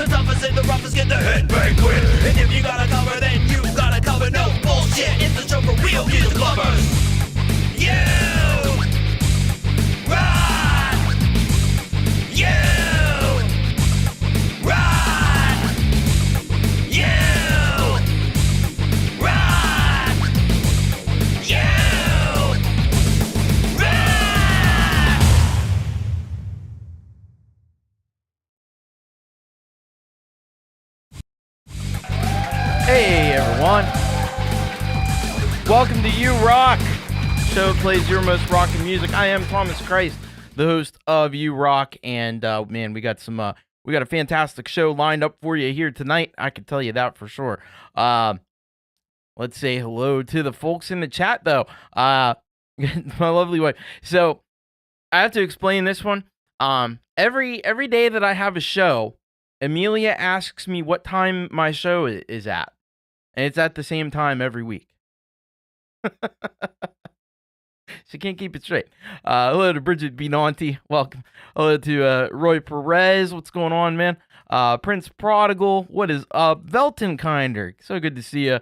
The toughest and the roughest get the headbang quit. And if you got a cover, then you got a cover. No bullshit, it's a show for real music lovers. You rock. You rock. You rock. You rock. Hey everyone, welcome to You Rock. Show plays your most rockin' music. I am Thomas Christ, the host of You Rock, and man, we got a fantastic show lined up for you here tonight. I can tell you that for sure. Let's say hello to the folks in the chat though. My lovely wife. So I have to explain this one. Every day that I have a show, Amelia asks me what time my show is at. And it's at the same time every week. She can't keep it straight. Hello to Bridget Benanti. Welcome. Hello to Roy Perez. What's going on, man? Prince Prodigal. What is up? Veltenkinder. So good to see you.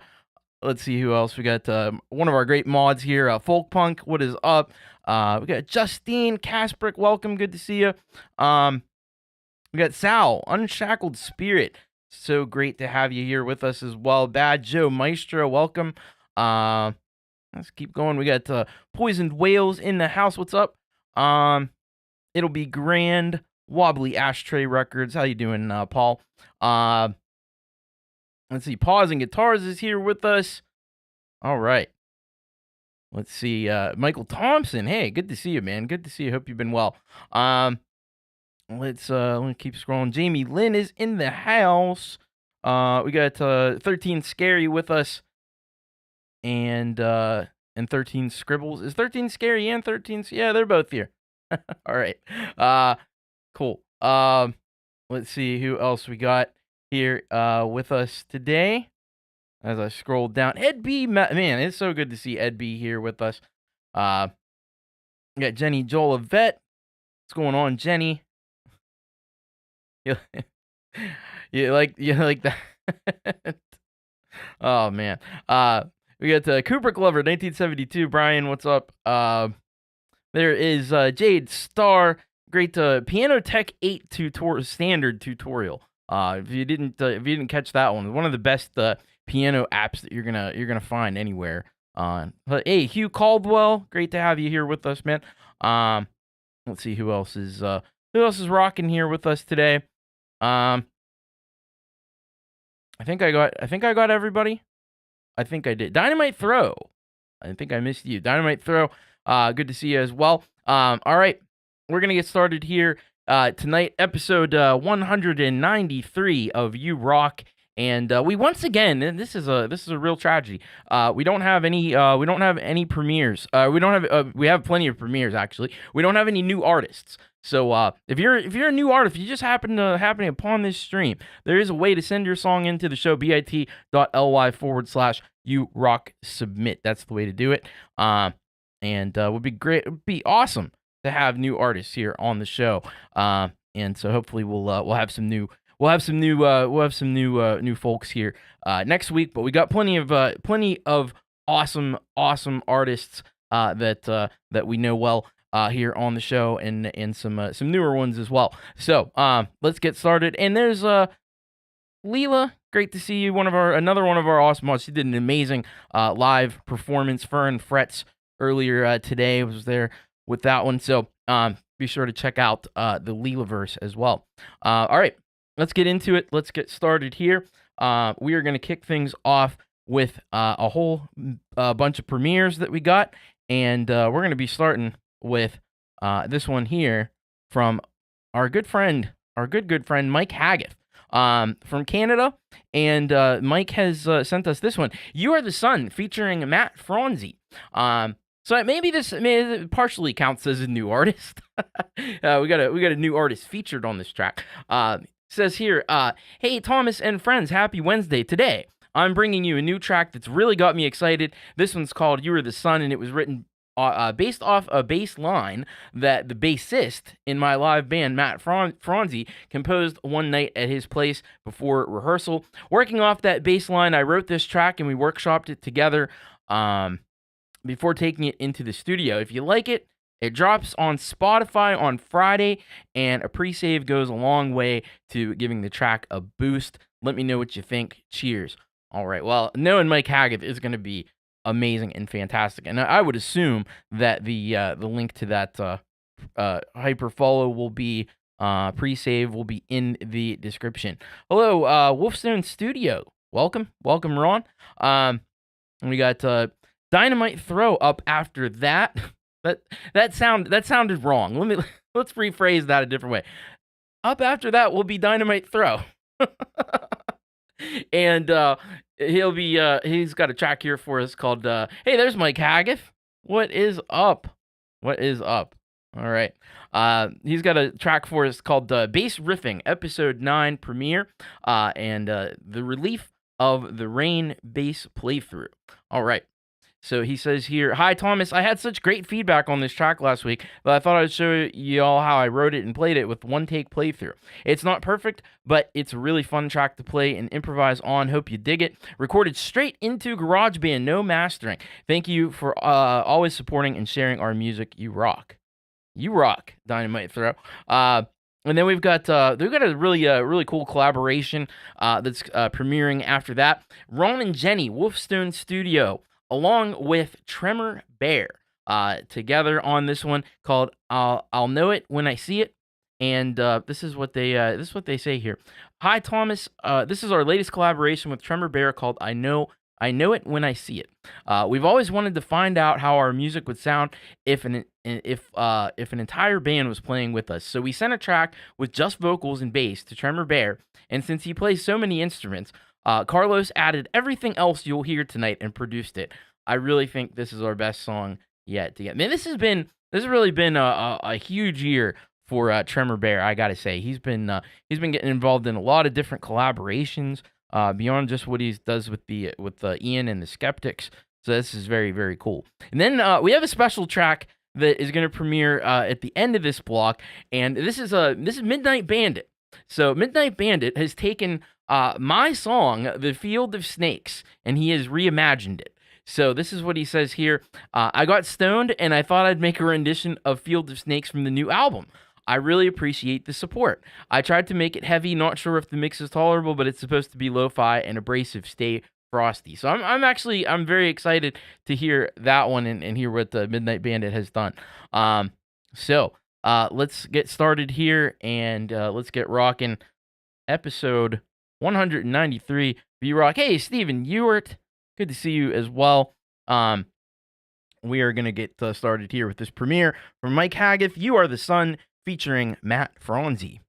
Let's see who else. We got one of our great mods here. Folkpunk. What is up? We got Justine Kasprick. Welcome. Good to see you. We got Sal, Unshackled Spirit. So great to have you here with us as well. Bad Joe Maestro, welcome. Let's keep going. We got Poisoned Whales in the house. What's up? It'll be grand. Wobbly Ashtray Records. How you doing, Paul? Let's see. Pawz and Guitars is here with us. All right. Let's see. Michael Thompson. Hey, good to see you, man. Good to see you. Hope you've been well. Let's keep scrolling. Jamie Lynn is in the house. We got 13 Scary with us, and 13 Scribbles. Is 13 Scary and 13? Yeah, they're both here. All right. Cool. Let's see who else we got here with us today. As I scroll down, Ed B. Man, it's so good to see Ed B. here with us. We got Jenny Jolivet. What's going on, Jenny? You like that? Oh man. We got Kubricklover 1972. Brian, what's up? There is Jade Star. Great Piano Tech 8 standard tutorial. If you didn't catch that one of the best piano apps that you're gonna find anywhere. Hey, Hugh Caldwell, great to have you here with us, man. Let's see who else is rocking here with us today. I think I got everybody. I think I did. Dynamite Throw. I think I missed you. Dynamite Throw. Good to see you as well. All right, we're gonna get started here tonight. Episode 193 of You Rock, and we once again, and this is a real tragedy. We don't have any premieres. We have plenty of premieres actually. We don't have any new artists. So if you're a new artist, if you just happen upon this stream, there is a way to send your song into the show, bit.ly/YouRockSubmit. That's the way to do it. And would be great. It would be awesome to have new artists here on the show. And so hopefully we'll have some new folks here next week. But we got plenty of awesome artists that we know well here on the show, and some newer ones as well. So let's get started. And there's Leela. Great to see you. Another one of our awesome mods. She did an amazing live performance. Fern Frets earlier today was there with that one. So be sure to check out the Leelaverse as well. All right, let's get into it. Let's get started here. We are going to kick things off with a whole bunch of premieres that we got, and we're going to be starting with this one here from our good friend Mike Haggith from Canada, and Mike has sent us this one. You Are the Sun, featuring Matt Franzi. So maybe this partially counts as a new artist. we got a new artist featured on this track. Says here, hey Thomas and friends, happy Wednesday. Today I'm bringing you a new track that's really got me excited. This one's called You Are the Sun, and it was written based off a bass line that the bassist in my live band, Matt Franzi, composed one night at his place before rehearsal. Working off that bass line, I wrote this track and we workshopped it together before taking it into the studio. If you like it, it drops on Spotify on Friday, and a pre-save goes a long way to giving the track a boost. Let me know what you think. Cheers. All right, well, knowing Mike Haggith is going to be amazing and fantastic, and I would assume that the link to that hyper follow will be pre-save will be in the description. Hello, Wolfstone Studio. Welcome, Ron. We got Dynamite Throw up after that. That sounded wrong. Let's rephrase that a different way. Up after that will be Dynamite Throw. And he's got a track here for us called Hey, there's Mike Haggith. What is up? All right. He's got a track for us called Bass Riffing, Episode 9 Premiere, and the Relief of the Rain bass playthrough. All right. So he says here, hi, Thomas. I had such great feedback on this track last week, but I thought I'd show you all how I wrote it and played it with one-take playthrough. It's not perfect, but it's a really fun track to play and improvise on. Hope you dig it. Recorded straight into GarageBand, no mastering. Thank you for always supporting and sharing our music. You rock. You rock, Dynamite Throw. And then we've got a really cool collaboration that's premiering after that. Ron and Jenny, Wolfstone Studio, along with Tremor Bear, together on this one called "I'll Know It When I See It," and this is what they say here. Hi, Thomas. This is our latest collaboration with Tremor Bear called "I Know It When I See It." We've always wanted to find out how our music would sound if an entire band was playing with us. So we sent a track with just vocals and bass to Tremor Bear, and since he plays so many instruments, Carlos added everything else you'll hear tonight and produced it. I really think this is our best song yet to get. Man, this has really been a huge year for Tremor Bear. I gotta say, he's been getting involved in a lot of different collaborations beyond just what he does with Ian and the Skeptics. So this is very, very cool. And then we have a special track that is going to premiere at the end of this block, and this is Midnight Bandit. So Midnight Bandit has taken my song, The Field of Snakes, and he has reimagined it. So this is what he says here. I got stoned and I thought I'd make a rendition of Field of Snakes from the new album. I really appreciate the support. I tried to make it heavy, not sure if the mix is tolerable, but it's supposed to be lo-fi and abrasive, stay frosty. So I'm very excited to hear that one and hear what the Midnight Bandit has done. So let's get started here and let's get rocking. Episode 193 V-Rock. Hey, Steven Ewert. Good to see you as well. We are going to get started here with this premiere from Mike Haggith, You Are the Sun, featuring Matt Franzi.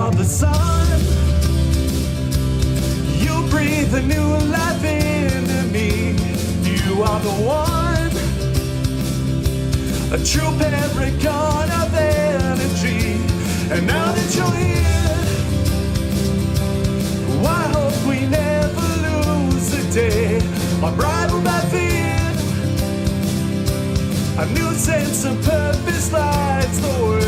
The sun, you breathe a new life into me. You are the one, a true paragon of energy. And now that you're here, I hope we never lose a day. Unbridled by fear, a new sense of purpose lights the way.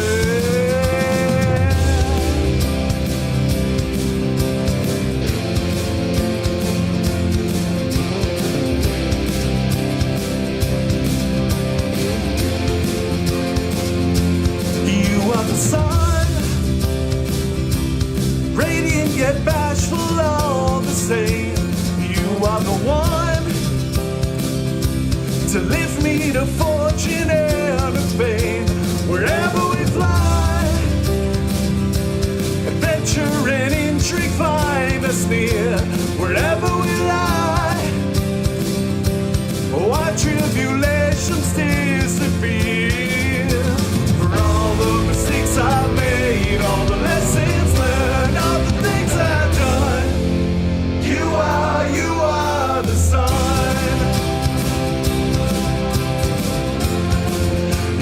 The sun, radiant yet bashful all to lift me to fortune and to fame. Wherever we fly, adventure and intrigue find us near. Wherever we lie, our tribulations disappear. For all the mistakes I've made, all the lessons learned, all the things I've done, you are the sun.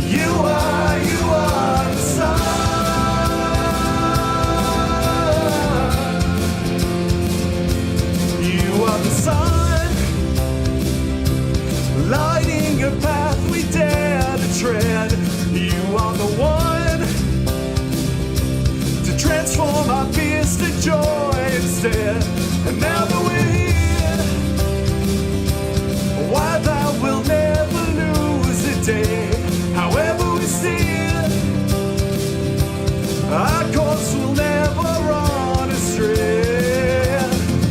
You are the sun. You are the sun, lighting a path we dare to tread. You are the one to transform our fears to joy instead. And now that we're here, why thou will never lose a day. However we steer, our course will never run astray.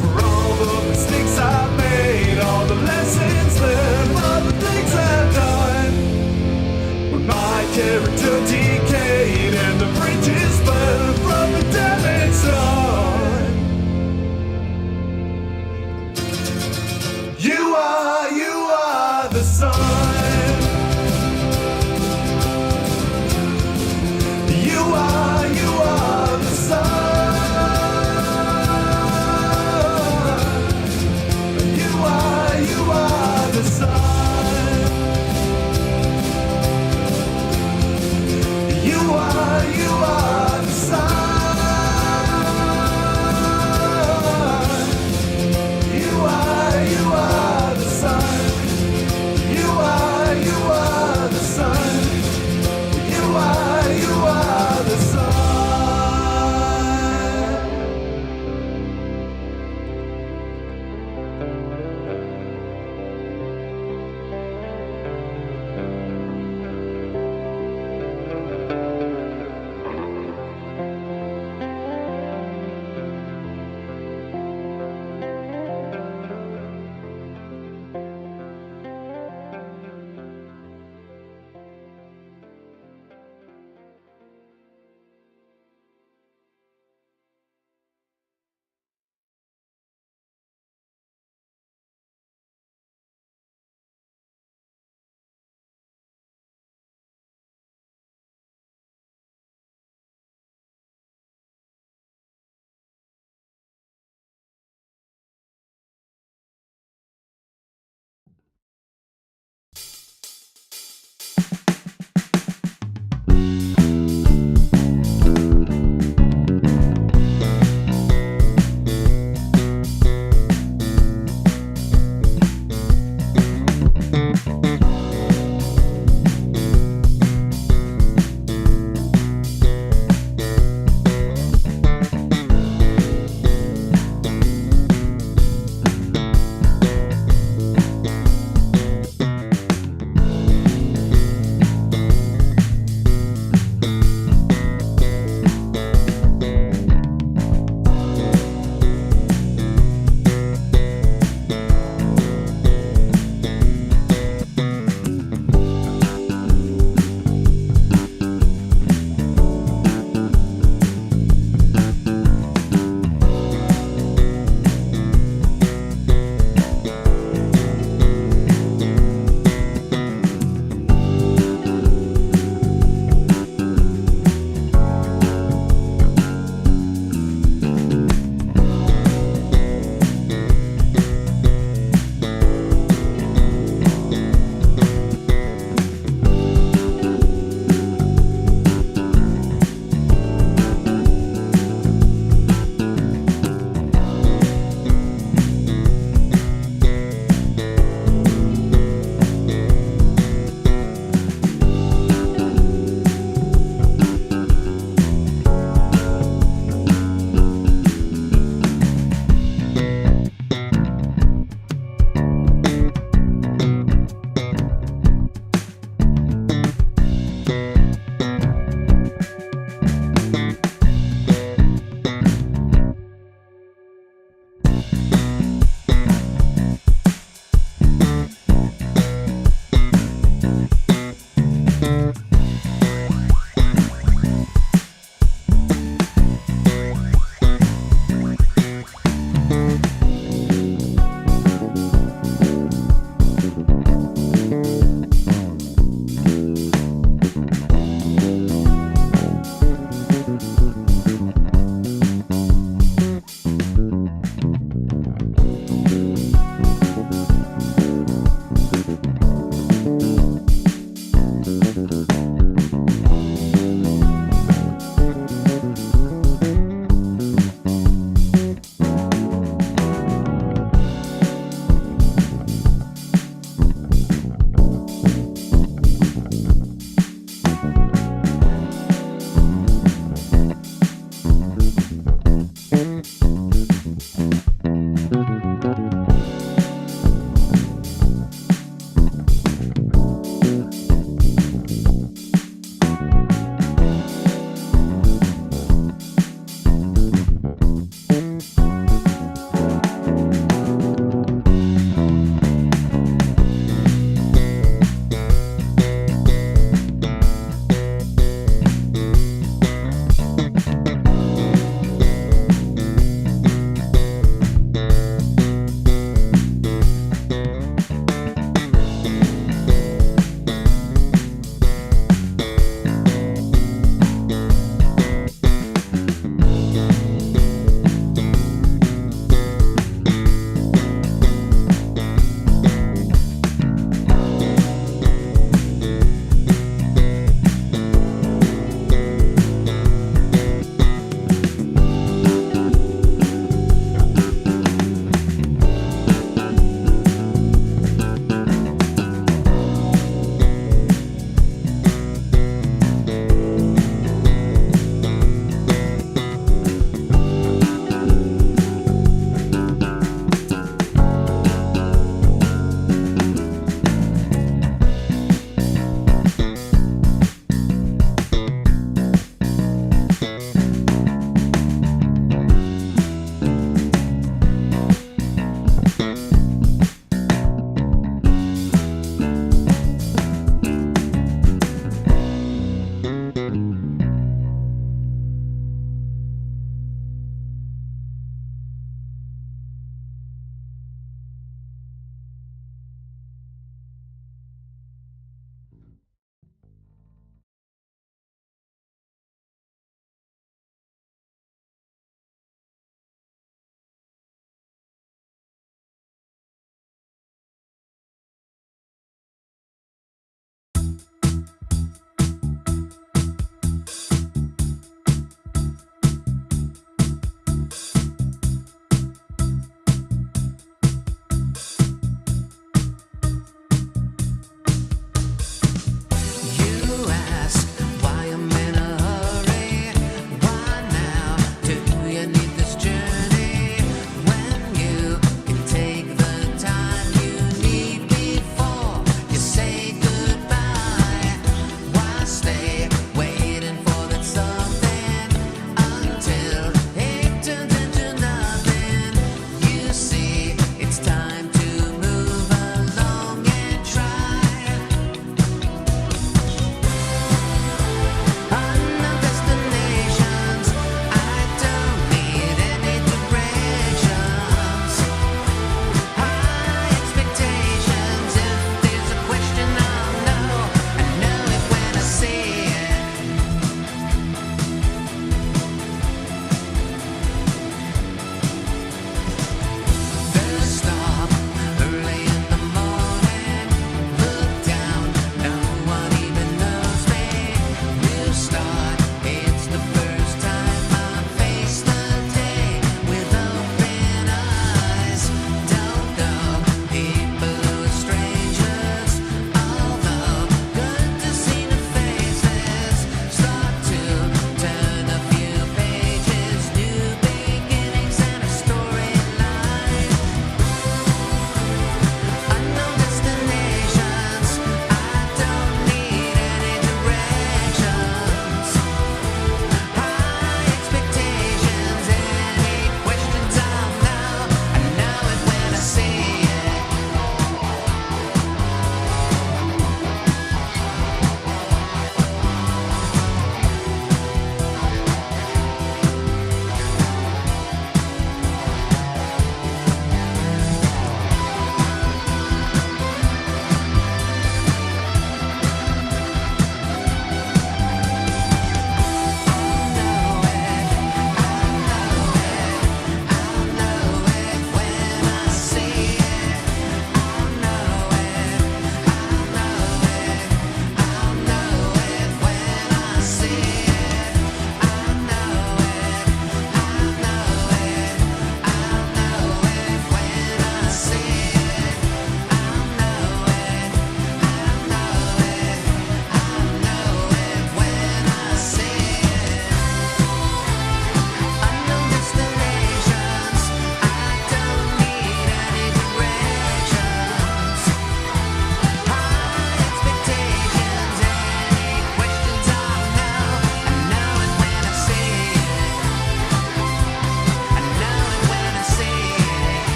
For all the mistakes I've made, all the lessons learned, all the things I've done, when my character decayed and the bridges burned from the damaged sun. You are the sun. You are the sun. You are the sun. You are the sun. You are the sun. You are the sun. You are the sun.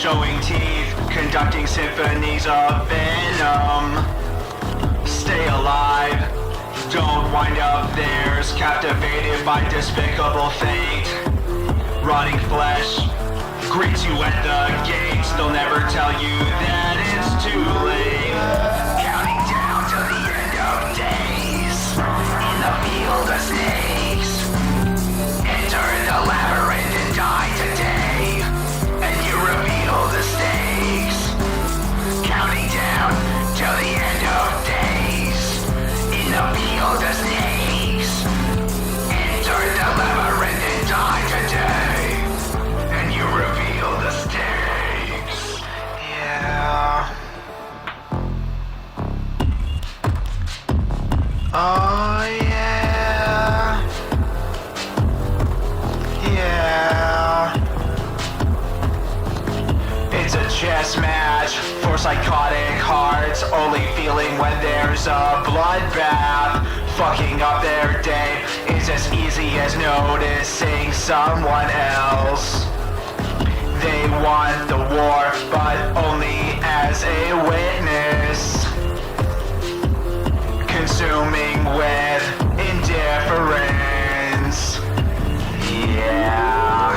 showing teeth, conducting symphonies of venom. Stay alive, don't wind up theirs, captivated by despicable fate. Rotting flesh greets you at the gates, they'll never tell you that it's too late. Counting down to the end of days, in the field of snakes. Enter the labyrinth and die today, and you reveal the stakes. Counting down to the end of days, in the field of snakes. Enter the labyrinth and die today, and you reveal the stakes. Yeah. Oh yeah. Yeah. It's a chess match for psychotic hearts, only feeling when there's a bloodbath. Fucking up their day is as easy as noticing someone else. They want the war, but only as a witness. Consuming with indifference. Yeah.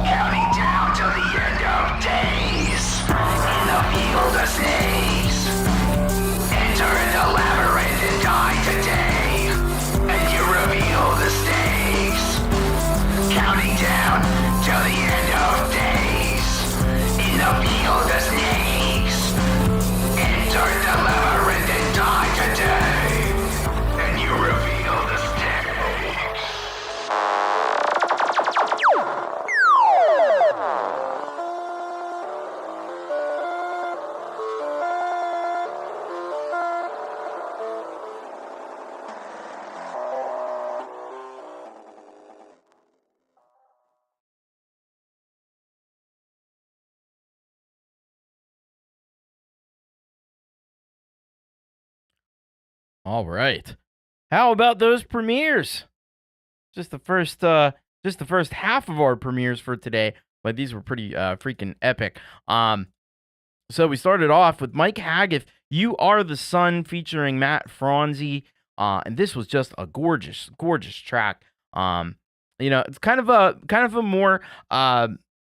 Counting down to the end of days, in the field of snakes. Enter the labyrinth and die today, and you reveal the stakes. Counting down to the end of days, in the field of snakes. Enter the labyrinth and die today, and you reveal the stakes. All right. How about those premieres? Just the first half of our premieres for today, but these were pretty freaking epic. So we started off with Mike Haggoth, You Are the Sun, featuring Matt Franzi. And this was just a gorgeous, gorgeous track. It's kind of a more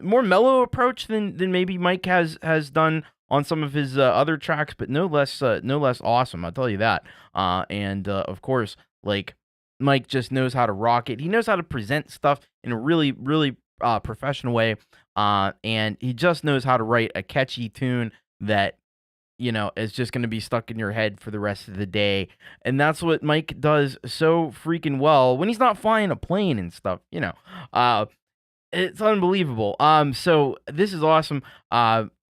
mellow approach than maybe Mike has done on some of his other tracks, but no less awesome, I'll tell you that. And of course, like, Mike just knows how to rock it. He knows how to present stuff in a really, really professional way, and he just knows how to write a catchy tune that, is just going to be stuck in your head for the rest of the day. And that's what Mike does so freaking well when he's not flying a plane and stuff, it's unbelievable. So this is awesome.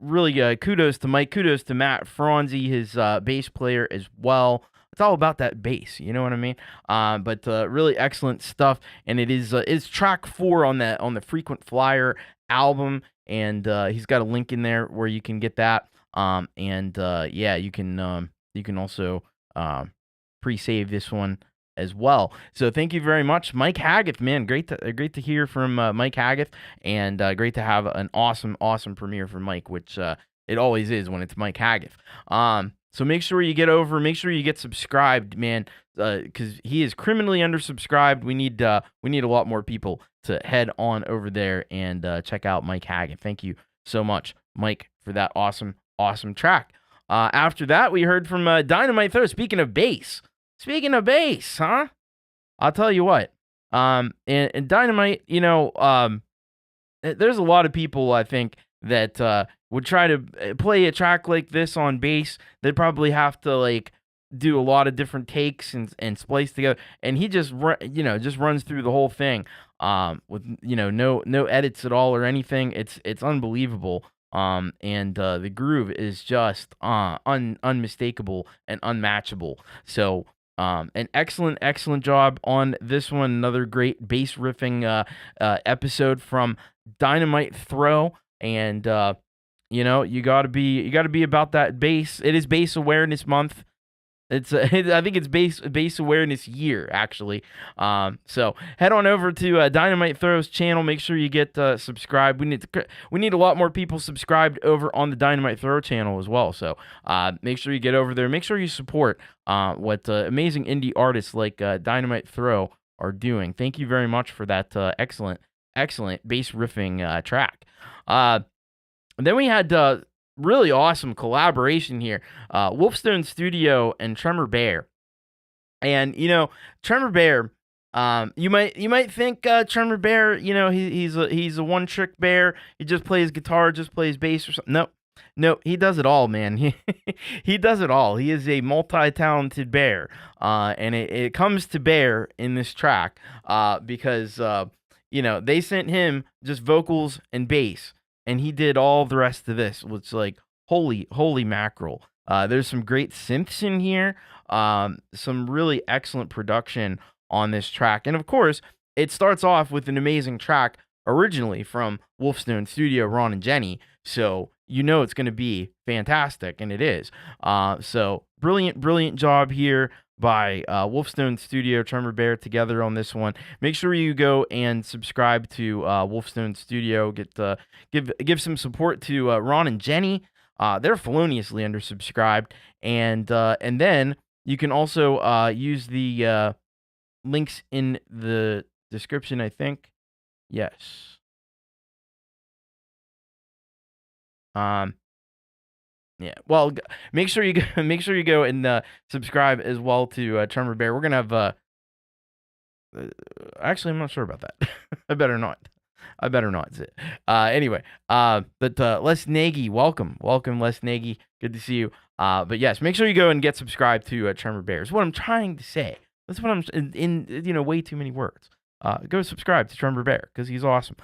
Really, kudos to Mike. Kudos to Matt Franzi, his bass player as well. It's all about that bass, you know what I mean? But really excellent stuff, and it's track 4 on the Frequent Flyer album, and he's got a link in there where you can get that. You can also pre-save this one as well. So thank you very much, Mike Haggoth, man. Great to hear from Mike Haggoth, and great to have an awesome premiere for Mike, which it always is when it's Mike Haggoth. So make sure you get subscribed, man, because he is criminally undersubscribed. We need a lot more people to head on over there and check out Mike Haggoth. Thank you so much, Mike, for that awesome track. After that, we heard from Dynamite Throw. Speaking of bass, huh? I'll tell you what. And Dynamite, there's a lot of people, I think, that would try to play a track like this on bass. They'd probably have to do a lot of different takes and splice together. And he just runs through the whole thing with no edits at all or anything. It's unbelievable. And the groove is just unmistakable and unmatchable. So an excellent job on this one. Another great bass riffing episode from Dynamite Throw. And you gotta be about that bass. It is Bass Awareness Month. I think it's bass awareness year, actually. So head on over to Dynamite Throw's channel. Make sure you get subscribed. We need a lot more people subscribed over on the Dynamite Throw channel as well. So make sure you get over there. Make sure you support what amazing indie artists like Dynamite Throw are doing. Thank you very much for that excellent bass riffing track. Then we had really awesome collaboration here. Wolfstone Studio and Tremor Bear. And, Tremor Bear, you might think Tremor Bear, he's a one-trick bear. He just plays guitar, just plays bass or something. No, he does it all, man. He does it all. He is a multi-talented bear. And it comes to bear in this track because, they sent him just vocals and bass. And he did all the rest of this, which like holy mackerel. There's some great synths in here, some really excellent production on this track, and of course, it starts off with an amazing track originally from Wolfstone Studio, Ron and Jenny. So it's going to be fantastic, and it is. So brilliant job here by Wolfstone Studio, Tremor Bear together on this one. Make sure you go and subscribe to Wolfstone Studio. Give some support to Ron and Jenny. They're feloniously undersubscribed, and then you can also use the links in the description, I think. Yes. Yeah. Well, make sure you go and subscribe as well to Tremor Bear. We're gonna have. Actually, I'm not sure about that. I better not. Anyway, but Les Nagy, welcome, Les Nagy. Good to see you. But yes, make sure you go and get subscribed to Tremor Bear. Is what I'm trying to say. That's what I'm in way too many words. Go subscribe to Tremor Bear because he's awesome.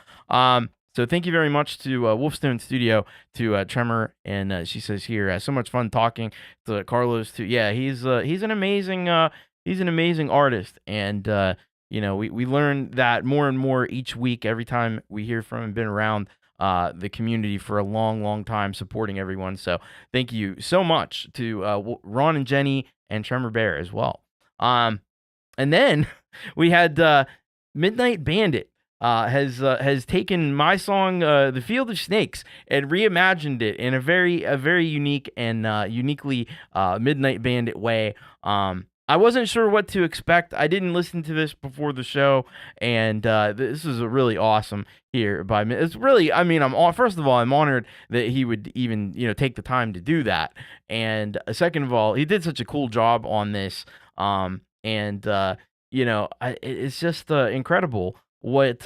So thank you very much to Wolfstone Studio, to Tremor, and she says here, so much fun talking to Carlos too. Yeah, he's an amazing artist, and we learn that more and more each week every time we hear from him. Been around the community for a long time, supporting everyone. So thank you so much to Ron and Jenny and Tremor Bear as well. And then we had Midnight Bandit. Has taken my song "The Field of Snakes" and reimagined it in a very unique and uniquely Midnight Bandit way. I wasn't sure what to expect. I didn't listen to this before the show, and this is a really awesome here by me. It's really, first of all, I'm honored that he would even take the time to do that, and second of all, he did such a cool job on this. It's just incredible what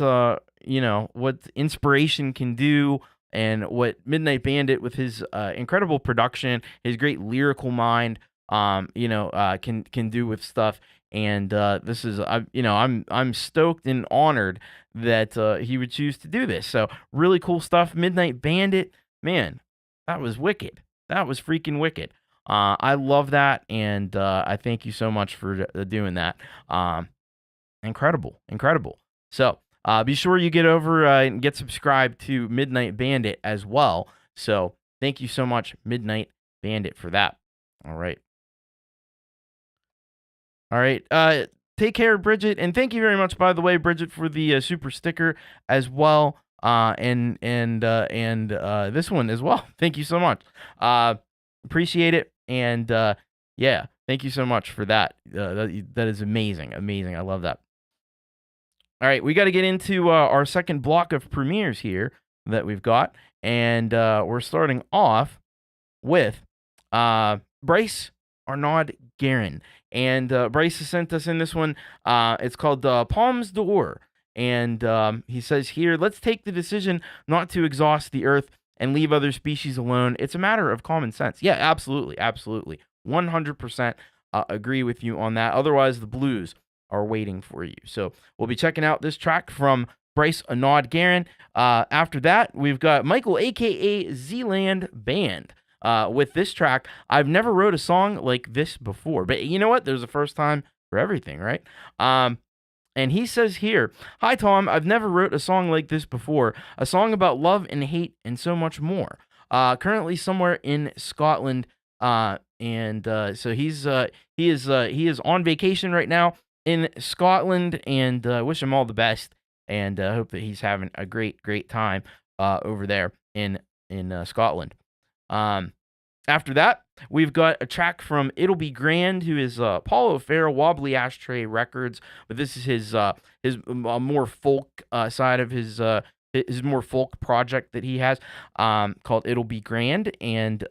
inspiration can do, and what Midnight Bandit with his incredible production, his great lyrical mind, can do with stuff. And this is, I'm stoked and honored that he would choose to do this. So really cool stuff. Midnight Bandit, man, that was wicked. That was freaking wicked. I love that, and I thank you so much for doing that. Incredible. So be sure you get over and get subscribed to Midnight Bandit as well. So thank you so much, Midnight Bandit, for that. All right. Take care, Bridget, and thank you very much, by the way, Bridget, for the super sticker as well. And this one as well. Thank you so much. Appreciate it. And yeah, thank you so much for that. That is amazing. I love that. All right, we got to get into our second block of premieres here that we've got, and we're starting off with Brice-Arnaud Guerin, and Brice has sent us in this one. It's called Palms d'Or, and he says here, let's take the decision not to exhaust the earth and leave other species alone. It's a matter of common sense. Yeah, absolutely, 100% agree with you on that. Otherwise, the blues are waiting for you. So we'll be checking out this track from Brice-Arnaud Guerin. After that, we've got Michael, aka Zealand Band, with this track. I've never wrote a song like this before, but you know what? There's a first time for everything, right? And he says here, hi Tom, I've never wrote a song like this before. A song about love and hate and so much more. Currently somewhere in Scotland, So he is on vacation right now in Scotland, and wish him all the best, and hope that he's having a great time over there in Scotland. After that, we've got a track from It'll Be Grand, who is Paulo Ferro, Wobbly Ashtray Records, but this is his more folk side of his more folk project that he has called It'll Be Grand, and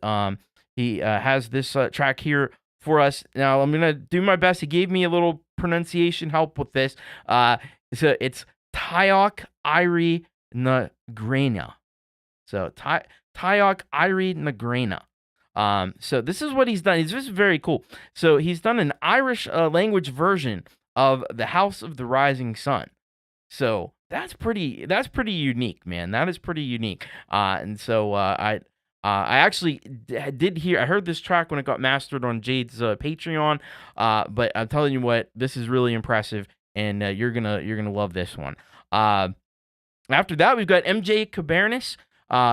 he has this track here for us. Now, I'm going to do my best. He gave me a little pronunciation help with this. So it's Tyok Irie Nagrena. So Tyok Irie Nagrena. So this is what he's done. He's just very cool. So he's done an Irish language version of The House of the Rising Sun. So that's pretty unique, man. That is pretty unique. And so I actually I heard this track when it got mastered on Jade's Patreon. But I'm telling you what, this is really impressive, and you're gonna love this one. After that, we've got MJ Cabernis,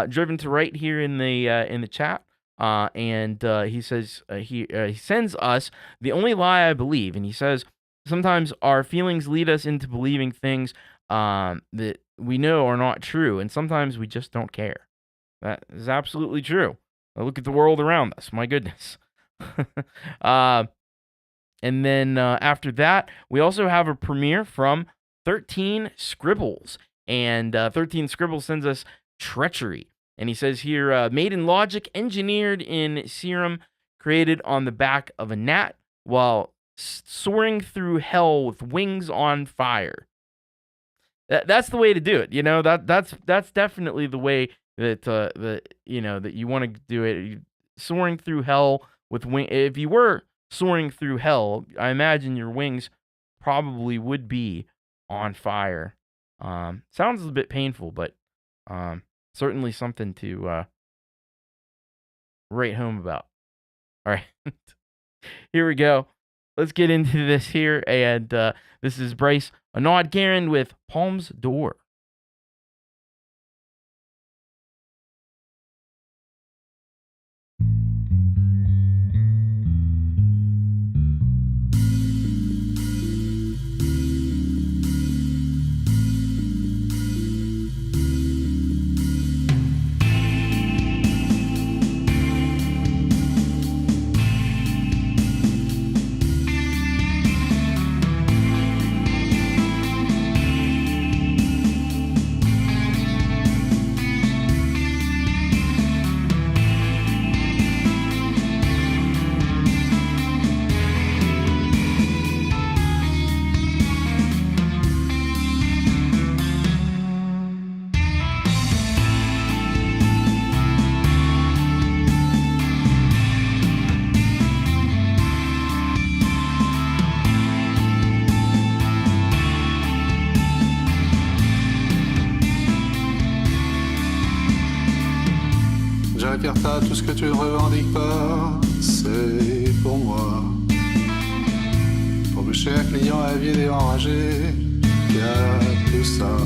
driven to right here in the chat. And he says he sends us The Only Lie I Believe, and he says sometimes our feelings lead us into believing things that we know are not true, and sometimes we just don't care. That is absolutely true. Look at the world around us. My goodness. And then after that, we also have a premiere from 13 Scribbles, and 13 Scribbles sends us Treachery. And he says here, made in logic, engineered in serum, created on the back of a gnat, while soaring through hell with wings on fire. That's the way to do it. You know, that's definitely the way that that you want to do it. Soaring through hell with wings. If you were soaring through hell, I imagine your wings probably would be on fire. Sounds a bit painful, but certainly something to write home about. All right, here we go. Let's get into this here, and this is Brice-Arnaud Guerin with Palms d'Or. Jakarta, tout ce que tu ne revendiques pas, c'est pour moi. Pour boucher un client avide et enragé, y'a tout ça.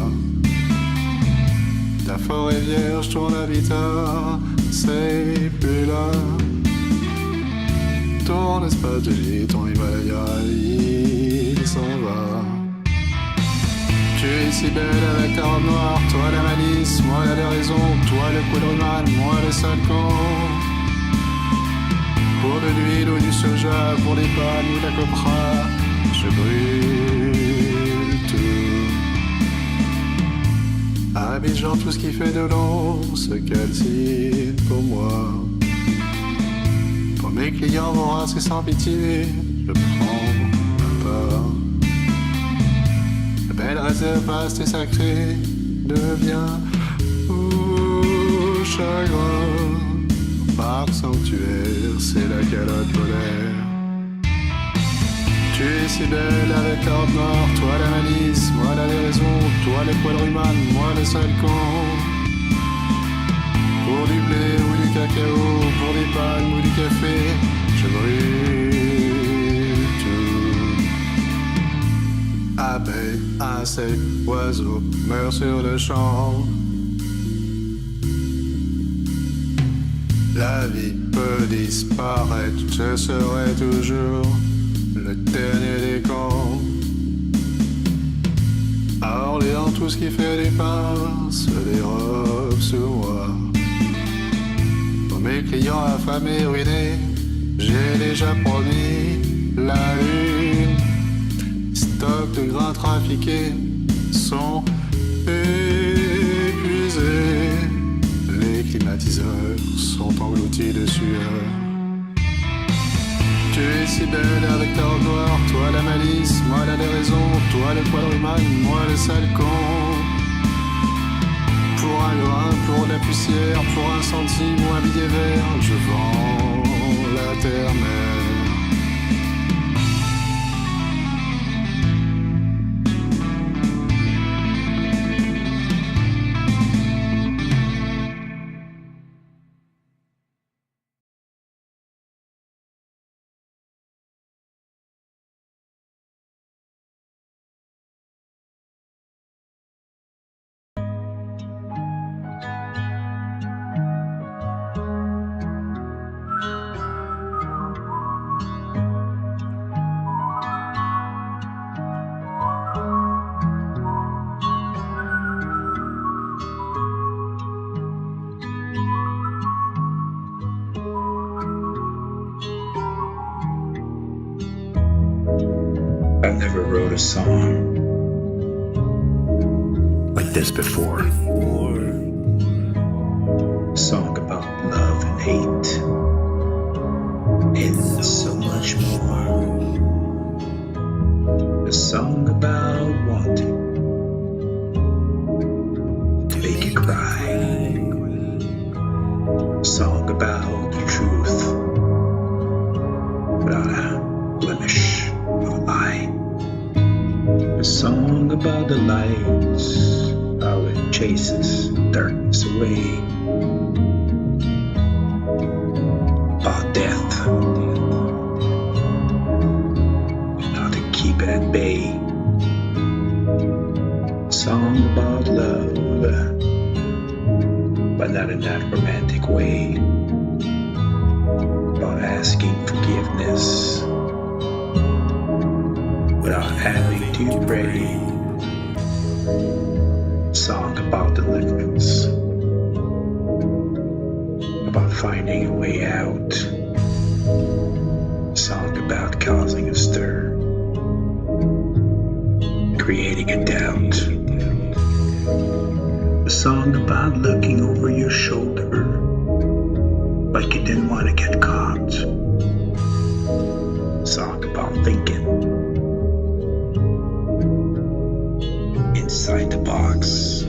Ta forêt vierge, ton habitat, c'est plus là. Ton espace de vie, ton Himalaya, il s'en va. Tu es si belle avec ta robe noire, toi la malice, moi la déraison, toi le quadruman, moi le sale con. Pour de l'huile ou du soja, pour des palmes ou de la copra, je brûle tout. À Abidjan, tout ce qui fait de l'ombre se calcine pour moi. Pour mes clients, vont rincer sans pitié, je prends ma part. La belle réserve vaste et sacrée devient chagrin. Parc sanctuaire, c'est la calotte polaire. Tu es si belle avec ta robe noire, toi la malice, moi la déraison, toi le quadruman, moi le sale con. Pour du blé ou du cacao, pour des palmes ou du café, je brûle tout. Abeilles, insectes, oiseaux, meurent sur le champ. La vie peut disparaître, je serai toujours le dernier des cons. À Orléans, tout ce qui fait du pain se dérobe sous moi. Pour mes clients affamés, ruinés, j'ai déjà promis la lune. Stocks de grains trafiqués sont épuisés. Les climatiseurs sont engloutis de sueur. Tu es si belle avec ta robe noire, toi la malice, moi la déraison, toi le quadruman, moi le sale con. Pour un grain, pour de la poussière, pour un centime ou un billet vert, je vends la terre-mère. I never wrote a song like this before. A song about love and hate and so much more. A song about wanting to make you cry. A song about the truth without a blemish of a lie. A song about the lights, how it chases darkness away. About death, and how to keep it at bay. A song about love, but not in that romantic way. About asking forgiveness without having to pray. A song about deliverance, about finding a way out. A song about causing a stir, creating a doubt. A song about looking over your shoulder like you didn't want to get caught. A song about thinking inside the box.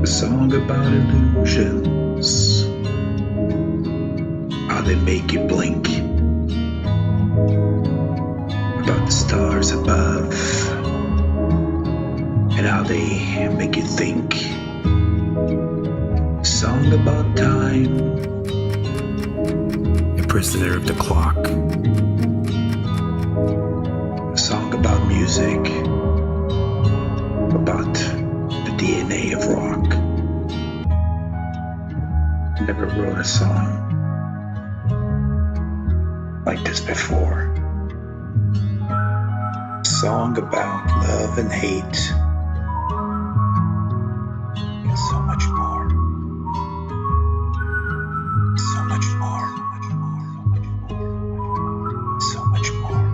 Song about illusions, how they make you blink, about the stars above, and how they make you think. Song about time, a prisoner of the clock. A song about music, about the DNA of rock. Never wrote a song like this before. A song about love and hate. And so much more. So much more. So much more.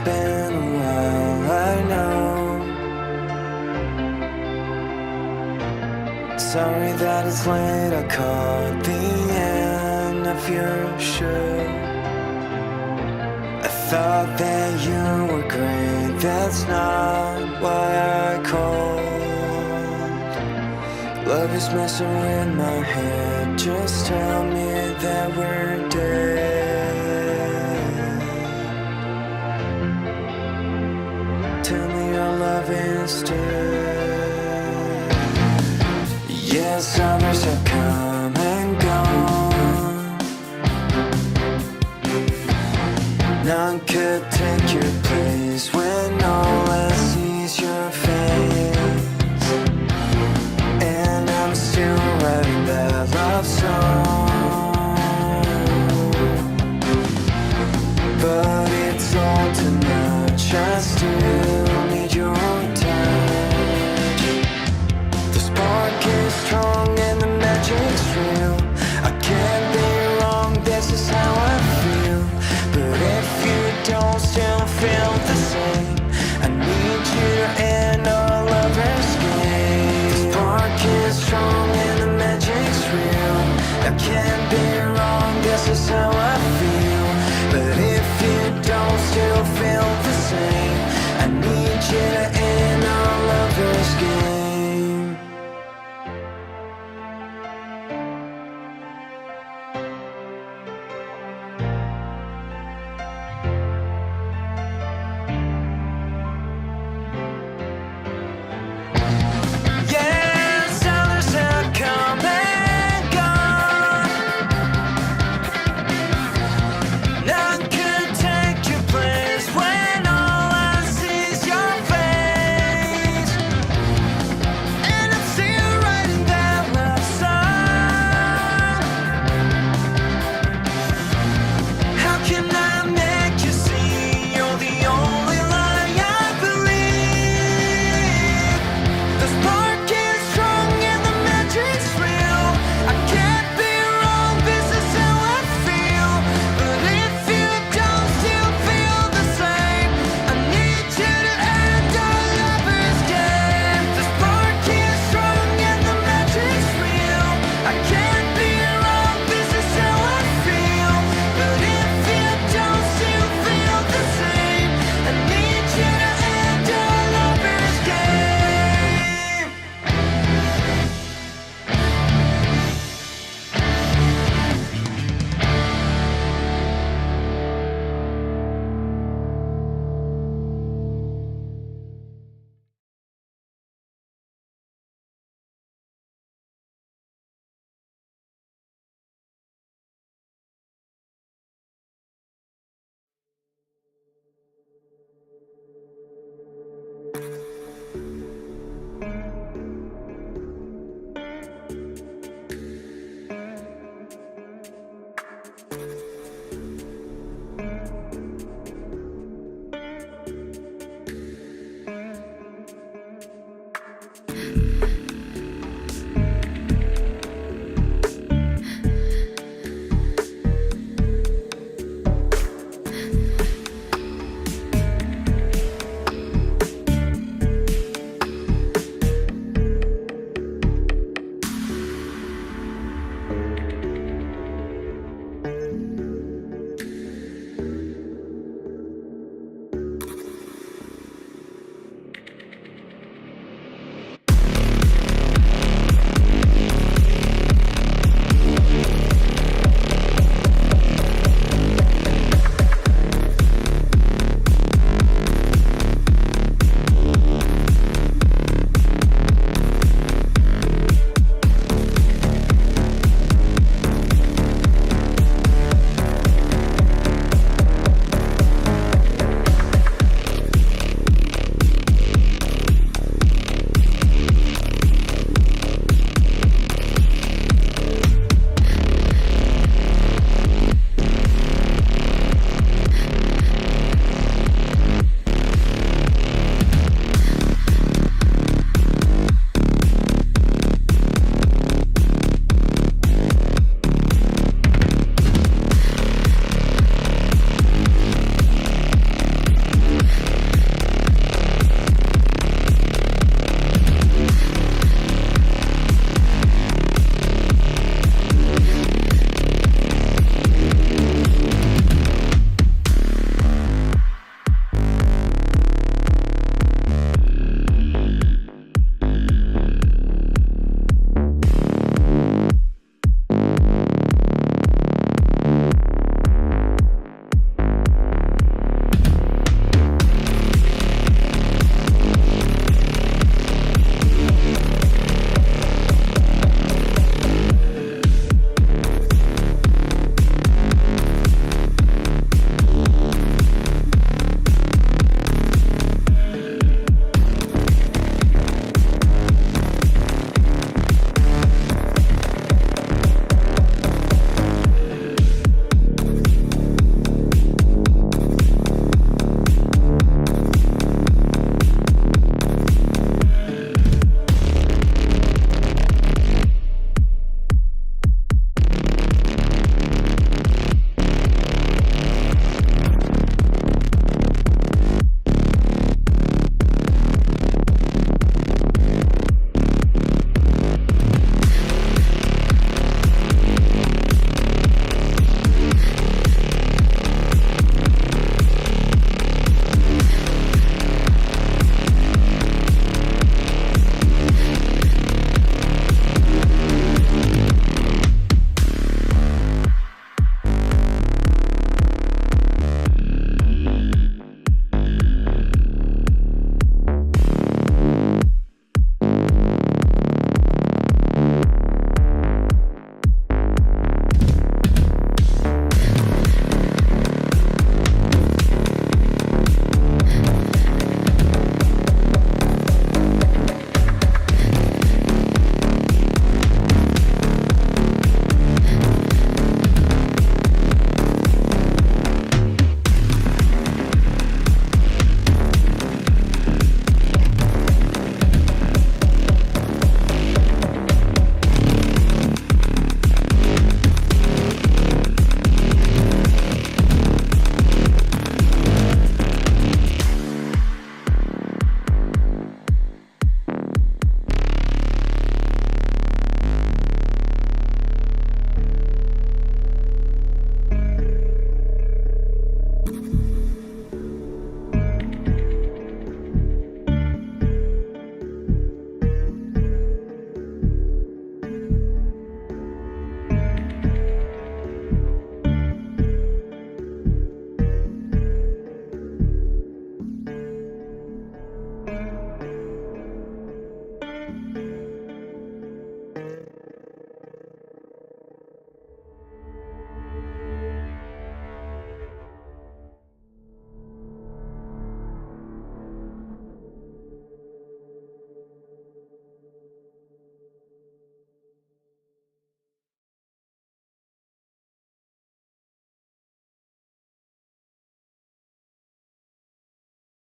been a while, I know. Sorry that it's late, I caught the end of your show. I thought that you were great, that's not why I called. Love is messing with my head, just tell me that we're dead. Tell me your love is dead. Yes, others have come and gone. None could take your place when all I see is your face. And I'm still writing that love song, but it's all too much. I still need your touch. The spark is strong and the magic's real. I can't be wrong, this is how I feel. But if you don't still feel the same, I need you to end our lovers' game. The spark is strong and the magic's real. I can't be wrong, this is how I feel. But if you don't still feel the same, I need you to end our lovers' game.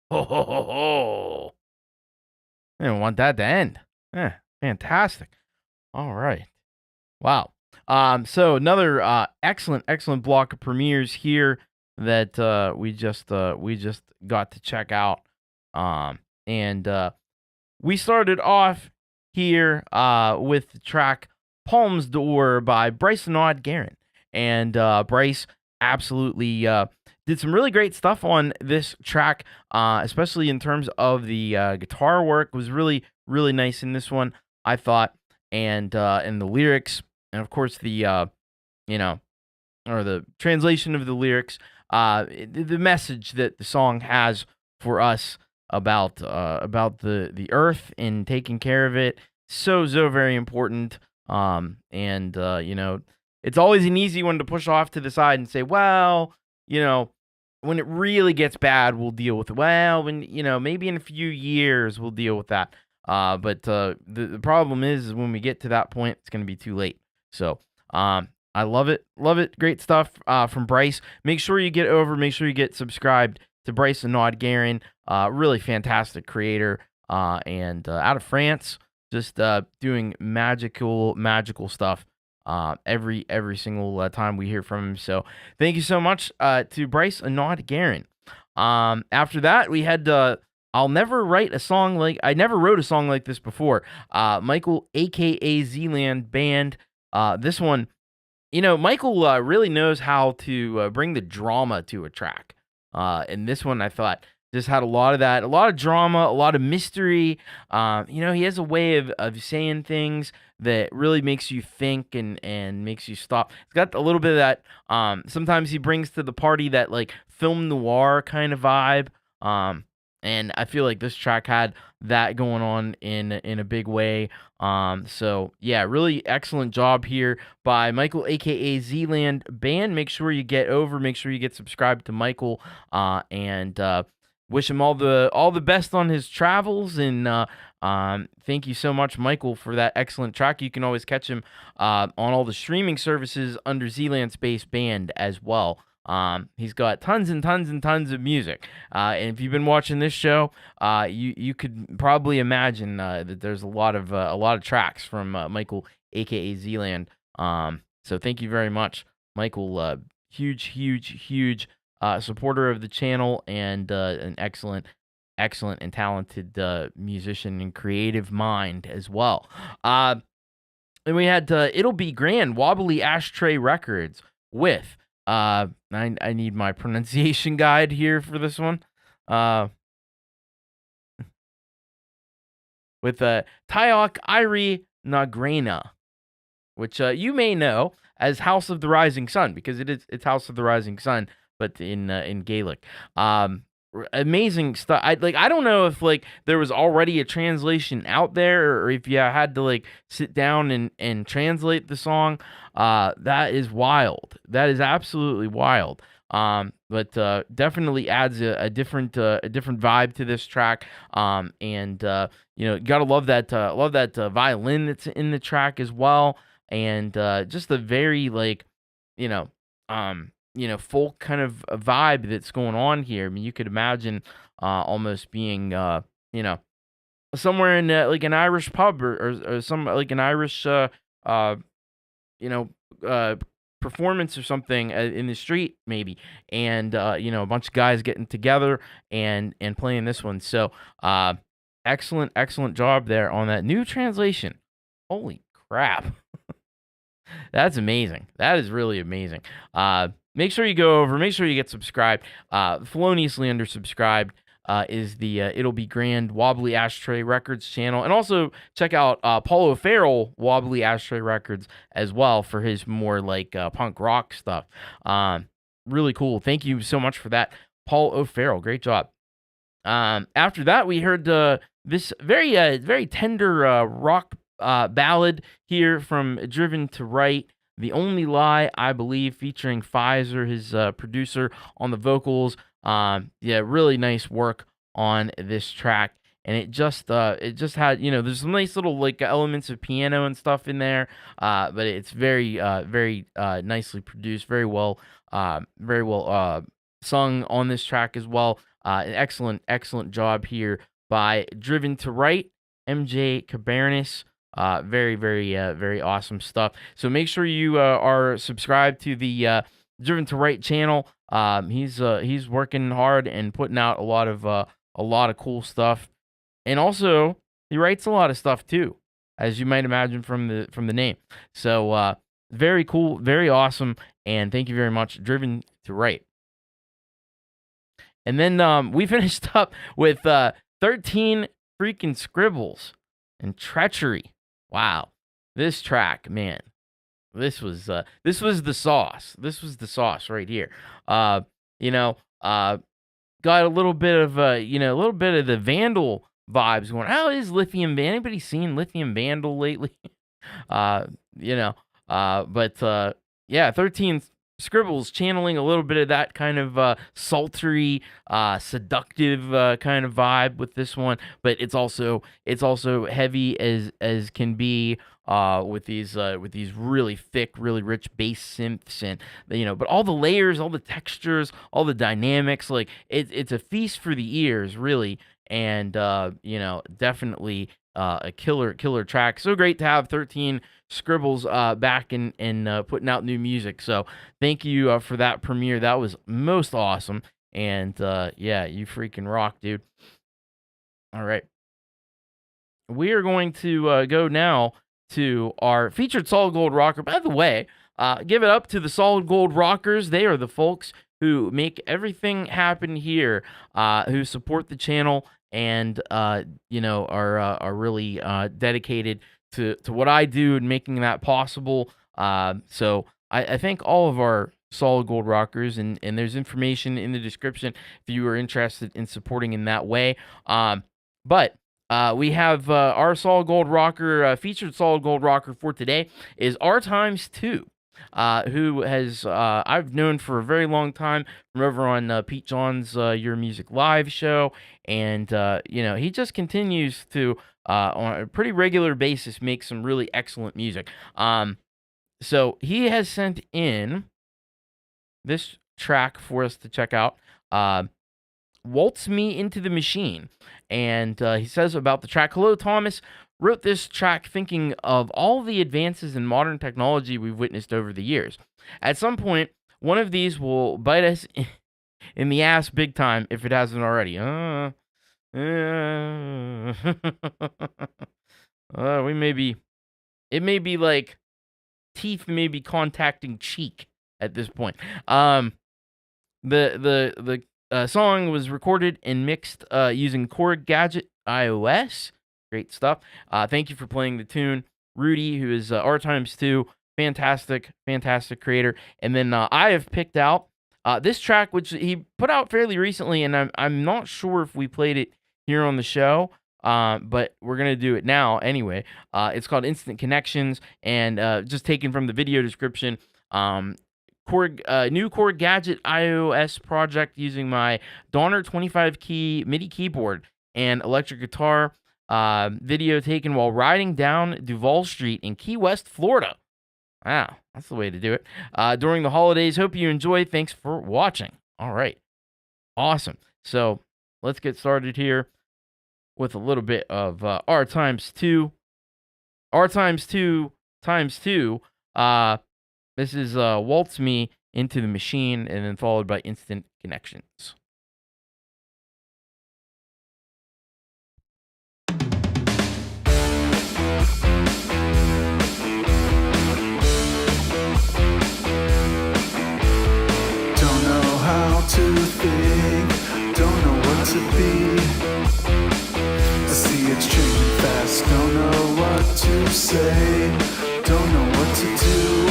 Ho ho ho ho! I didn't want that to end. Fantastic. All right. Wow. So another excellent block of premieres here that we just got to check out. And we started off here with the track Palms d'Or by Brice-Arnaud Guerin. And Brice absolutely did some really great stuff on this track, especially in terms of the guitar work. Was really, really nice in this one, I thought. And the lyrics, and of course the or the translation of the lyrics, the message that the song has for us about the earth and taking care of it, so very important. It's always an easy one to push off to the side and say, well, when it really gets bad, we'll deal with it. Well, when maybe in a few years we'll deal with that. But the problem is when we get to that point, it's going to be too late. So I love it. Great stuff from Brice. Make sure you get subscribed to Brice-Arnaud Guerin. Really fantastic creator, and out of France, just doing magical stuff every single time we hear from him. So thank you so much to Brice-Arnaud Guerin. After that, we had I never wrote a song like this before. Michael, aka Zealand Band. This one, Michael really knows how to bring the drama to a track. And this one, I thought, just had a lot of that, a lot of drama, a lot of mystery. He has a way of saying things that really makes you think and makes you stop. It's got a little bit of that. Sometimes he brings to the party that like film noir kind of vibe. And I feel like this track had that going on in a big way. So yeah, really excellent job here by Michael, aka Zealand Band. Make sure you get subscribed to Michael, and wish him all the best on his travels. And thank you so much, Michael, for that excellent track. You can always catch him on all the streaming services under Zealand Space Band as well. He's got tons and tons of music. And if you've been watching this show, you could probably imagine that there's a lot of tracks from Michael, aka Zealand. So thank you very much, Michael. Huge supporter of the channel, and an excellent and talented musician and creative mind as well. And we had It'll Be Grand, Wobbly Ashtray Records with I need my pronunciation guide here for this one. With Tyok Irie Nagrena, which you may know as House of the Rising Sun, because it's House of the Rising Sun, but in Gaelic. Amazing stuff. I don't know if there was already a translation out there, or if you had to sit down and translate the song. That is wild. That is absolutely wild. But definitely adds a different vibe to this track. And gotta love that violin that's in the track as well. And just the very folk kind of a vibe that's going on here. I mean, you could imagine almost being somewhere in an Irish pub or some an Irish performance or something in the street maybe, and a bunch of guys getting together and playing this one. So excellent job there on that new translation. Holy crap. That's amazing. That is really amazing. Make sure you go over, make sure you get subscribed. Feloniously undersubscribed is the It'll Be Grand Wobbly Ashtray Records channel. And also check out Paul O'Farrell Wobbly Ashtray Records as well for his more punk rock stuff. Really cool. Thank you so much for that, Paul O'Farrell. Great job. After that, we heard the this very tender rock ballad here from Driven to Right. The Only Lie, I believe, featuring Pfizer, his producer, on the vocals. Really nice work on this track. And it just had, there's some nice little like elements of piano and stuff in there, but it's very nicely produced, very well sung on this track as well. An excellent job here by Driven to Right, MJ Cabernis. Very awesome stuff. So make sure you are subscribed to the Driven to Right channel. He's working hard and putting out a lot of cool stuff. And also, he writes a lot of stuff too, as you might imagine from the name. So very cool, very awesome, and thank you very much, Driven to Right. And then we finished up with 13 freaking Scribbles and Treachery. Wow, this track, man, this was the sauce. This was the sauce right here. Got a little bit of the Vandal vibes going. How is Lithium Vandal? Anybody seen Lithium Vandal lately? 13 Scribbles channeling a little bit of that kind of sultry, seductive kind of vibe with this one, but it's also heavy as can be with these really thick, really rich bass synths, and but all the layers, all the textures, all the dynamics, like it's a feast for the ears, really, and definitely a killer track. So great to have 13 Scribbles back and putting out new music. So thank you for that premiere. That was most awesome. And you freaking rock, dude. All right. We are going to go now to our featured Solid Gold Rocker. By the way, give it up to the Solid Gold Rockers. They are the folks who make everything happen here, who support the channel and are really dedicated to what I do and making that possible. So I thank all of our Solid Gold Rockers, and there's information in the description if you are interested in supporting in that way. But we have our Solid Gold Rocker, featured Solid Gold Rocker for today is R2, who has I've known for a very long time from over on Pete John's Your Music Live show, and he just continues to on a pretty regular basis make some really excellent music. So he has sent in this track for us to check out, Waltz Me Into the Machine, and he says about the track, hello, Thomas. Wrote this track thinking of all the advances in modern technology we've witnessed over the years. At some point, one of these will bite us in the ass big time if it hasn't already. It may be like teeth may be contacting cheek at this point. The song was recorded and mixed using Korg Gadget iOS. Great stuff. Thank you for playing the tune, Rudy, who is R2, fantastic creator. And then I have picked out this track, which he put out fairly recently, and I'm not sure if we played it here on the show, but we're gonna do it now anyway. It's called Instant Connections, and just taken from the video description. New Korg Gadget iOS project using my Donner 25 key MIDI keyboard and electric guitar. Video taken while riding down Duval Street in Key West, Florida. Wow, that's the way to do it. During the holidays. Hope you enjoy. Thanks for watching. All right. Awesome. So let's get started here with a little bit of R2. R2 times 2. This is Waltz Me Into the Machine, and then followed by Instant Connections. To think, don't know what to be. I see it's changing fast, don't know what to say, don't know what to do.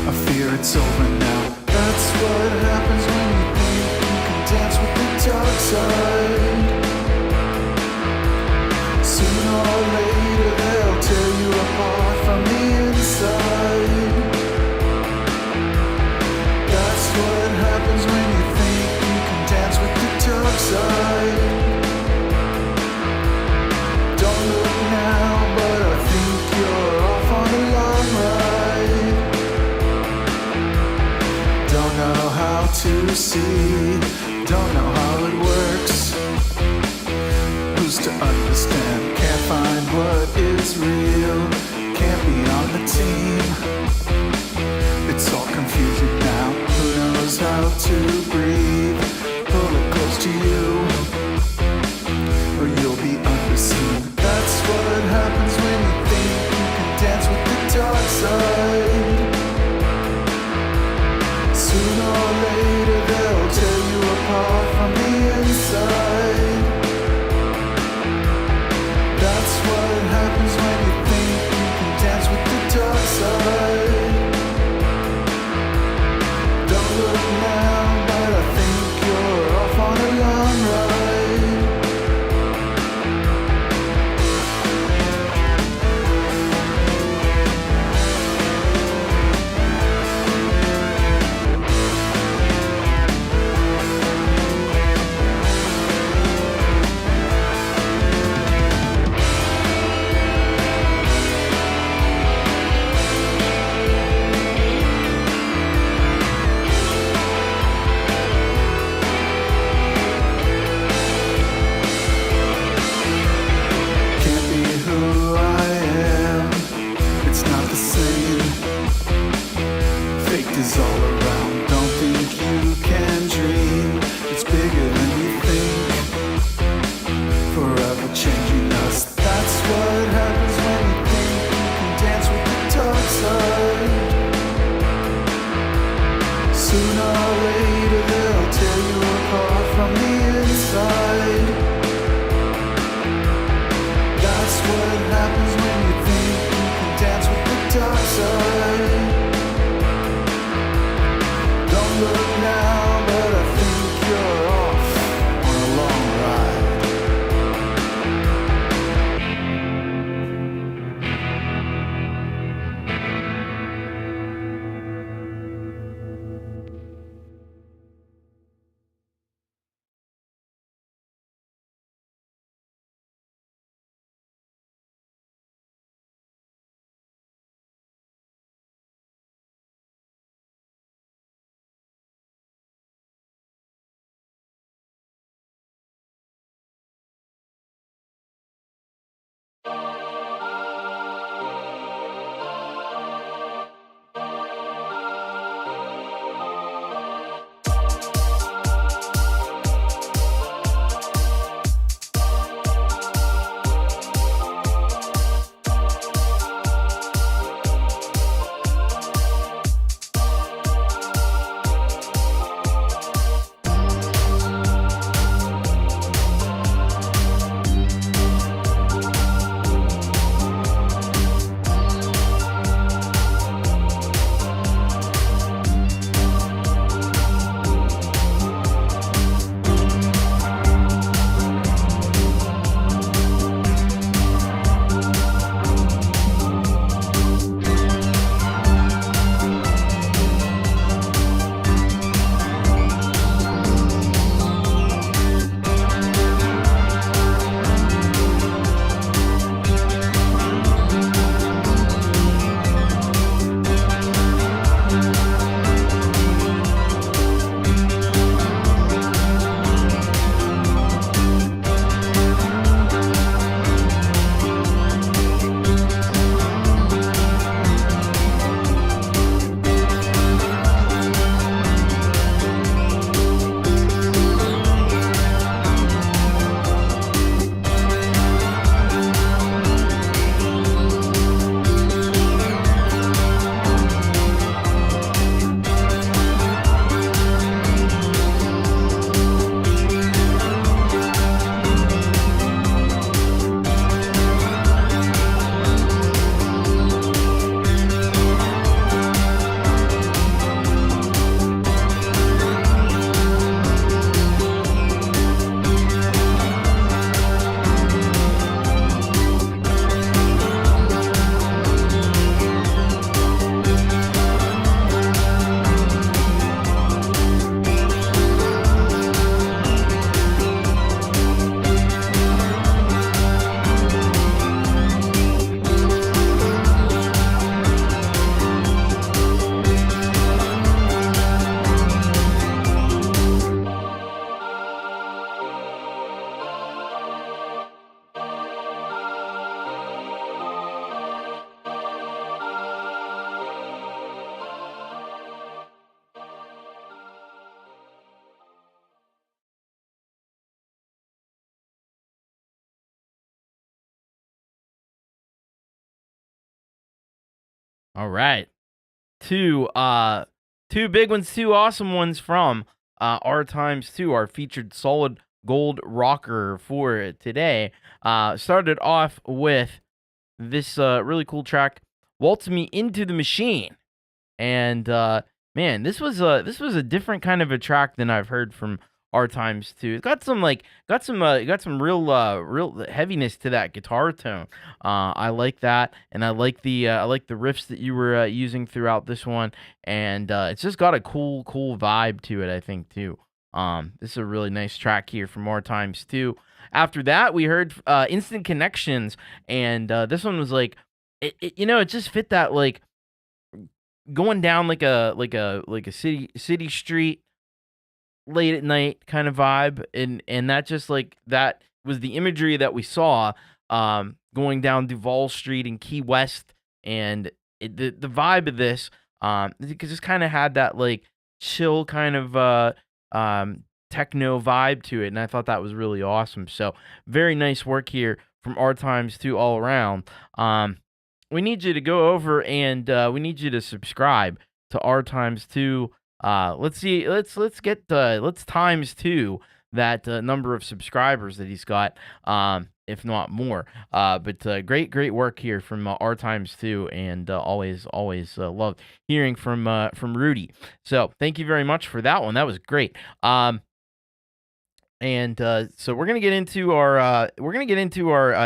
I fear it's over now. That's what happens when you think you can dance with the dark side. or later they'll tear you apart from the inside. That's what happens when you think you can dance with the dark side. Don't look now, but I think you're off on a long ride. Don't know how to see, don't know how it works. Who's to understand? Can't find what All right. Two big ones, two awesome ones from our times two, our featured solid gold rocker for today. Started off with this really cool track, Waltz Me Into the Machine. And man, this was a different kind of a track than I've heard from our times too. It got some real heaviness to that guitar tone. I like that, and I like the riffs that you were using throughout this one, and it's just got a cool vibe to it, I think too. This is a really nice track here from our times too. After that, we heard Instant Connections, and this one was like, it just fit that like going down like a city street late at night kind of vibe, and that just like that was the imagery that we saw going down Duval Street in Key West, and the vibe of this it just kind of had that like chill kind of techno vibe to it, and I thought that was really awesome. So very nice work here from our times too all around. We need you to go over and we need you to subscribe to our times two. Let's times two that number of subscribers that he's got, if not more. But great work here from our times two, and always love hearing from Rudy. So thank you very much for that one. That was great. So we're gonna get into our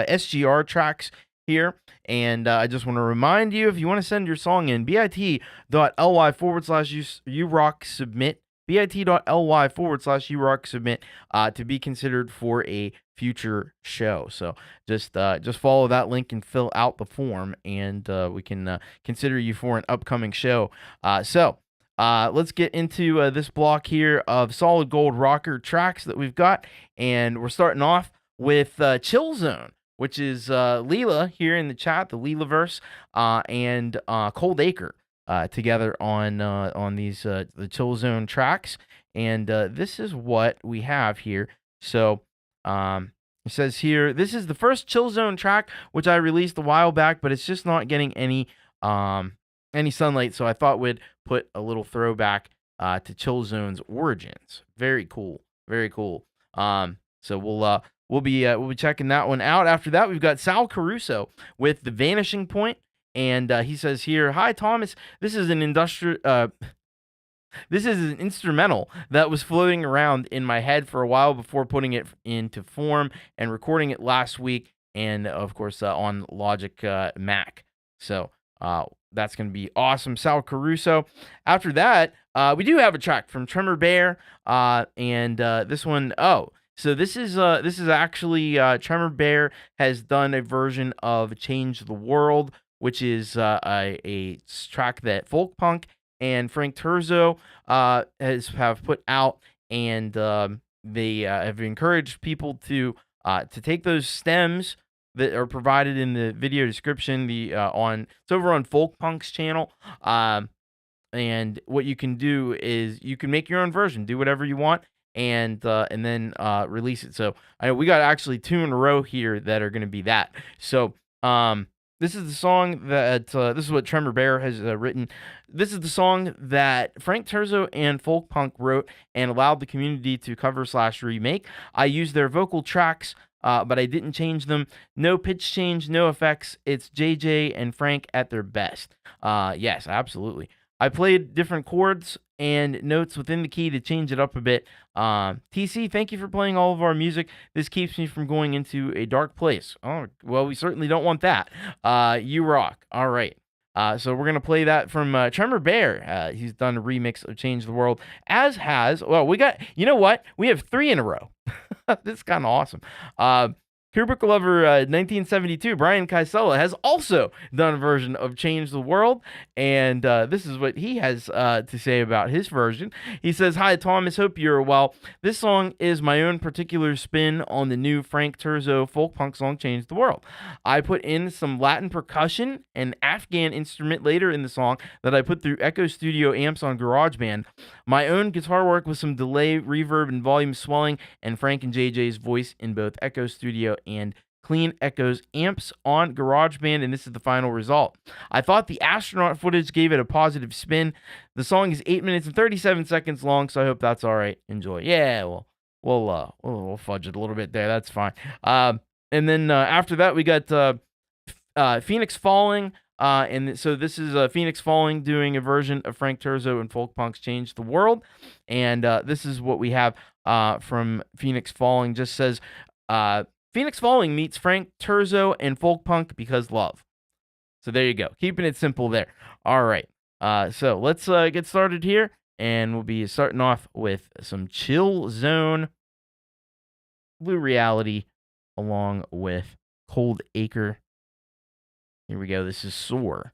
SGR tracks here. And I just want to remind you, if you want to send your song in, bit.ly/urocksubmit, bit.ly/urocksubmit, to be considered for a future show. So just follow that link and fill out the form, and we can consider you for an upcoming show. So let's get into this block here of solid gold rocker tracks that we've got, and we're starting off with Chill Zone, which is Leela here in the chat, the Leelaverse, and Cold Acre together on these the Chill Zone tracks, and this is what we have here. So it says here, this is the first Chill Zone track which I released a while back, but it's just not getting any sunlight, so I thought we'd put a little throwback to Chill Zone's origins. Very cool. So we'll be checking that one out. After that, we've got Sal Caruso with The Vanishing Point, and he says here, "Hi Thomas, this is an instrumental that was floating around in my head for a while before putting it into form and recording it last week, and of course on Logic Mac. So that's going to be awesome, Sal Caruso." After that, we do have a track from Tremor Bear, and this one, so this is actually Tremor Bear has done a version of Change the World, which is a track that Folkpunk and Frank Terzo have put out, and they have encouraged people to take those stems that are provided in the video description. It's over on Folkpunk's channel, and what you can do is you can make your own version, do whatever you want, and then release it. So I know we got actually two in a row here that are going to be that. So this is the song that this is what Tremor Bear has written. This is the song that Frank Terzo and Folkpunk wrote and allowed the community to cover/remake. I used their vocal tracks, but I didn't change them. No pitch change, no effects. It's JJ and Frank at their best. Yes, absolutely. I played different chords and notes within the key to change it up a bit. TC, thank you for playing all of our music. This keeps me from going into a dark place. Oh, well, we certainly don't want that. You rock. All right. So we're going to play that from Tremor Bear. He's done a remix of Change the World, as has, well, we have 3 in a row. This is kind of awesome. Kubricklover 1972, Brian Kaisela, has also done a version of Change the World, and this is what he has to say about his version. He says, "Hi, Thomas, hope you're well. This song is my own particular spin on the new Frank Terzo Folkpunk song, Change the World. I put in some Latin percussion and Afghan instrument later in the song that I put through Echo Studio amps on GarageBand. My own guitar work with some delay, reverb, and volume swelling, and Frank and JJ's voice in both Echo Studio and clean echoes, amps on GarageBand, and this is the final result. I thought the astronaut footage gave it a positive spin. The song is 8 minutes and 37 seconds long, so I hope that's all right. Enjoy. Yeah, we'll fudge it a little bit there. That's fine. And then after that, we got Fenix Falling. And so this is Fenix Falling doing a version of Frank Terzo and Folkpunk's Change the World. And this is what we have from Fenix Falling. Just says, Fenix Falling meets Frank Terzo and Folkpunk because love. So there you go. Keeping it simple there. All right. So let's get started here. And we'll be starting off with some Chill Zone, Blue Reality, along with Cold Acre. Here we go. This is Soar.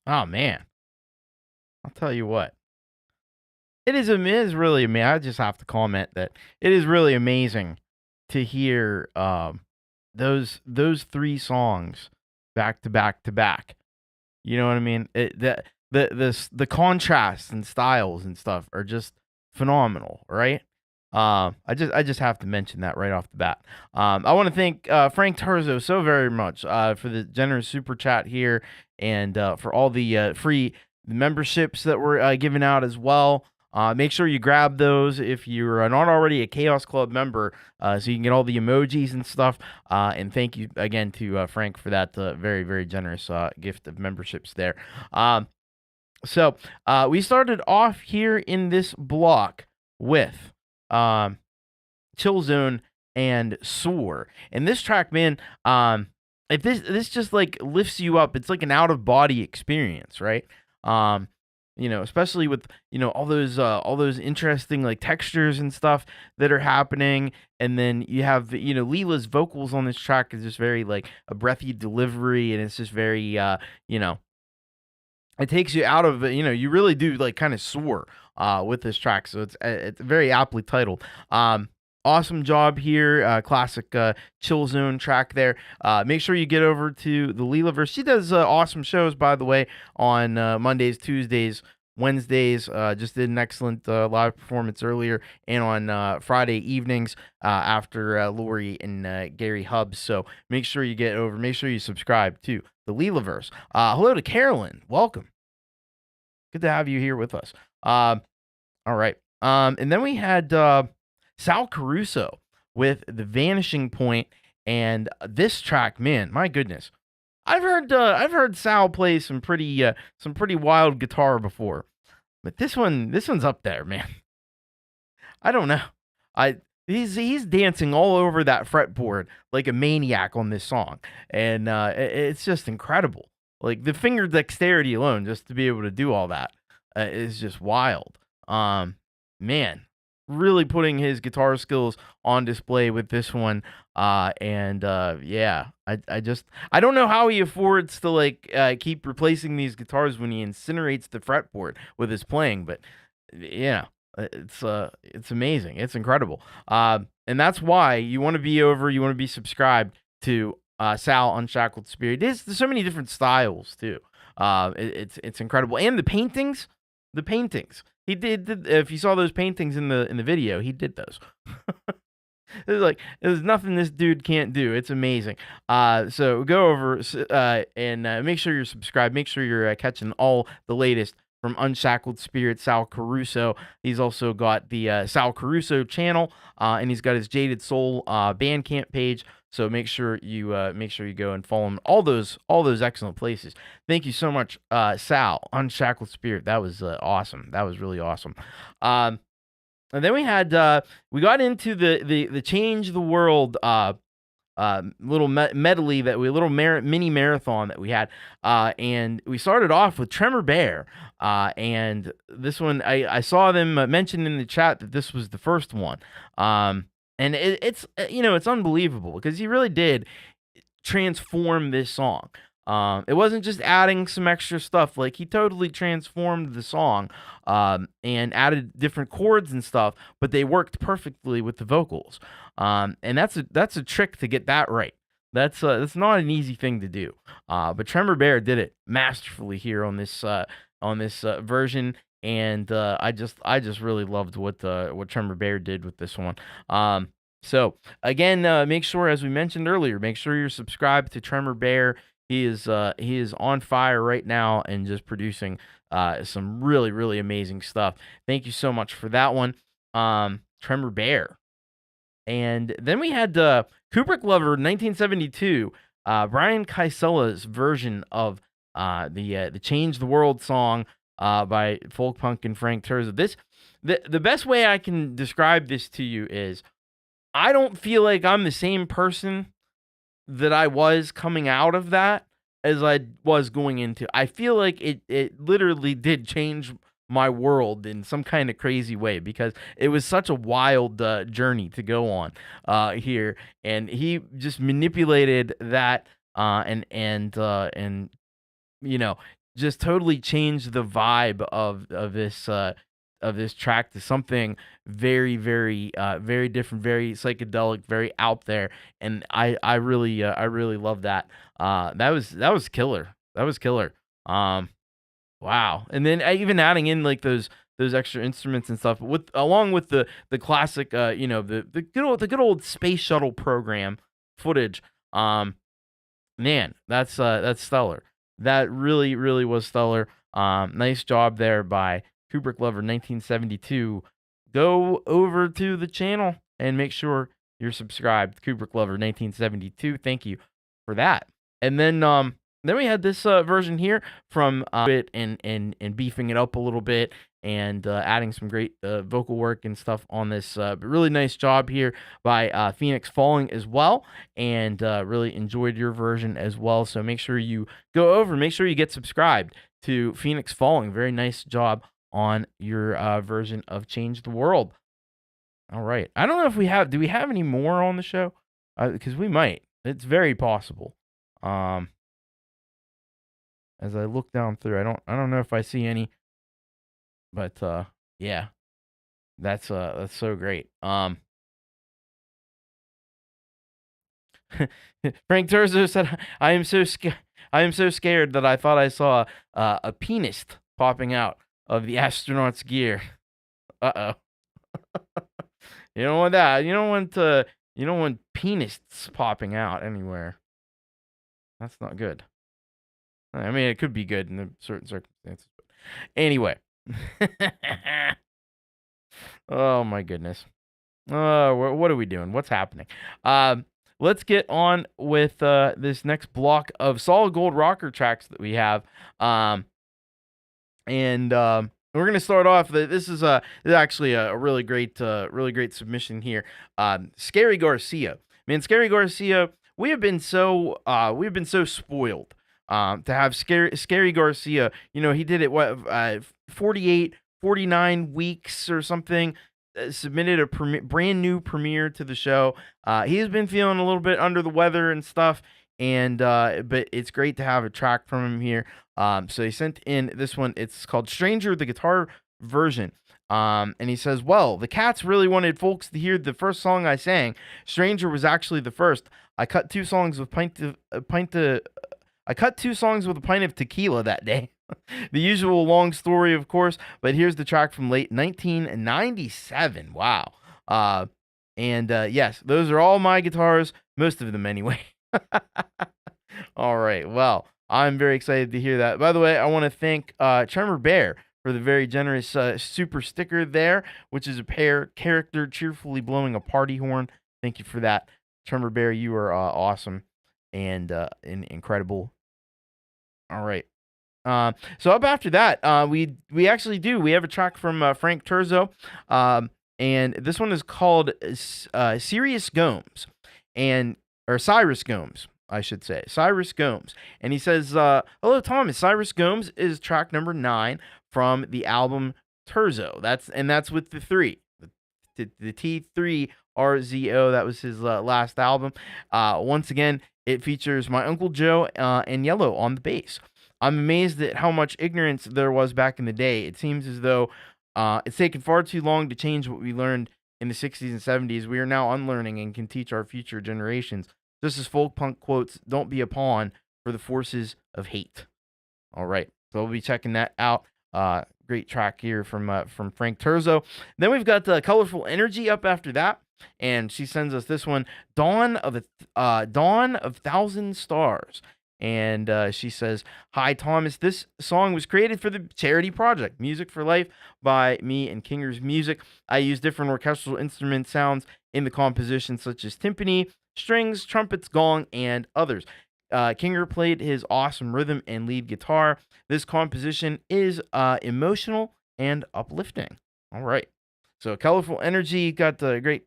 Oh man, I'll tell you what. It is really amazing. I just have to comment that it is really amazing to hear those three songs back to back to back. You know what I mean? The contrasts and styles and stuff are just phenomenal, right? I just have to mention that right off the bat. I want to thank Frank Terzo so very much for the generous super chat here and for all the free memberships that were given out as well. Make sure you grab those if you're not already a Chaos Club member, so you can get all the emojis and stuff. And thank you again to Frank for that very, very generous gift of memberships there. So we started off here in this block with Chill Zone and Soar. And this track, man, if this just like lifts you up, it's like an out of body experience, right? Especially with, all those interesting like textures and stuff that are happening. And then you have, Leela's vocals on this track is just very like a breathy delivery. And it's just very, it takes you out of, you really do like kind of soar with this track. So it's very aptly titled. Awesome job here. Classic Chill Zone track there. Make sure you get over to the Leelaverse. She does awesome shows, by the way, on Mondays, Tuesdays, Wednesdays. Just did an excellent live performance earlier, and on Friday evenings after Lori and Gary Hubbs. So make sure you get over. Make sure you subscribe to the Leelaverse. Hello to Carolyn. Welcome. Good to have you here with us. All right. And then we had Sal Caruso with The Vanishing Point, and this track, man, my goodness. I've heard Sal play some pretty wild guitar before, but this one's up there, man. I don't know. He's dancing all over that fretboard like a maniac on this song, and it's just incredible. Like the finger dexterity alone, just to be able to do all that, is just wild. Man, really putting his guitar skills on display with this one. Yeah, I don't know how he affords to like keep replacing these guitars when he incinerates the fretboard with his playing, but yeah, it's amazing. It's incredible. And that's why you want to be subscribed to Sal Unshackled Spirit. There's so many different styles too. It's incredible. And the paintings. He did. If you saw those paintings in the video, he did those. There's nothing this dude can't do. It's amazing. So go over and make sure you're subscribed. Make sure you're catching all the latest from Unshackled Spirit, Sal Caruso. He's also got the Sal Caruso channel, and he's got his Jaded Soul Bandcamp page. So make sure you go and follow him. All those excellent places. Thank you so much, Sal, Unshackled Spirit. That was awesome. That was really awesome. And then we got into the Change the World little medley mini marathon that we had, and we started off with Tremor Bear, and this one I saw them mention in the chat that this was the first one. And it's unbelievable because he really did transform this song. It wasn't just adding some extra stuff. Like he totally transformed the song, and added different chords and stuff, but they worked perfectly with the vocals. And that's a trick to get that right. That's not an easy thing to do. But Tremor Bear did it masterfully here on this version. And I just really loved what Tremor Bear did with this one. So again, make sure, as we mentioned earlier, make sure you're subscribed to Tremor Bear. He is on fire right now and just producing some really, really amazing stuff. Thank you so much for that one, Tremor Bear. And then we had Kubricklover 1972, Brian Kaisella's version of the Change the World song by Folkpunk and Frank Terzo. The best way I can describe this to you is I don't feel like I'm the same person that I was coming out of that as I was going into. I feel like it literally did change my world in some kind of crazy way because it was such a wild journey to go on here, and he just manipulated that and just totally changed the vibe of this track to something very, very, very different, very psychedelic, very out there, and I really love that. That was killer. That was killer. Wow. And then even adding in like those extra instruments and stuff along with the classic, the good old space shuttle program footage. Man, that's stellar. That really, really was stellar. Nice job there by Kubricklover 1972. Go over to the channel and make sure you're subscribed. Kubricklover 1972. Thank you for that. And then we had this version here from it and beefing it up a little bit and adding some great vocal work and stuff on this. But really nice job here by Fenix Falling as well, and really enjoyed your version as well. So make sure you go over, make sure you get subscribed to Fenix Falling. Very nice job on your version of Change the World. All right. I don't know if do we have any more on the show? Because we might. It's very possible. As I look down through, I don't know if I see any, but yeah, that's so great. Frank Terzo said, I am so scared that I thought I saw a penis popping out of the astronaut's gear. Uh-oh. You don't want that. You don't want penises popping out anywhere. That's not good. I mean, it could be good in certain circumstances. But anyway. Oh, my goodness. What are we doing? What's happening? Let's get on with this next block of solid gold rocker tracks that we have. And we're going to start off. This is actually a really great submission here. Scarry Garcia. Man, Scarry Garcia, we've been so spoiled. To have Scarry Garcia, he did it 48, 49 weeks or something. Submitted a brand new premiere to the show. He has been feeling a little bit under the weather and stuff, and but it's great to have a track from him here. So he sent in this one. It's called Stranger, the guitar version. And he says, well, the Cats really wanted folks to hear the first song I sang. Stranger was actually the first. I cut two songs with a pint of tequila that day. The usual long story, of course, but here's the track from late 1997. Wow. Yes, those are all my guitars, most of them anyway. All right. Well, I'm very excited to hear that. By the way, I want to thank Tremor Bear for the very generous super sticker there, which is a character cheerfully blowing a party horn. Thank you for that. Tremor Bear, you are awesome and incredible. All right. So up after that, we actually have a track from Frank Terzo, and this one is called Cyrus Gomes, or Cyrus Gomes, I should say, Cyrus Gomes, and he says, "Hello, Thomas. Cyrus Gomes is track number 9 from the album Terzo. That's with the 3, the T3 RZO. That was his last album. Once again, it features my Uncle Joe and Yellow on the bass. I'm amazed at how much ignorance there was back in the day. It seems as though it's taken far too long to change what we learned in the 60s and 70s. We are now unlearning and can teach our future generations. Just as Folkpunk quotes, don't be a pawn for the forces of hate." All right, so we'll be checking that out. Great track here from Frank Terzo. Then we've got Colourful Energy up after that, and she sends us this one, Dawn of Thousand Stars. And she says, "Hi, Thomas. This song was created for the charity project, Music for Life, by me and Kinger's Music. I use different orchestral instrument sounds in the composition, such as timpani, strings, trumpets, gong, and others. Kinger played his awesome rhythm and lead guitar. This composition is emotional and uplifting." All right. So Colourful Energy got a great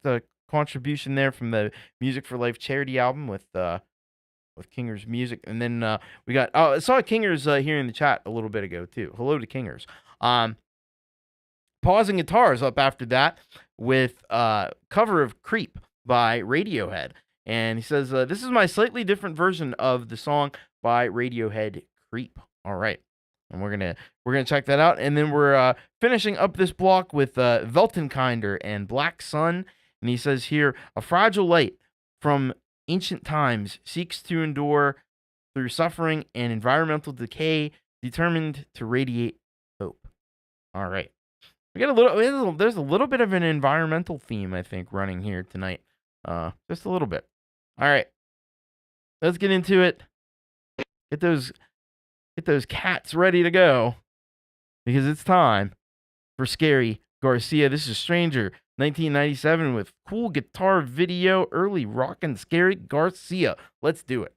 contribution there from the Music for Life charity album with Kinger's Music. And then we got, I saw Kinger's here in the chat a little bit ago too. Hello to Kinger's. Pawz and Guitars up after that with cover of Creep by Radiohead. And he says, this is my slightly different version of the song by Radiohead, Creep. All right. And we're gonna check that out, and then we're finishing up this block with Weltenkinder and Black Sun, and he says here, a fragile light from ancient times seeks to endure through suffering and environmental decay, determined to radiate hope. All right, we got there's a little bit of an environmental theme, I think, running here tonight, just a little bit. All right, let's get into it. Get those cats ready to go, because it's time for Scarry Garcia. This is Stranger, 1997, with cool guitar video, early rockin' Scarry Garcia. Let's do it.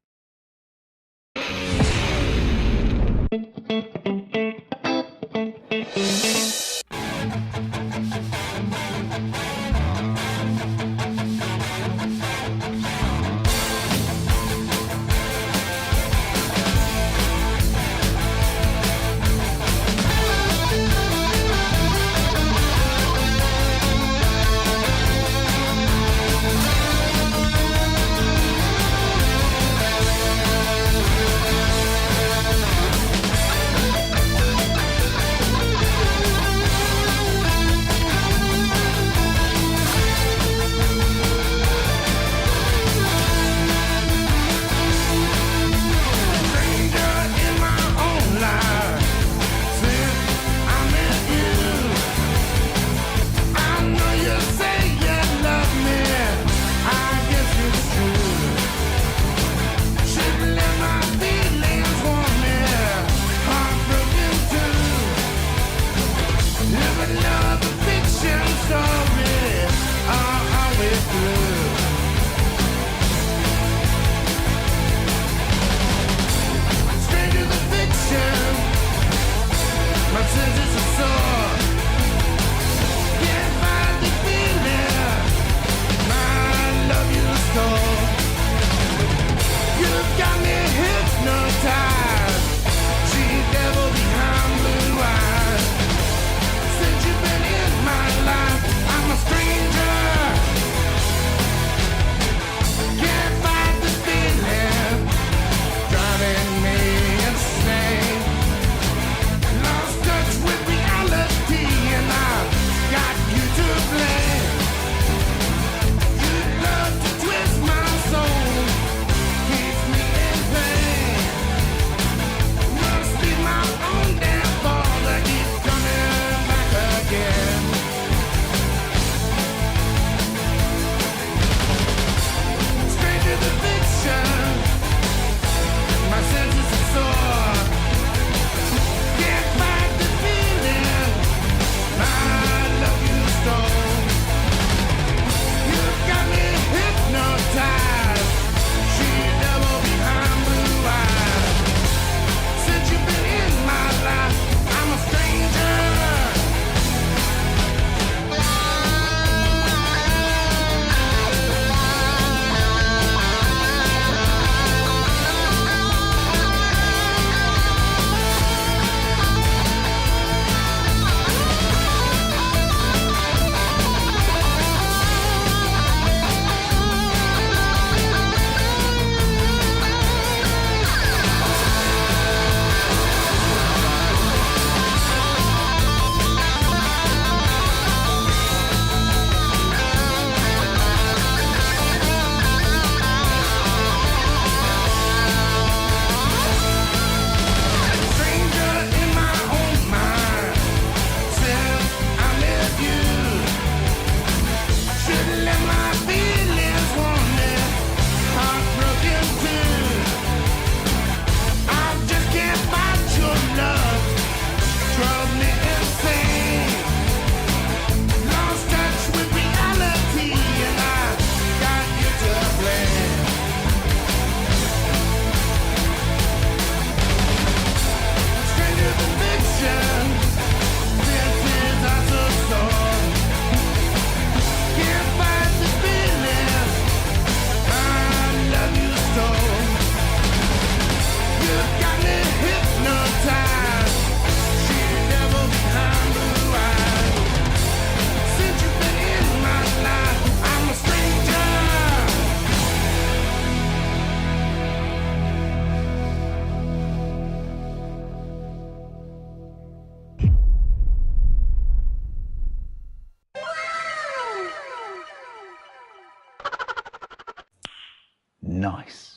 nice.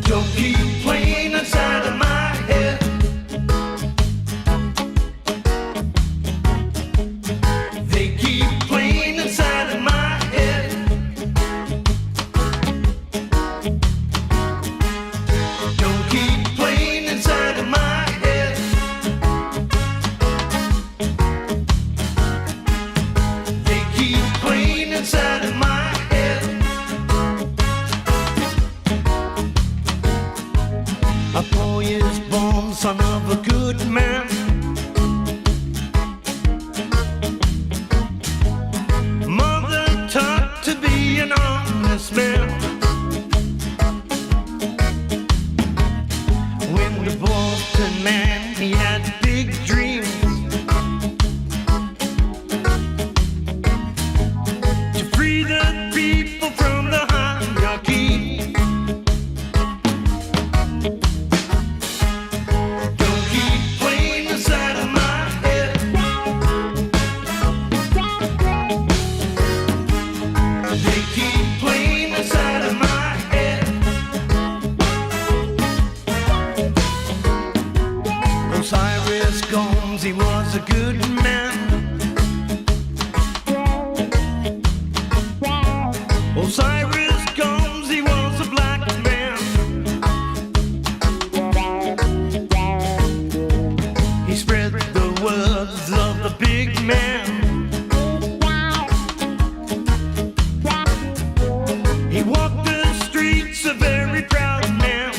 Don't keep playing inside of my head. They keep playing inside of my head. Don't keep playing inside of my head. They keep playing inside of my head. A boy is born, son of a good man. Mother taught to be an honest man. When the boy turned man, he had big dreams to free the people from the hierarchy. Don't keep playing inside of my head. They keep playing inside of my head. Osiris Gomes, he was a good man. Osiris Gomes, he was a black man. He spread the words of the big man. He walked the streets a very proud man.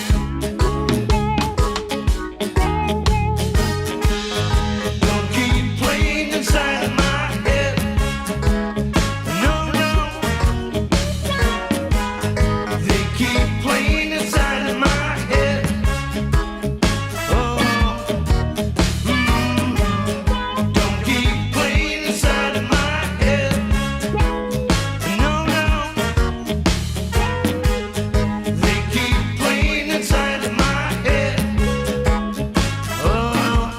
Don't keep playing inside of my head. No, no. They keep playing inside of my head. Oh, don't keep playing inside of my head. No, no. They keep playing inside of my head. Oh,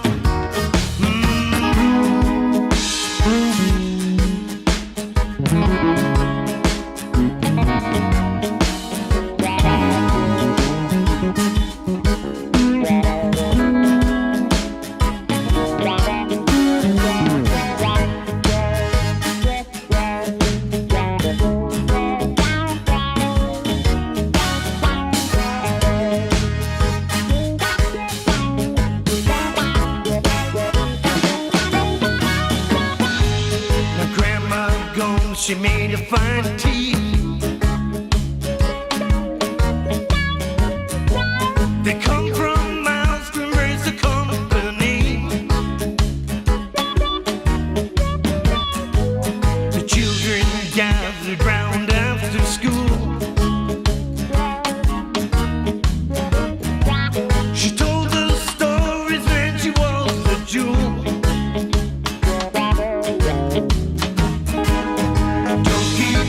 now Grandma Gomes, she made a fine tea. They come from miles to embrace the company. The children gathered round after school. She told the stories when she was a jewel. Don't keep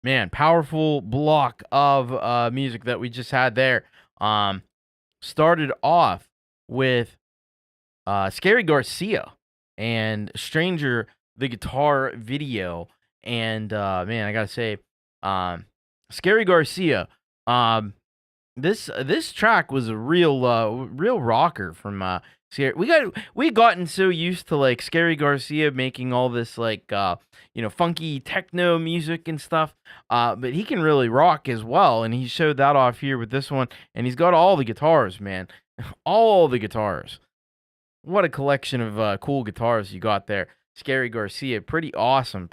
Man, powerful block of music that we just had there. Started off with Scarry Garcia and Stranger, the guitar video. And man, I gotta say, Scarry Garcia, this track was a real rocker from Scarry. We gotten so used to like Scarry Garcia making all this like funky techno music and stuff, but he can really rock as well, and he showed that off here with this one. And he's got all the guitars, man, all the guitars. What a collection of cool guitars you got there, Scarry Garcia. Pretty awesome.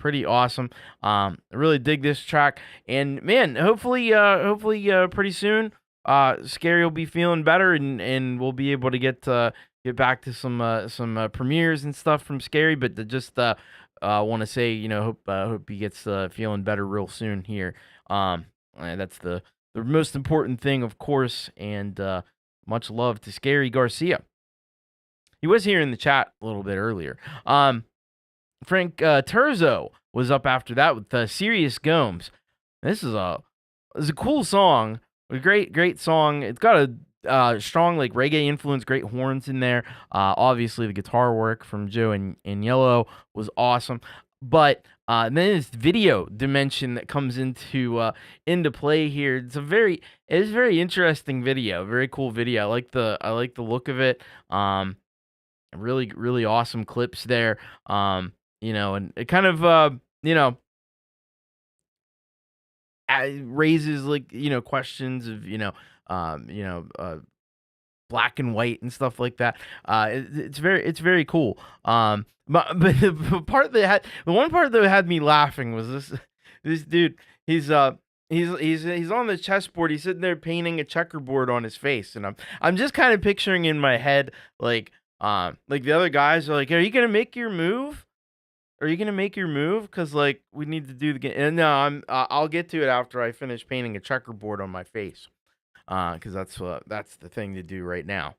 I really dig this track, and man, hopefully pretty soon, Scarry will be feeling better, and we'll be able to get back to some premieres and stuff from Scarry. But to just want to say, hope he gets feeling better real soon here. That's the most important thing, of course, and much love to Scarry Garcia. He was here in the chat a little bit earlier. Frank Terzo was up after that with Serious Gomes. This is a cool song, a great song. It's got a strong like reggae influence, great horns in there. Obviously the guitar work from Joe and Yellow was awesome. But then this video dimension that comes into play here. It's a very interesting video, very cool video. I like the look of it. Really awesome clips there. And it kind of raises like questions of black and white and stuff like that. It's very cool. But the one part that had me laughing was this dude. He's on the chessboard. He's sitting there painting a checkerboard on his face, and I'm just kind of picturing in my head like the other guys are like, "Are you gonna make your move? Are you gonna make your move? Because like we need to do the game." And no, I'll get to it after I finish painting a checkerboard on my face. Because that's the thing to do right now,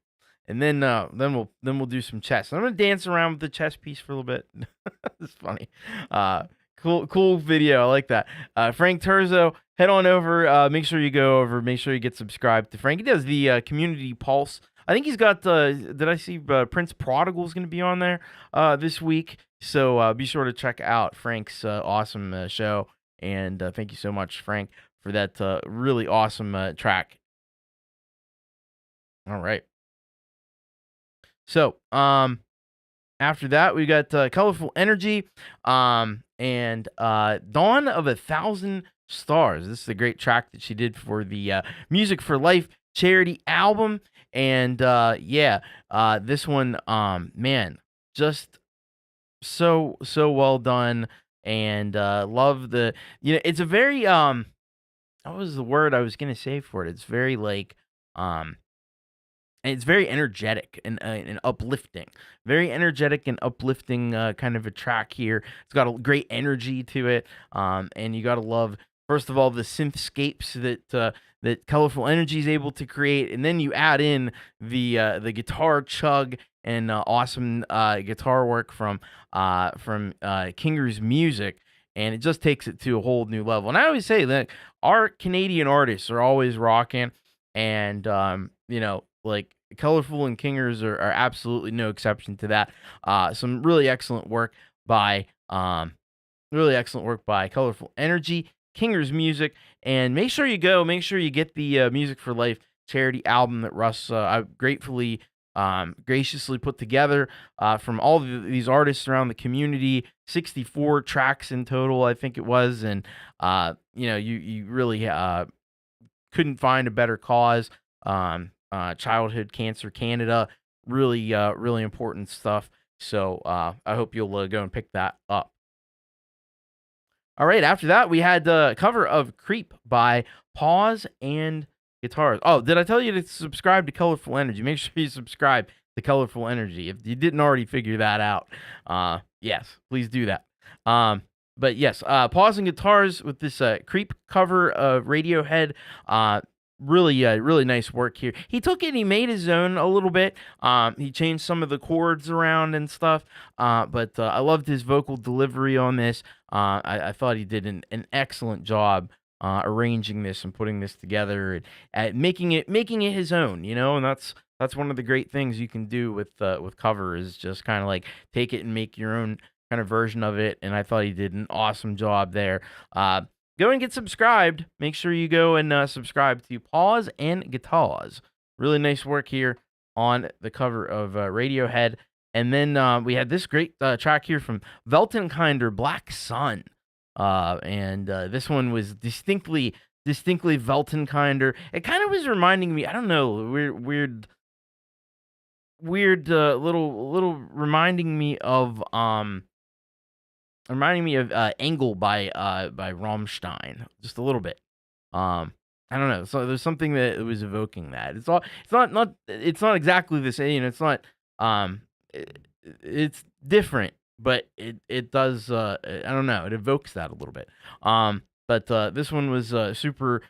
and then we'll do some chess. I'm gonna dance around with the chess piece for a little bit. It's funny. Cool video. I like that. Frank Terzo, head on over. Make sure you go over. Make sure you get subscribed to Frank. He does the Community Pulse. I think he's got. Did I see Prince Prodigal is gonna be on there this week? So be sure to check out Frank's awesome show. And thank you so much, Frank, for that really awesome track. All right. So, after that, we got Colourful Energy, and Dawn of 1,000 Stars. This is a great track that she did for the Music for Life charity album, and this one, man, just so well done, and love the, it's a very what was the word I was gonna say for it? It's very like and it's very energetic and uplifting. Very energetic and uplifting kind of a track here. It's got a great energy to it. And you got to love, first of all, the synthscapes that Colourful Energy is able to create. And then you add in the guitar chug and awesome guitar work from Kinger's music. And it just takes it to a whole new level. And I always say that our Canadian artists are always rocking. And, like Colourful and Kingers are absolutely no exception to that. Some really excellent work by Colourful Energy, Kingers Music, and make sure you get the Music for Life charity album that Russ I gratefully graciously put together from all these artists around the community. 64 tracks in total, I think it was, and you really couldn't find a better cause. Childhood Cancer Canada, really important stuff. So I hope you'll go and pick that up. All right, after that we had the cover of Creep by Pawz and Guitars. Oh, did I tell you to subscribe to Colourful Energy? Make sure you subscribe to Colourful Energy if you didn't already figure that out. Yes, please do that. But yes, Pawz and Guitars with this Creep cover of Radiohead. really nice work here. He took it, he made his own a little bit. He changed some of the chords around and stuff. But I loved his vocal delivery on this. I thought he did an excellent job arranging this and putting this together and making it his own. And that's one of the great things you can do with cover is just kind of like take it and make your own kind of version of it. And I thought he did an awesome job there. Go and get subscribed. Make sure you go and subscribe to Pawz and Guitars. Really nice work here on the cover of Radiohead. And then we had this great track here from Weltenkinder, Black Sun. And this one was distinctly Weltenkinder. It kind of was reminding me, I don't know, weird little reminding me of Angle by Rammstein, just a little bit. I don't know. So there's something that was evoking that. It's not exactly the same. It's not. It's different, but it does. I don't know. It evokes that a little bit. But this one was super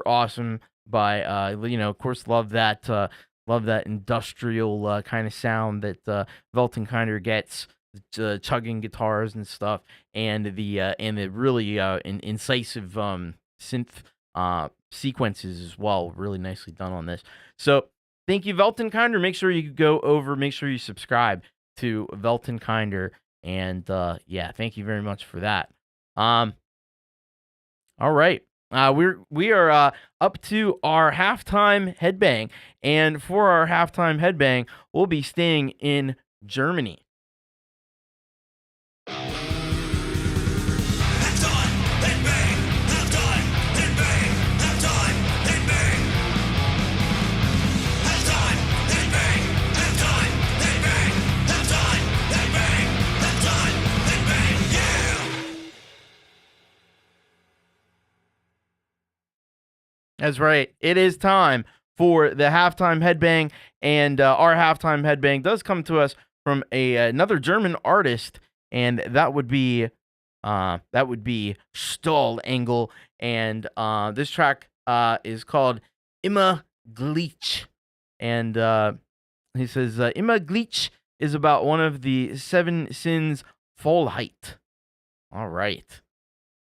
awesome. By of course, love that industrial kind of sound that Weltenkinder gets. Chugging guitars and stuff, and the really incisive synth sequences as well. Really nicely done on this. So thank you, Weltenkinder. Make sure you go over. Make sure you subscribe to Weltenkinder, and thank you very much for that. All right. We are up to our halftime headbang, and for our halftime headbang, we'll be staying in Germany. That's right. It is time for the halftime headbang, and our halftime headbang does come to us from another German artist, and that would be Stahl Engel, and this track is called Immer Glitch, and he says Immer Glitch is about one of the 7 sins Faulheit. All right.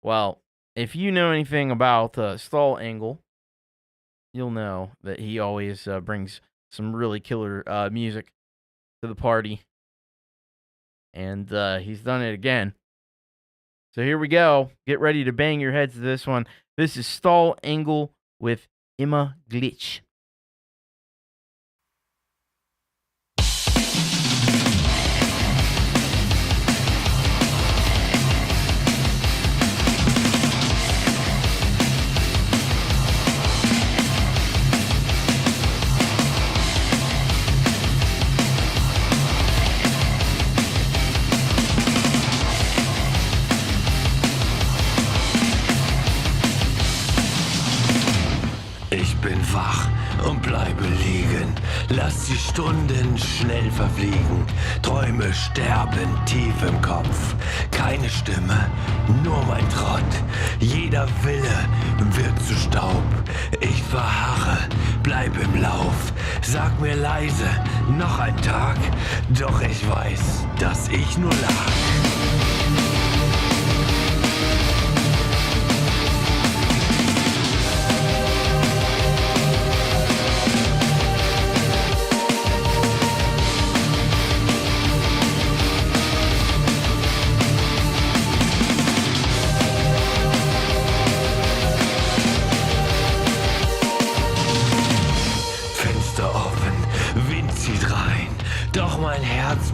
Well, if you know anything about Stahl Engel, you'll know that he always brings some really killer music to the party. And he's done it again. So here we go. Get ready to bang your heads to this one. This is Stahl Engel with Immer Glitch. Wach und bleibe liegen, lass die Stunden schnell verfliegen, Träume sterben tief im Kopf, keine Stimme, nur mein Trott, jeder Wille wird zu Staub, ich verharre, bleib im Lauf, sag mir leise, noch ein Tag, doch ich weiß, dass ich nur lag.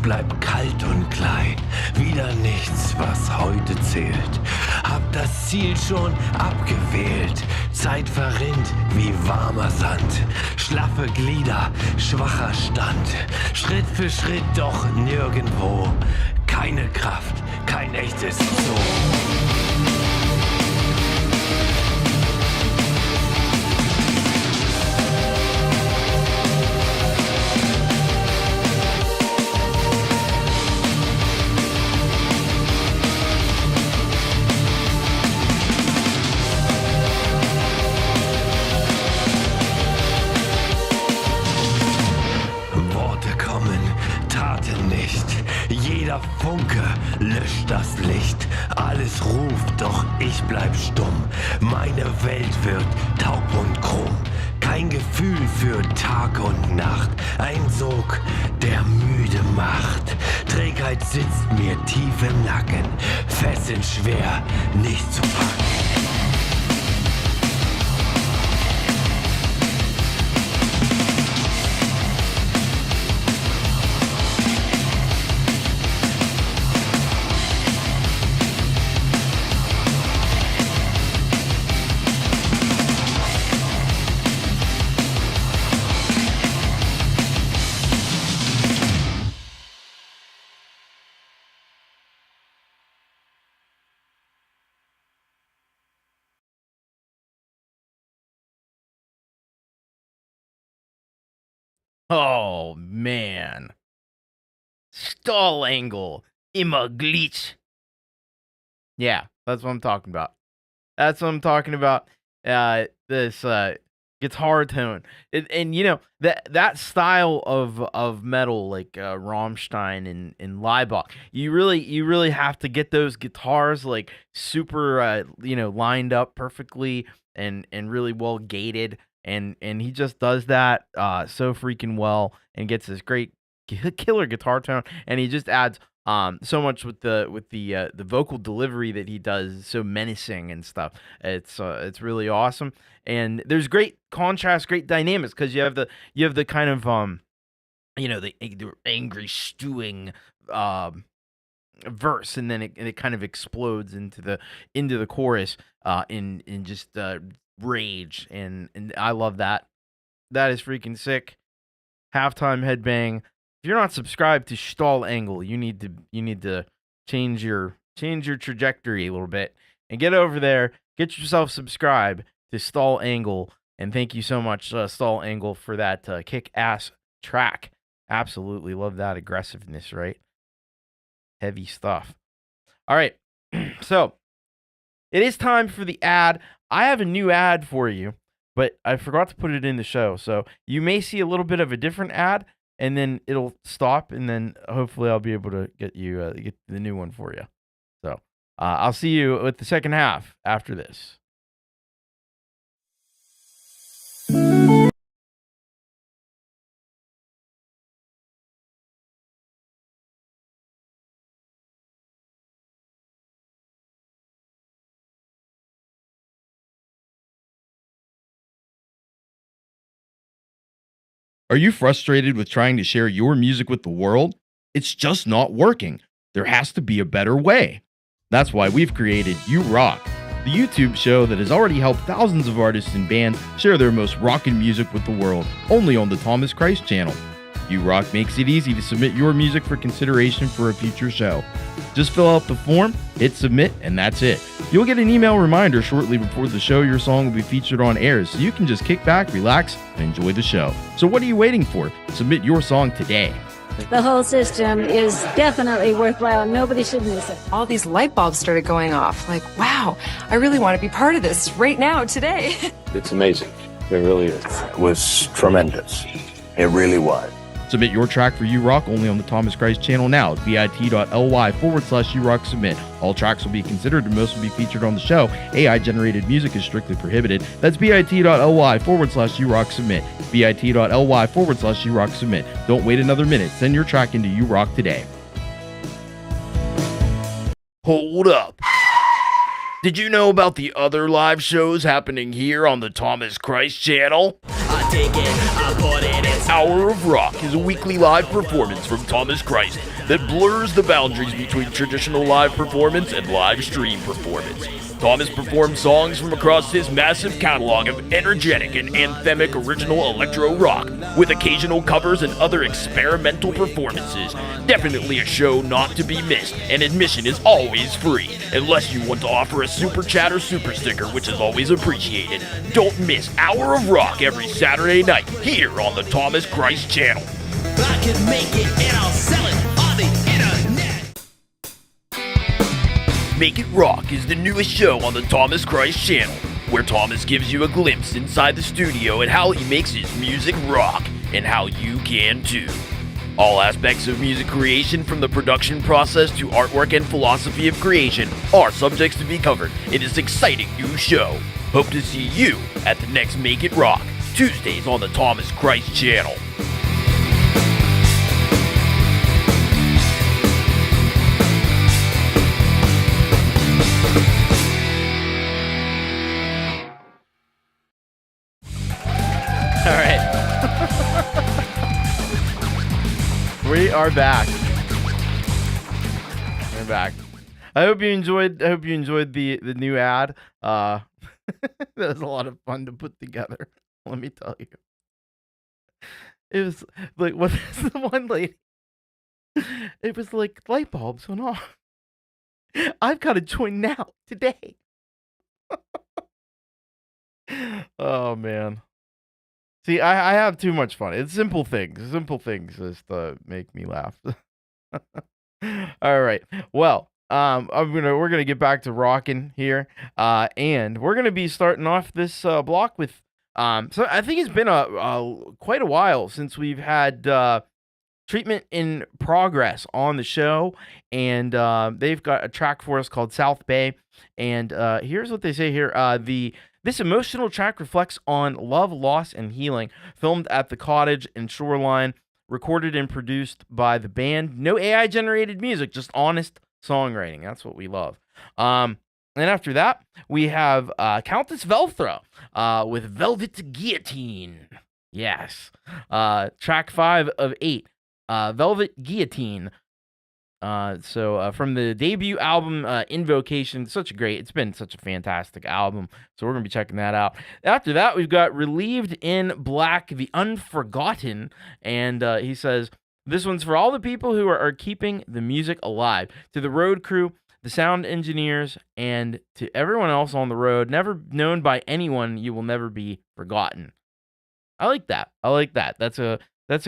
Bleib kalt und klein, wieder nichts, was heute zählt. Hab das Ziel schon abgewählt, Zeit verrinnt wie warmer Sand. Schlaffe Glieder, schwacher Stand, Schritt für Schritt, doch nirgendwo. Keine Kraft, kein echtes Zoo. das Licht, alles ruft, doch ich bleib stumm. Meine Welt wird taub und krumm. Kein Gefühl für Tag und Nacht, ein Sog, der müde macht. Trägheit sitzt mir tief im Nacken, Fesseln schwer, nicht zu packen. Oh man, stall angle, immer glitch. Yeah, that's what I'm talking about. That's what I'm talking about. This guitar tone, and you know that style of metal, like Rammstein and Laibach. You really have to get those guitars like super, lined up perfectly and really well gated. And he just does that so freaking well and gets this great killer guitar tone, and he just adds so much with the vocal delivery that he does, so menacing and stuff. It's really awesome, and there's great contrast, great dynamics, because you have the kind of the angry stewing verse, and then it kind of explodes into the chorus in just rage, and I love that. That is freaking sick. Halftime headbang. If you're not subscribed to Stall Angle, you need to change your trajectory a little bit and get over there. Get yourself subscribed to Stall Angle, and thank you so much, Stall Angle, for that kick-ass track. Absolutely love that aggressiveness, right? Heavy stuff. All right, so it is time for the ad. I have a new ad for you, but I forgot to put it in the show, so you may see a little bit of a different ad, and then it'll stop, and then hopefully I'll be able to get you get the new one for you. So I'll see you with the second half after this. Are you frustrated with trying to share your music with the world? It's just not working. There has to be a better way. That's why we've created You Rock, the YouTube show that has already helped thousands of artists and bands share their most rockin' music with the world, only on the Thomas Christ channel. You Rock makes it easy to submit your music for consideration for a future show. Just fill out the form, hit submit, and that's it. You'll get an email reminder shortly before the show your song will be featured on air, so you can just kick back, relax, and enjoy the show. So what are you waiting for? Submit your song today. The whole system is definitely worthwhile. Nobody should miss it. All these light bulbs started going off. Like, wow, I really want to be part of this right now, today. It's amazing. It really is. It was tremendous. It really was. Submit your track for You Rock only on the Thomas Christ channel now at bit.ly/YouRock submit. All tracks will be considered and most will be featured on the show. AI-generated music is strictly prohibited. That's bit.ly/YouRock submit. bit.ly/YouRock submit. Don't wait another minute. Send your track into You Rock today. Hold up. Did you know about the other live shows happening here on the Thomas Christ channel? I dig it, I put it in. Hour of Rock is a weekly live performance from Thomas Christ that blurs the boundaries between traditional live performance and live stream performance. Thomas performs songs from across his massive catalog of energetic and anthemic original electro rock, with occasional covers and other experimental performances. Definitely a show not to be missed, and admission is always free, unless you want to offer a super chat or super sticker, which is always appreciated. Don't miss Hour of Rock every Saturday night here on the Thomas Christ channel. I can make it and I'll sell it on the internet. Make It Rock is the newest show on the Thomas Christ channel, where Thomas gives you a glimpse inside the studio at how he makes his music rock, and how you can too. All aspects of music creation, from the production process to artwork and philosophy of creation, are subjects to be covered in this exciting new show. Hope to see you at the next Make It Rock, Tuesdays on the Thomas Christ channel. All right. We are back. We're back. I hope you enjoyed the new ad. That was a lot of fun to put together. Let me tell you. It was like, what is the one lady? It was like light bulbs went off. I've got to join now, today. Oh man. See, I have too much fun. It's simple things. Simple things just make me laugh. All right. Well, we're gonna get back to rocking here, and we're gonna be starting off this block with so I think it's been quite a while since we've had Treatment in Progress on the show, and they've got a track for us called South Bay, and here's what they say here. This emotional track reflects on love, loss, and healing, filmed at the cottage in Shoreline, recorded and produced by the band. No AI-generated music, just honest songwriting. That's what we love. And after that, we have Countess Velthra with Velvet Guillotine. Yes. Track 5 of 8, Velvet Guillotine. So from the debut album, Invocation, it's been such a fantastic album. So we're going to be checking that out. After that, we've got Relieved in Black, The Unforgotten. And he says, this one's for all the people who are keeping the music alive. To the road crew, the sound engineers, and to everyone else on the road, never known by anyone, you will never be forgotten. I like that. That's a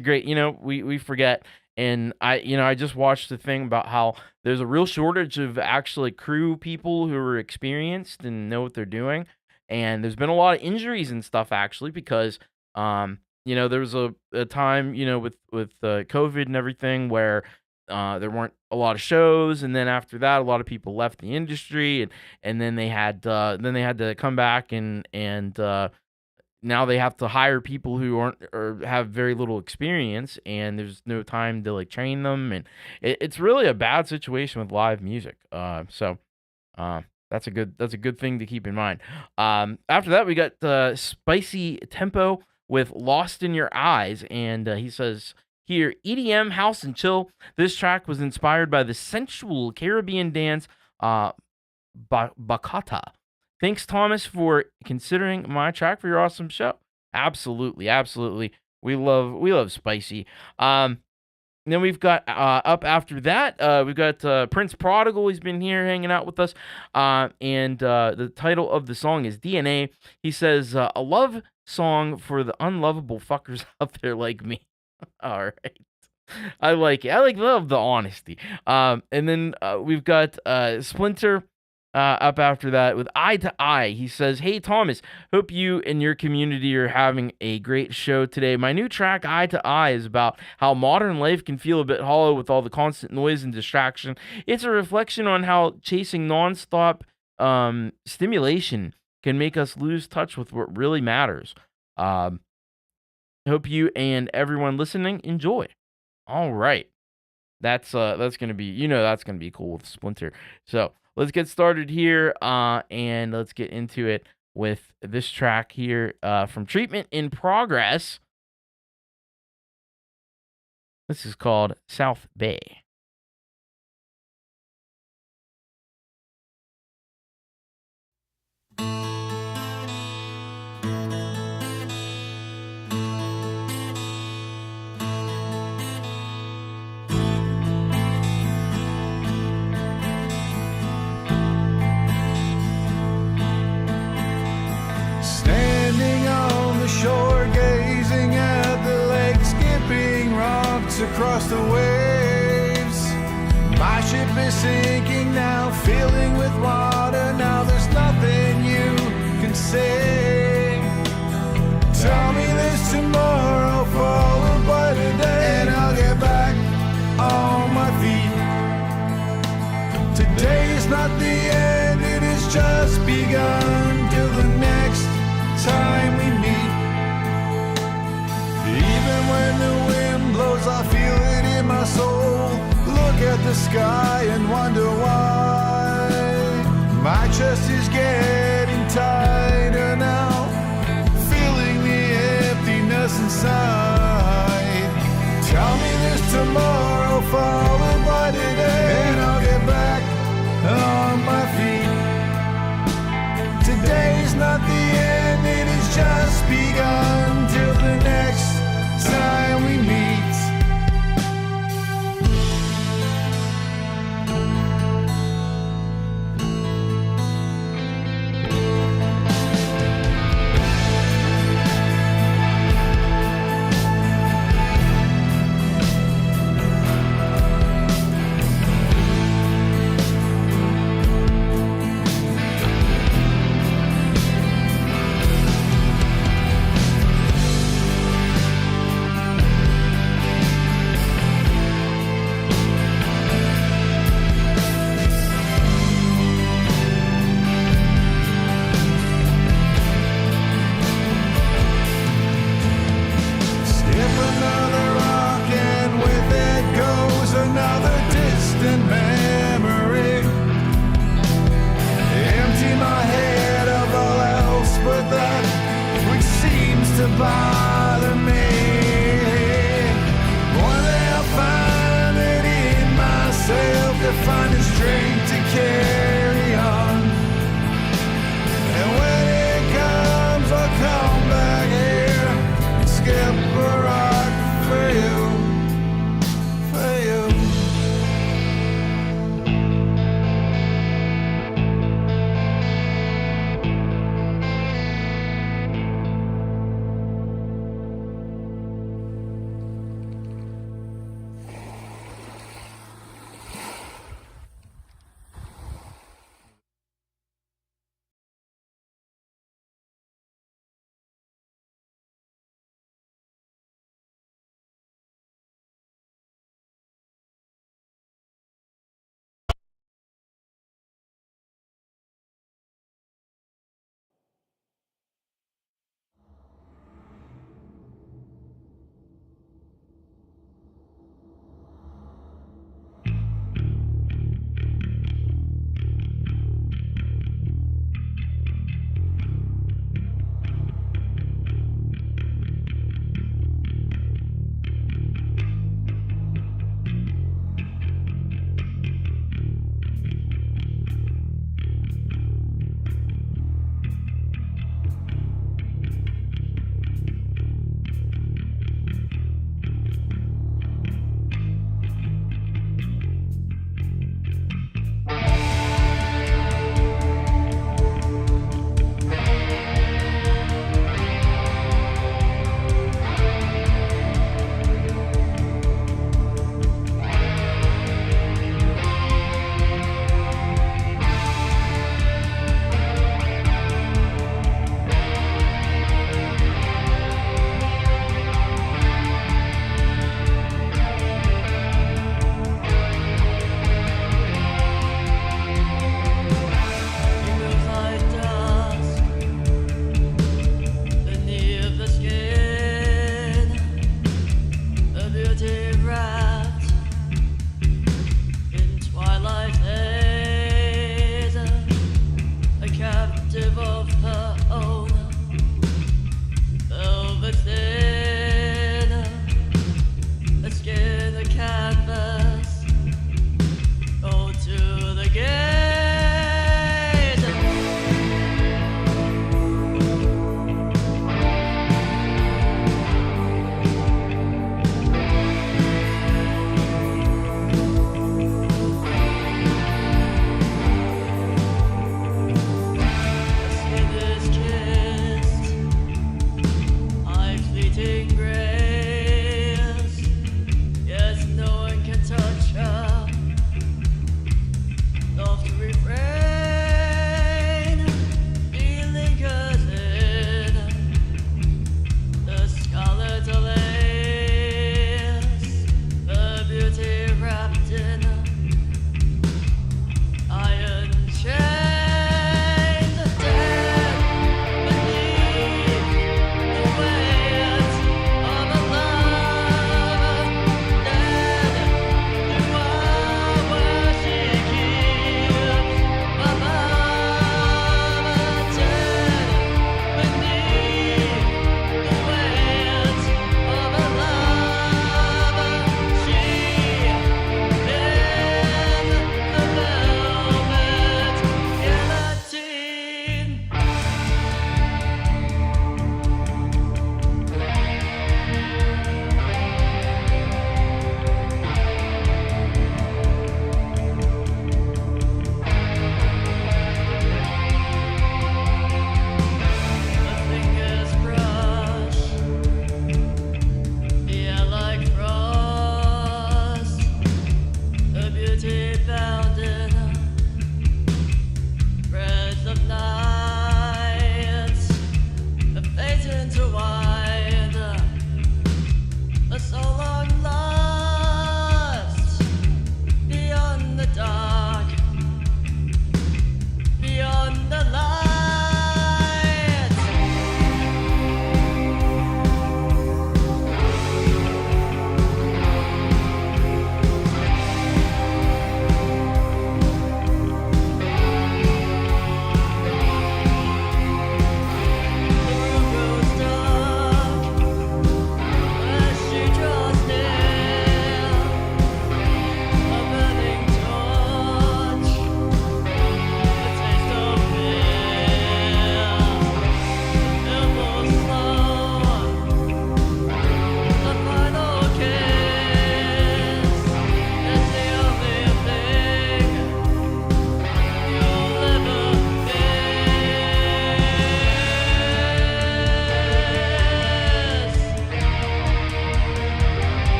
great, we forget. And I just watched the thing about how there's a real shortage of actually crew people who are experienced and know what they're doing. And there's been a lot of injuries and stuff actually because, there was a time, with COVID and everything where there weren't a lot of shows. And then after that, a lot of people left the industry and then they had to come back and now they have to hire people who aren't or have very little experience, and there's no time to train them, and it's really a bad situation with live music. So that's a good thing to keep in mind. After that, we got Spicy Tempo with Lost in Your Eyes, and he says here, EDM house and chill. This track was inspired by the sensual Caribbean dance bachata. Thanks, Thomas, for considering my track for your awesome show. Absolutely. We love Spicy. Then we've got up after that, we've got Prince Prodigal. He's been here hanging out with us. And the title of the song is DNA. He says, a love song for the unlovable fuckers out there like me. All right. I like it. Love the honesty. And then we've got Splinter. Up after that with Eye to Eye. He says, hey, Thomas, hope you and your community are having a great show today. My new track, Eye to Eye, is about how modern life can feel a bit hollow with all the constant noise and distraction. It's a reflection on how chasing nonstop stimulation can make us lose touch with what really matters. Hope you and everyone listening enjoy. All right. That's going to be, that's going to be cool with Splinter. So, let's get started here, and let's get into it with this track here from Treatment in Progress. This is called South Bay. Shore, gazing at the lake, skipping rocks across the waves. My ship is sinking now, filling with water. Now there's nothing you can say. Tell me this tomorrow, followed by today, and I'll get back. begun till the next time we meet. Even when the wind blows, I feel it in my soul. Look at the sky and wonder why. My chest is getting tighter now, filling the emptiness inside. Tell me there's tomorrow followed by today, and I'll get back on my feet. Today's not the end, it has just begun till the next time we meet.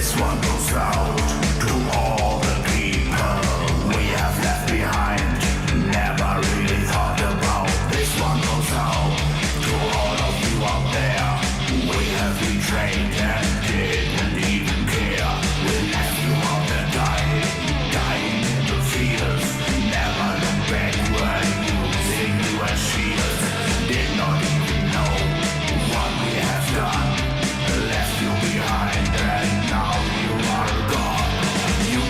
This one goes out to all the people we have left behind, never really thought about. This one goes out to all of you out there we have betrayed and didn't even care. We left you out there dying in the fields, never look back, were using you as shields. Did not even know what we have done, left you behind and now you are gone. You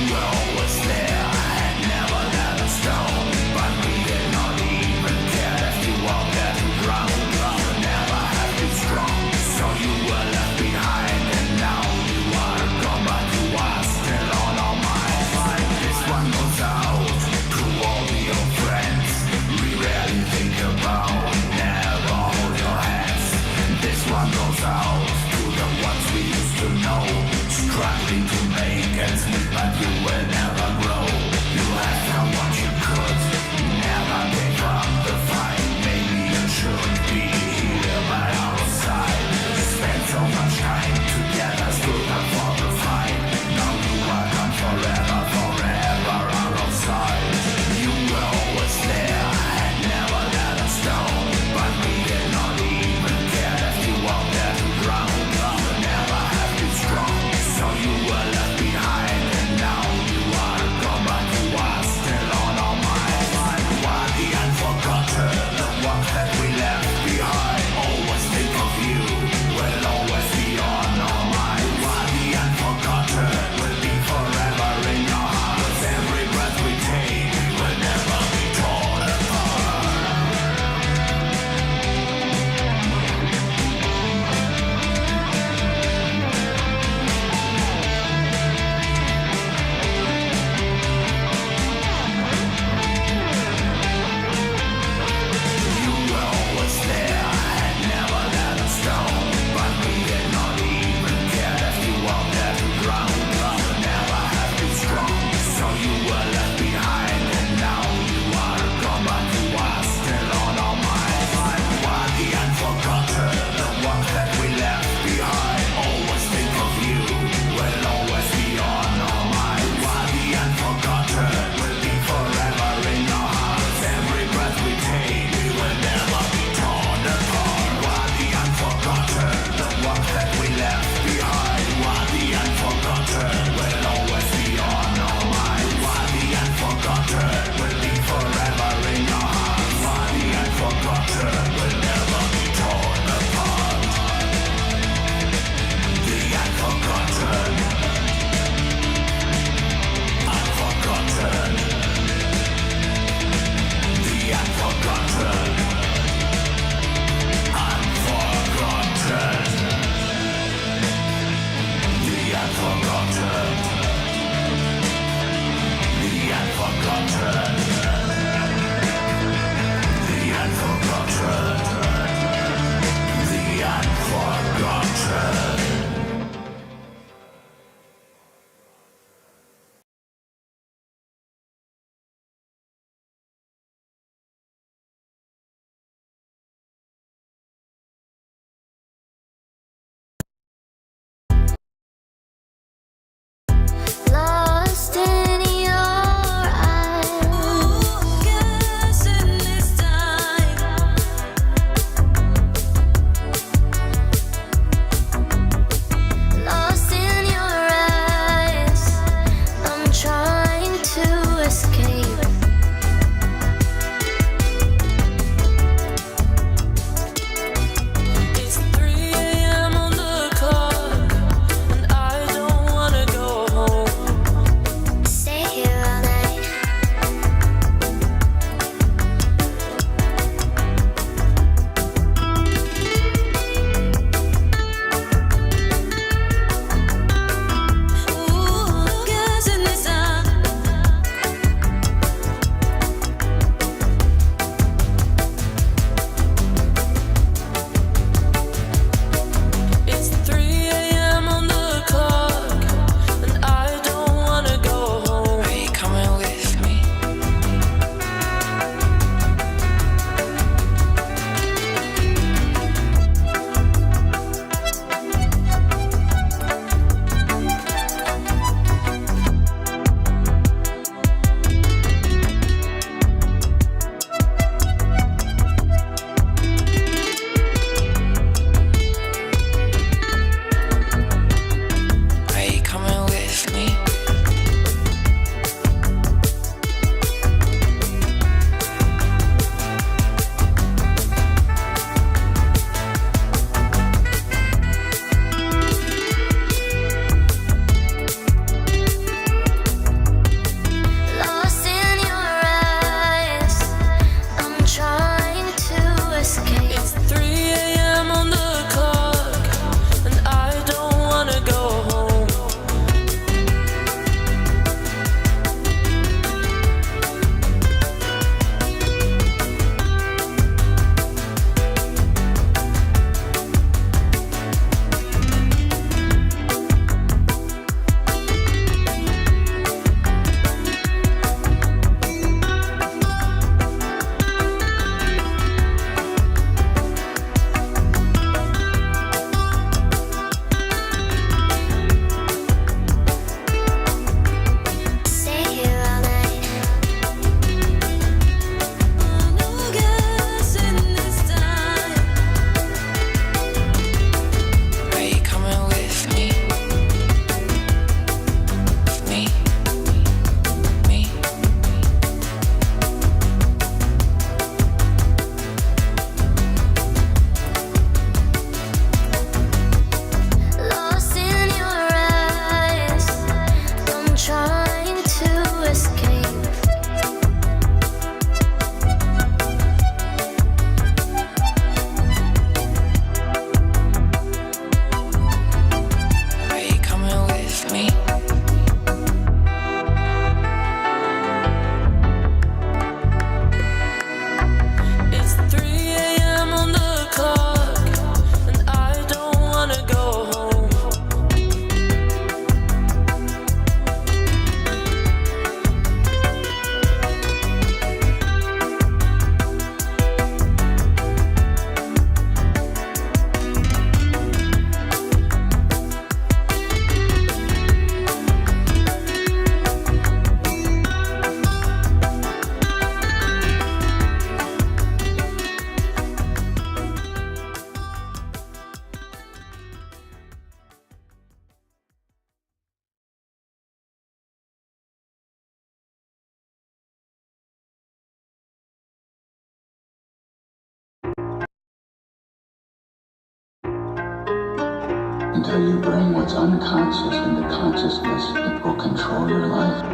Until you bring what's unconscious into consciousness, it will control your life.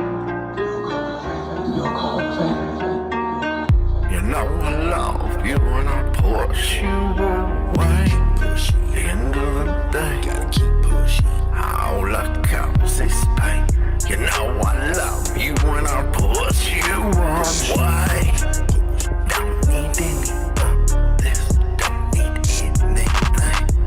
You'll call it fate. You know I love you and I push you away. End of the day, gotta keep pushing. All I cause is pain. You know I love you and I push you away. Don't need any of this, don't need anything.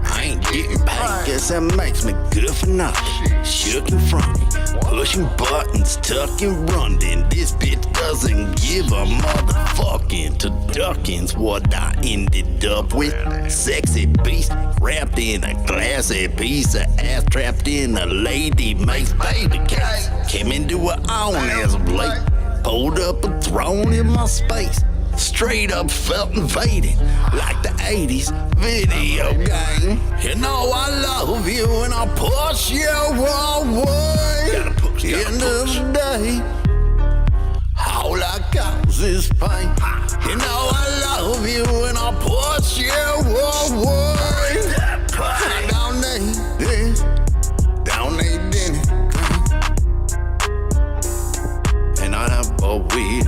I ain't getting paid, guess that makes me good for nothing. Shook and front, pushing buttons, tucking, running. This bitch doesn't give a motherfucking to ducking's what I ended up with. Sexy beast wrapped in a glassy piece of ass, trapped in a lady makes baby cakes. Came into her own as of late, pulled up a throne in my space. Straight up felt invaded, like the 80s video game. You know I love you and I'll push you away. End of the day, all I cause is pain. You know I love you and I'll push you away. I don't need this, don't need anything. And I have a wheel.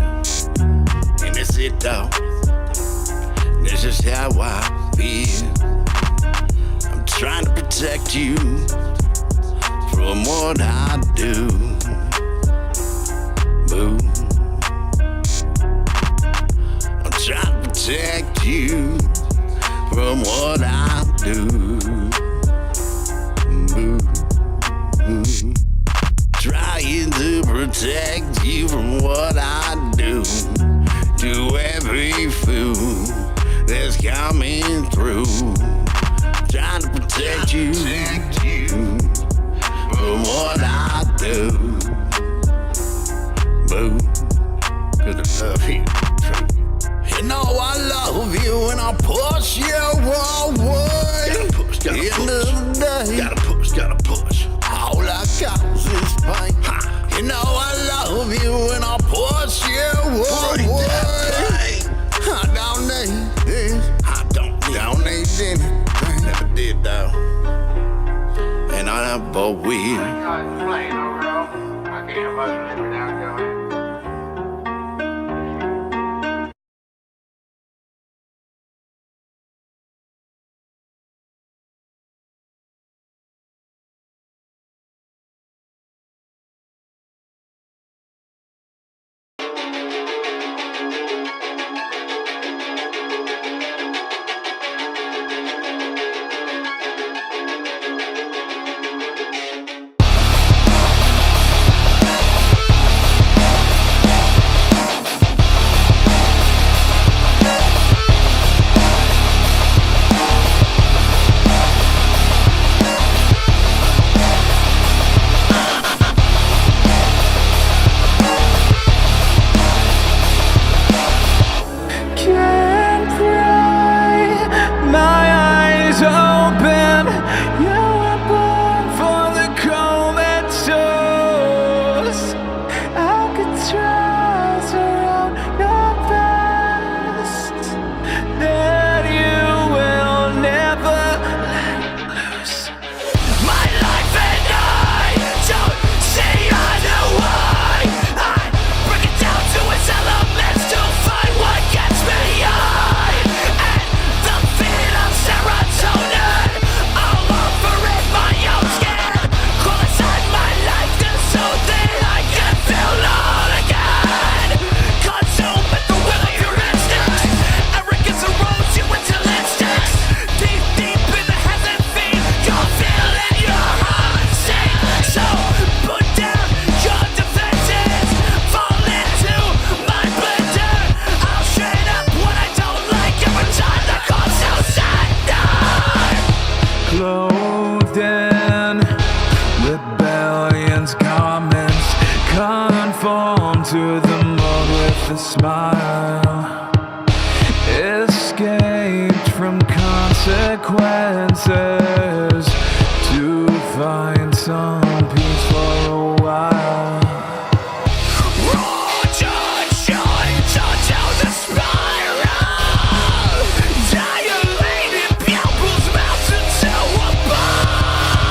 And that's it though, this is how I feel. I'm trying to protect you from what I do. Boo. I'm trying to protect you from what I do. Boo. Trying to protect you from what I do. To every fool that's coming through, trying to protect you from what I do. Boo, 'cause I love you. You know I love you and I'll push you away. Gotta push, End of the day, gotta push. All I cause is pain. You know I love you and I'll push you away. I don't need this, I don't need anything. Never did though. And I have a wheel. consequences to find some peace for a while. Dilated pupils melt into a ball.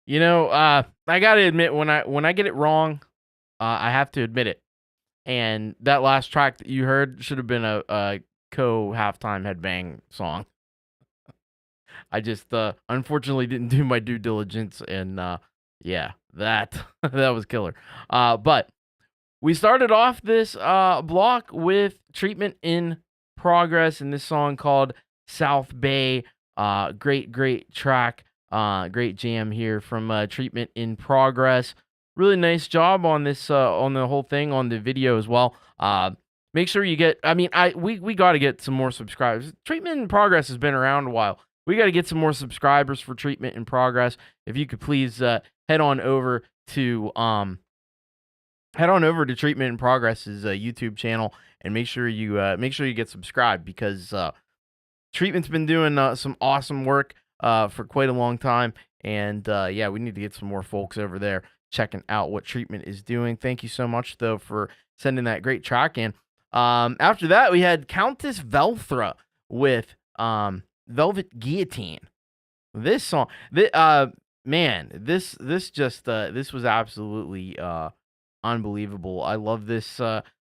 You know, I gotta admit when I get it wrong, I have to admit it. And that last track that you heard should have been a halftime headbang song. I just unfortunately didn't do my due diligence, and yeah, that that was killer. But we started off this block with Treatment in Progress and this song called South Bay. Great track. Great jam here from Treatment in Progress. Really nice job on this on the whole thing, on the video as well. Make sure you get, we got to get some more subscribers. Treatment in Progress has been around a while. We got to get some more subscribers for Treatment in Progress. If you could please head on over to Treatment in Progress's YouTube channel and make sure you get subscribed, because Treatment's been doing some awesome work for quite a long time, and yeah, we need to get some more folks over there checking out what Treatment is doing. Thank you so much though for sending that great track in. After that, we had Countess Velthra with Velvet Guillotine. This song, this was absolutely unbelievable. I love this.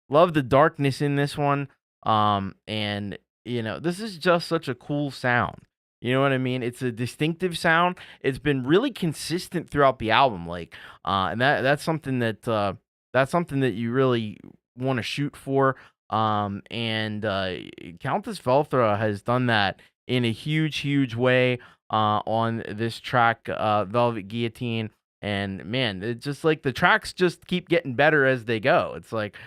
Love the darkness in this one. And you know, this is just such a cool sound. You know what I mean? It's a distinctive sound. It's been really consistent throughout the album, like, and that's something that you really want to shoot for. And Countess Velthra has done that in a huge way on this track, Velvet Guillotine. And man, it's just like the tracks just keep getting better as they go. It's like,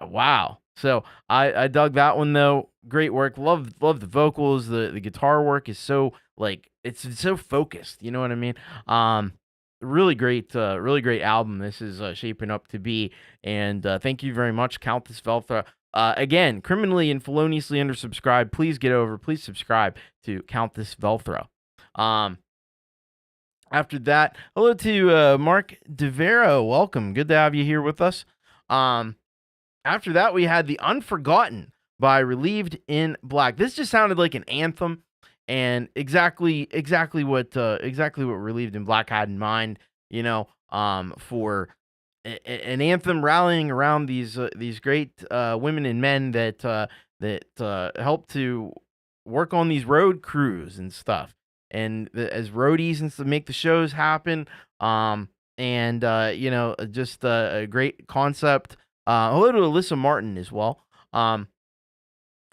wow. So I dug that one though. Great work. Love the vocals. The guitar work is so, like, it's so focused. You know what I mean? Really great album this is shaping up to be. And thank you very much, Countess Velthra. Again, criminally and feloniously undersubscribed. Please please subscribe to Countess Velthra. After that, hello to Mark DeVero. Welcome. Good to have you here with us. After that, we had The Unforgotten by Relieved in Black. This just sounded like an anthem, and exactly what Relieved in Black had in mind, you know, for an anthem rallying around these great women and men that help to work on these road crews and stuff, and as roadies and to make the shows happen. And you know, just a great concept. Hello to Alyssa Martin as well.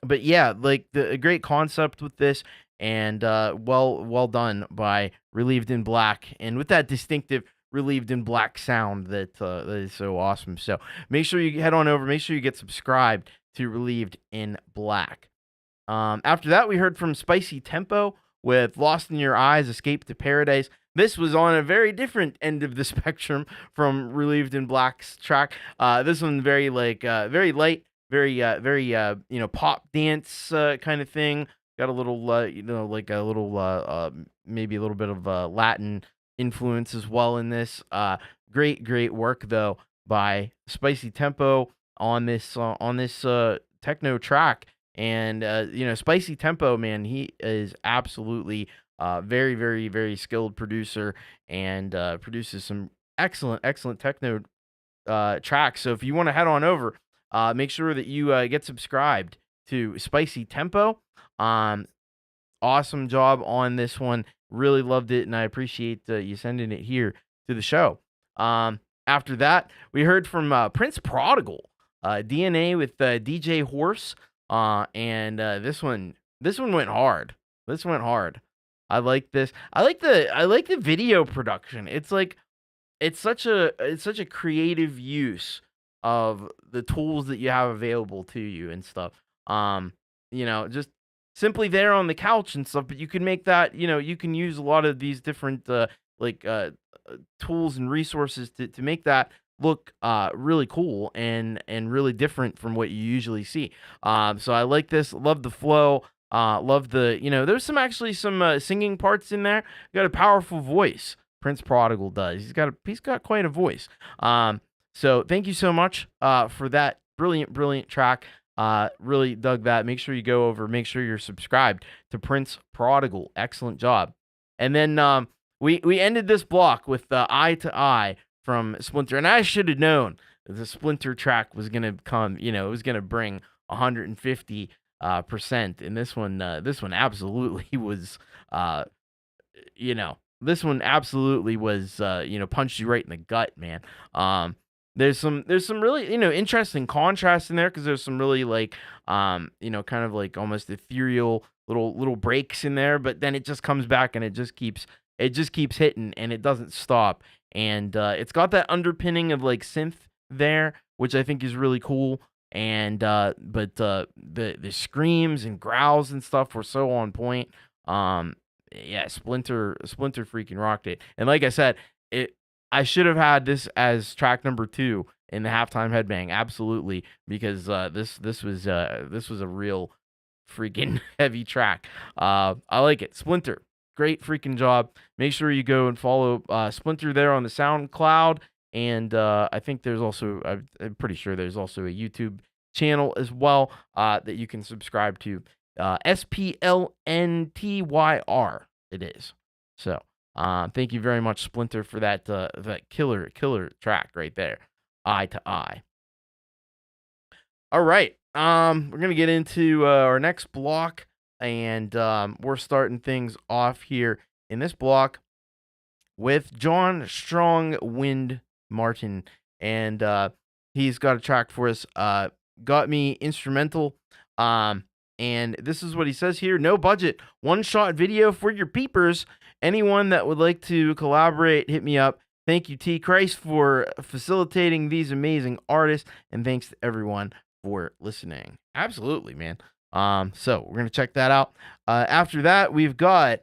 But yeah, like a great concept with this, and well done by Relieved in Black, and with that distinctive Relieved in Black sound that is so awesome. So make sure you head on over, make sure you get subscribed to Relieved in Black. After that, we heard from Spicy Tempo with Lost in Your Eyes, Escape to Paradise. This was on a very different end of the spectrum from Relieved in Black's track. This one very light, very you know, pop dance kind of thing. Got a little you know, like a little maybe a little bit of Latin influence as well in this. Great work though by Spicy Tempo on this techno track. And you know, Spicy Tempo, man, he is absolutely very skilled producer, and produces some excellent techno tracks. So if you want to head on over, make sure that you get subscribed to Spicy Tempo. Awesome job on this one. Really loved it, and I appreciate you sending it here to the show. After that, we heard from Prince Prodigal, DNA with DJ Horse, and this one went hard. This went hard. I like this. I like the video production. It's like it's such a creative use of the tools that you have available to you and stuff. You know, just simply there on the couch and stuff, but you can make that, you know, you can use a lot of these different tools and resources to make that look really cool and really different from what you usually see. So I like this. Love the flow. Love the, you know, there's some singing parts in there. Got a powerful voice. Prince Prodigal does. He's got quite a voice. So thank you so much for that brilliant track. Really dug that. Make sure you go over, make sure you're subscribed to Prince Prodigal. Excellent job. And then we ended this block with Eye to Eye from Splinter, and I should have known the Splinter track was gonna come. You know, it was gonna bring 150%, and this one absolutely was. This one absolutely was. Punched you right in the gut, man. There's some really interesting contrast in there because there's some really like kind of like almost ethereal little breaks in there, but then it just comes back and it just keeps hitting and it doesn't stop, and it's got that underpinning of like synth there, which I think is really cool, and but the screams and growls and stuff were so on point. Yeah, Splinter freaking rocked it, and like I said, I should have had this as track number 2 in the halftime headbang, absolutely, because this was a real freaking heavy track. I like it. Splinter, great freaking job. Make sure you go and follow Splinter there on the SoundCloud, and I think there's also I'm pretty sure there's also a YouTube channel as well that you can subscribe to. SPLNTYR it is. So thank you very much, Splinter, for that killer track right there, Eye to Eye. All right, we're gonna get into our next block, and we're starting things off here in this block with John Strong Wind Martin, and he's got a track for us. Got Me Instrumental. And this is what he says here: no budget, one-shot video for your peepers. Anyone that would like to collaborate, hit me up. Thank you, T. Christ, for facilitating these amazing artists, and thanks to everyone for listening. Absolutely, man. So we're gonna check that out. After that, we've got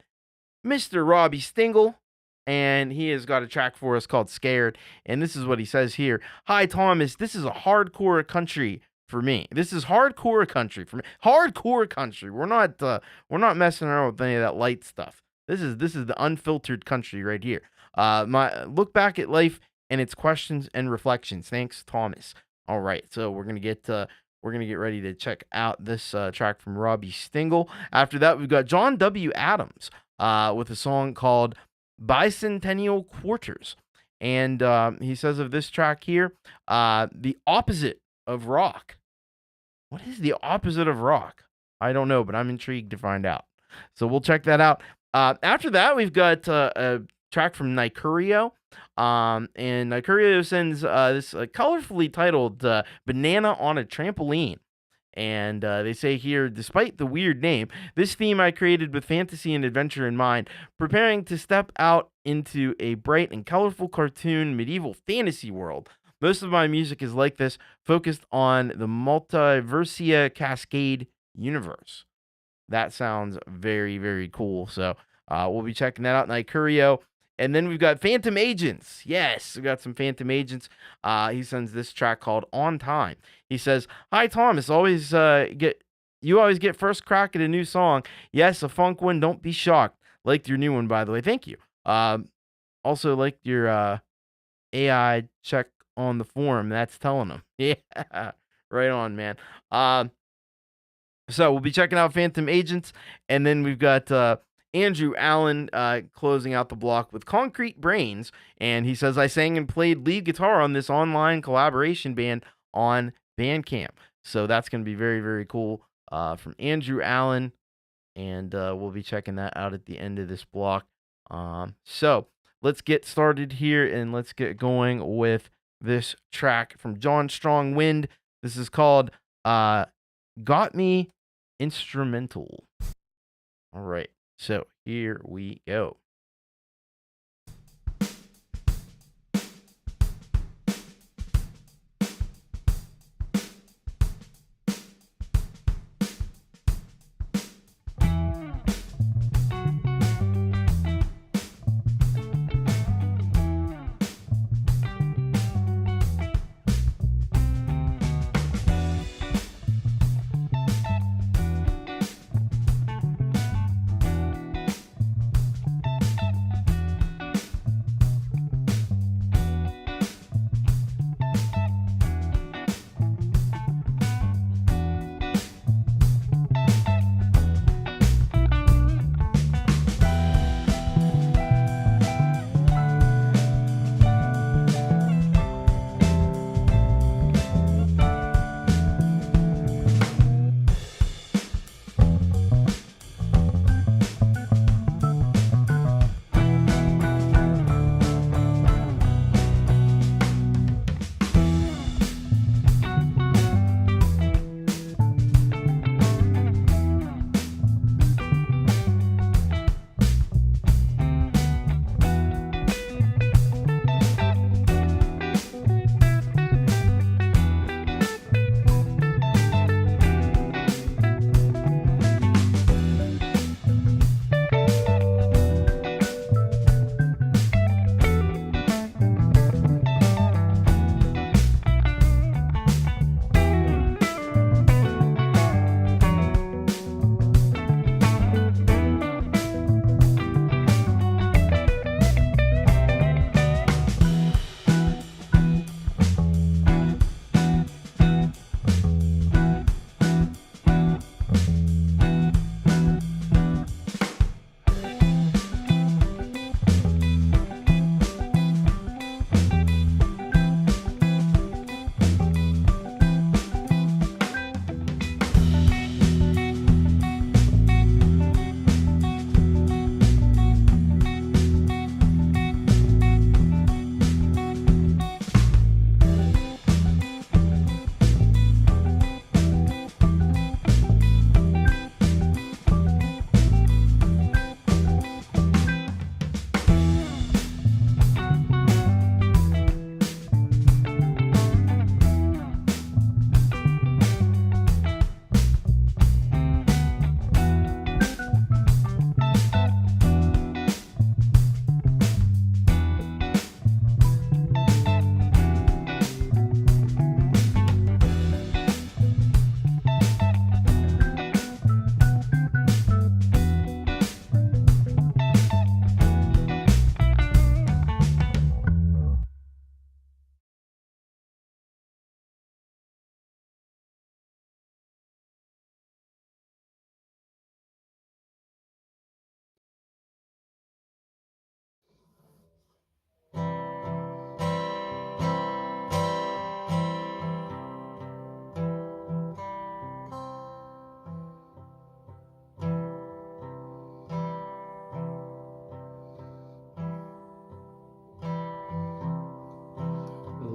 Mr. Robbie Stingle, and he has got a track for us called "Scared." And this is what he says here: "Hi, Thomas. This is a hardcore country for me. This is hardcore country for me. Hardcore country. We're not messing around with any of that light stuff. This is the unfiltered country right here. My look back at life and its questions and reflections. Thanks, Thomas." All right, so we're gonna get ready to check out this track from Robbie Stingle. After that, we've got John W. Adams with a song called "Bicentennial Quarters," and he says of this track here, the opposite of rock. What is the opposite of rock? I don't know, but I'm intrigued to find out. So we'll check that out. After that, we've got a track from Nicurio. And Nicurio sends this colorfully titled "Banana on a Trampoline." And they say here, despite the weird name, this theme I created with fantasy and adventure in mind, preparing to step out into a bright and colorful cartoon medieval fantasy world. Most of my music is like this, focused on the Multiversia Cascade universe. That sounds very, very cool. So we'll be checking that out, Nicurio. And then we've got Phantom Agents. Yes, we got some Phantom Agents. He sends this track called "On Time." He says, "Hi, Thomas. You always get first crack at a new song. Yes, a funk one. Don't be shocked. Liked your new one, by the way. Thank you. Also liked your AI check on the forum. That's telling them." Yeah, right on, man. So we'll be checking out Phantom Agents, and then we've got Andrew Allen closing out the block with Concrete Brains, and he says, "I sang and played lead guitar on this online collaboration band on Bandcamp." So that's going to be very, very cool from Andrew Allen, and we'll be checking that out at the end of this block. So let's get started here, and let's get going with this track from John Strong Wind. This is called "Got Me Instrumental." All right, so here we go.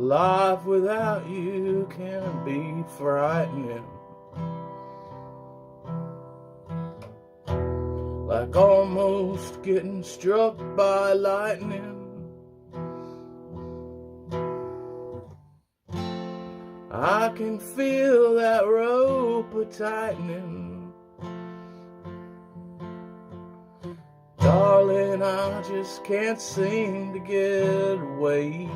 Life without you can be frightening, like almost getting struck by lightning. I can feel that rope a-tightening. Darling, I just can't seem to get away.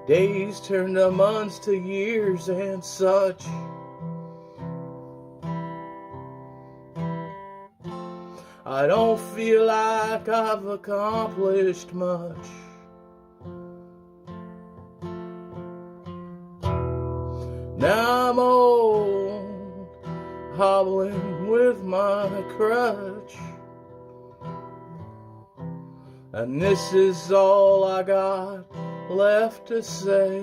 Days turn to months to years and such. I don't feel like I've accomplished much. Now I'm old, hobbling with my crutch, and this is all I got left to say.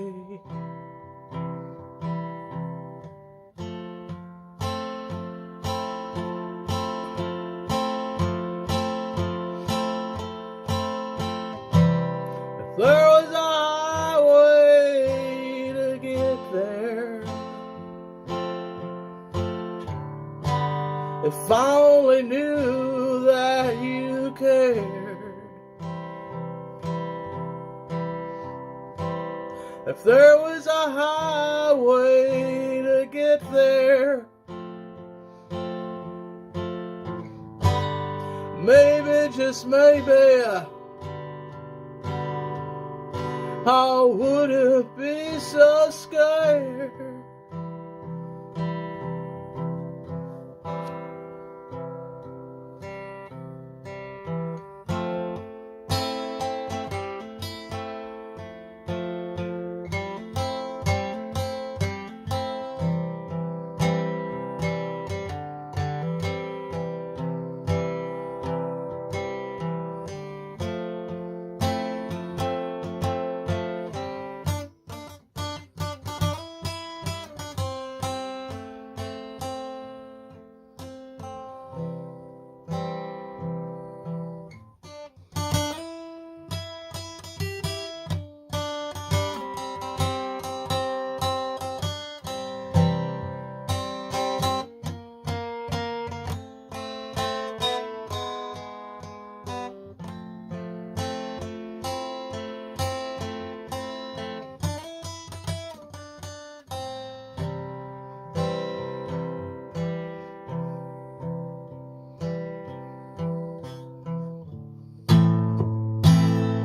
If there was a highway to get there, if I only knew that you cared. If there was a highway to get there, maybe, just maybe, I wouldn't be so scared.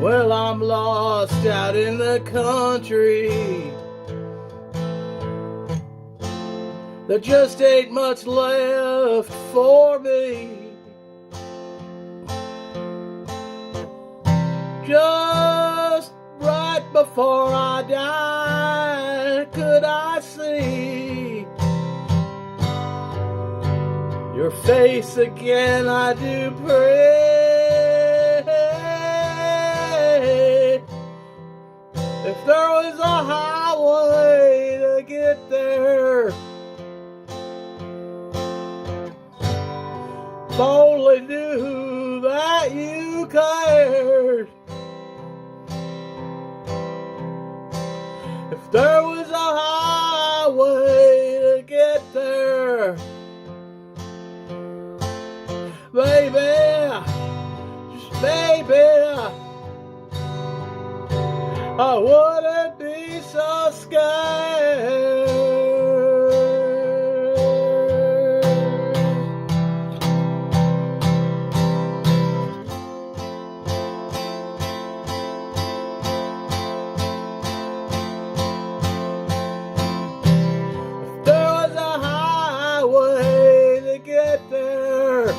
Well, I'm lost out in the country. There just ain't much left for me. Just right before I die, could I see your face again? I do pray. If there was a highway to get there, if I only knew that you cared. If there was a highway to get there, baby, just baby, I wouldn't be so scared. If there was a highway to get there,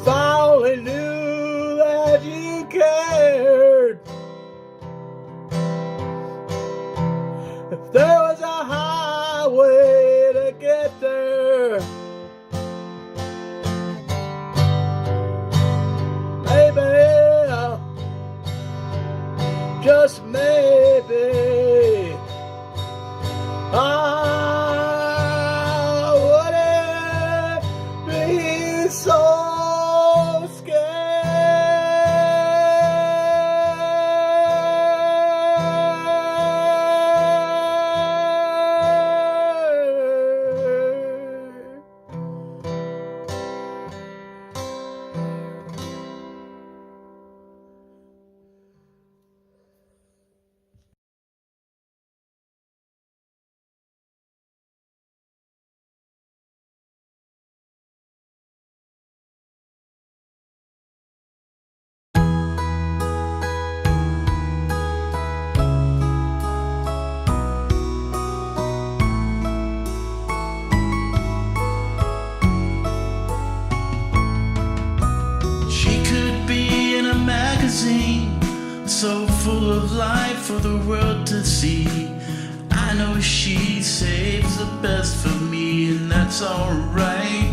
if I only knew that you cared. If there was a highway to get there, maybe, just maybe, I wouldn't be so so full of life for the world to see. I know she saves the best for me, and that's alright.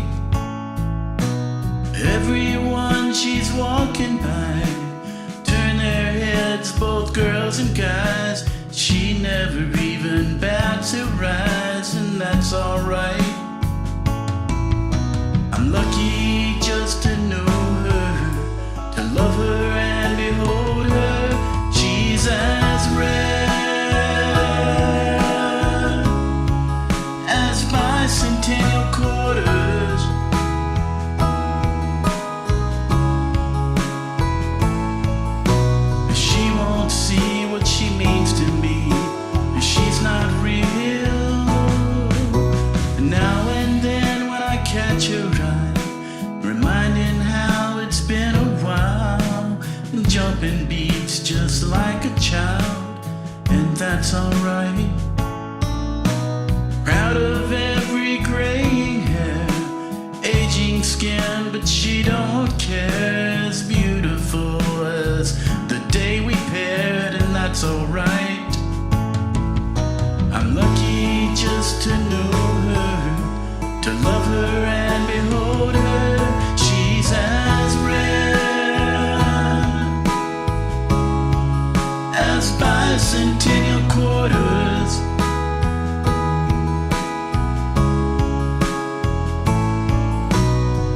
Everyone she's walking by turn their heads, both girls and guys. She never even bats her eyes, and that's alright. I'm lucky just to know her, to love her and behold her. She's as rare as bicentennial quarters. She won't see what she means to me. She's not real. Now and then when I catch her eye, reminding how it's been a while, jumping beats just like a child, and that's alright. Proud of every graying hair, aging skin, but she don't care. As beautiful as the day we paired, and that's alright. I'm lucky just to know her, to love her and behold her. She's as rare as bicentennial quarters.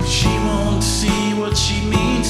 She won't see what she means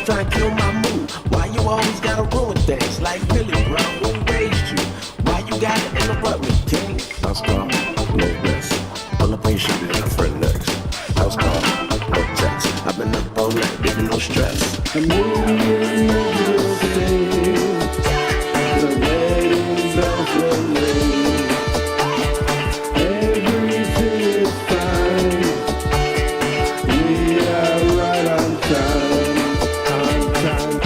try and kill my mood? Why you always gotta ruin things? Like really, bro, who raised you? Why you gotta interrupt me, king? House call, no rest. Pull up ain't shit in a friend next. House call, no text. I've been up all night, baby, no stress. The wedding's out for me. Everything is fine. We are right on time. On time.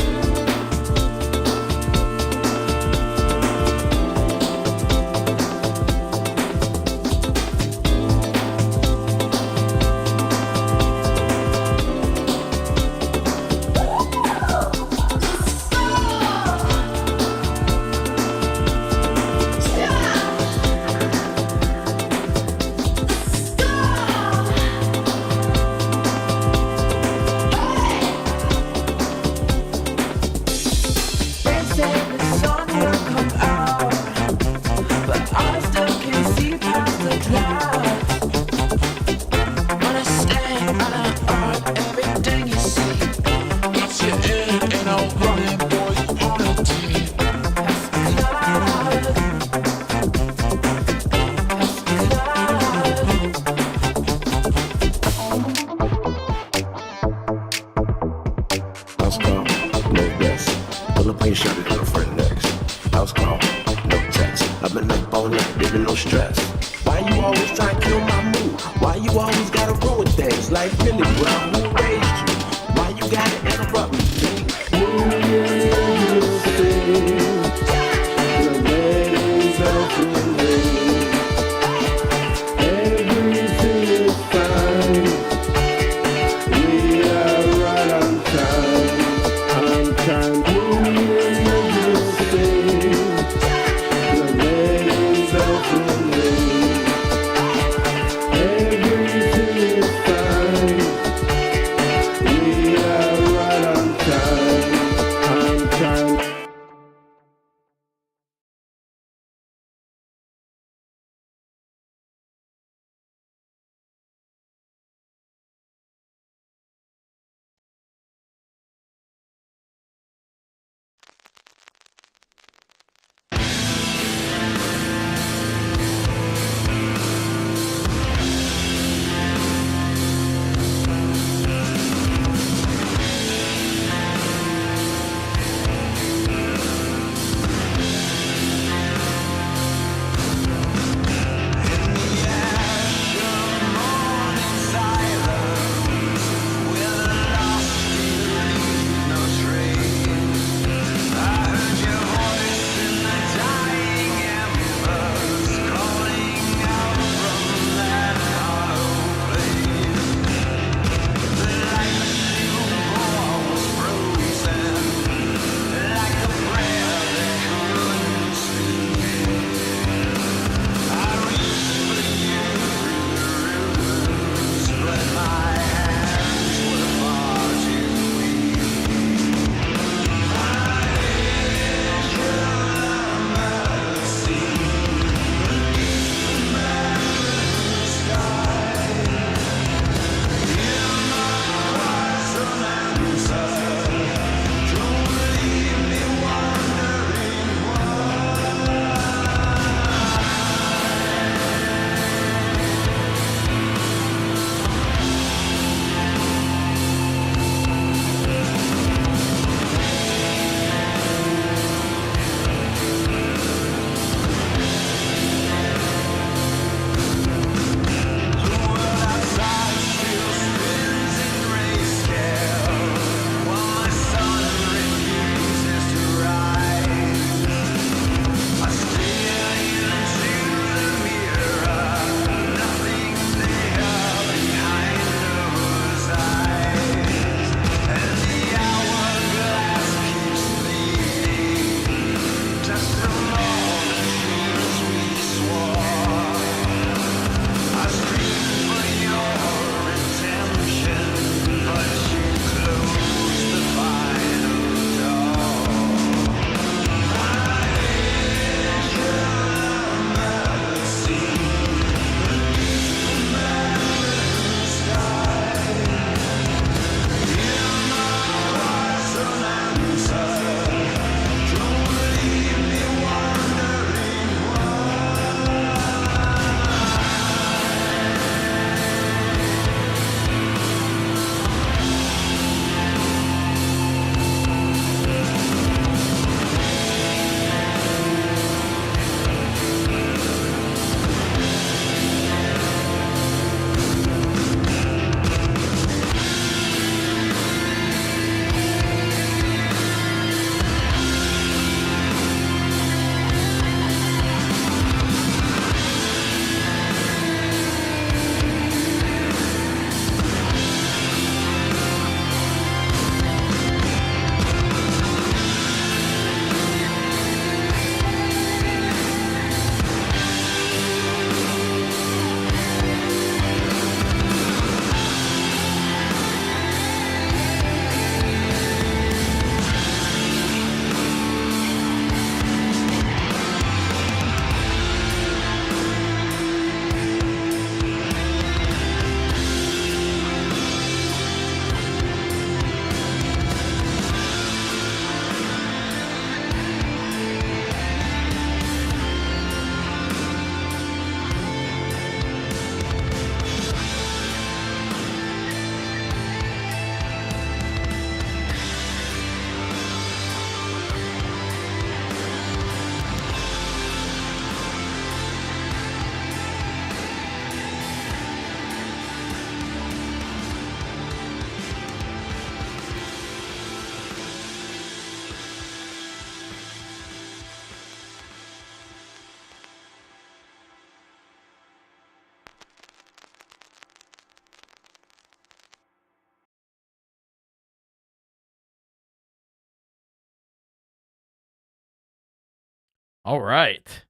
All right.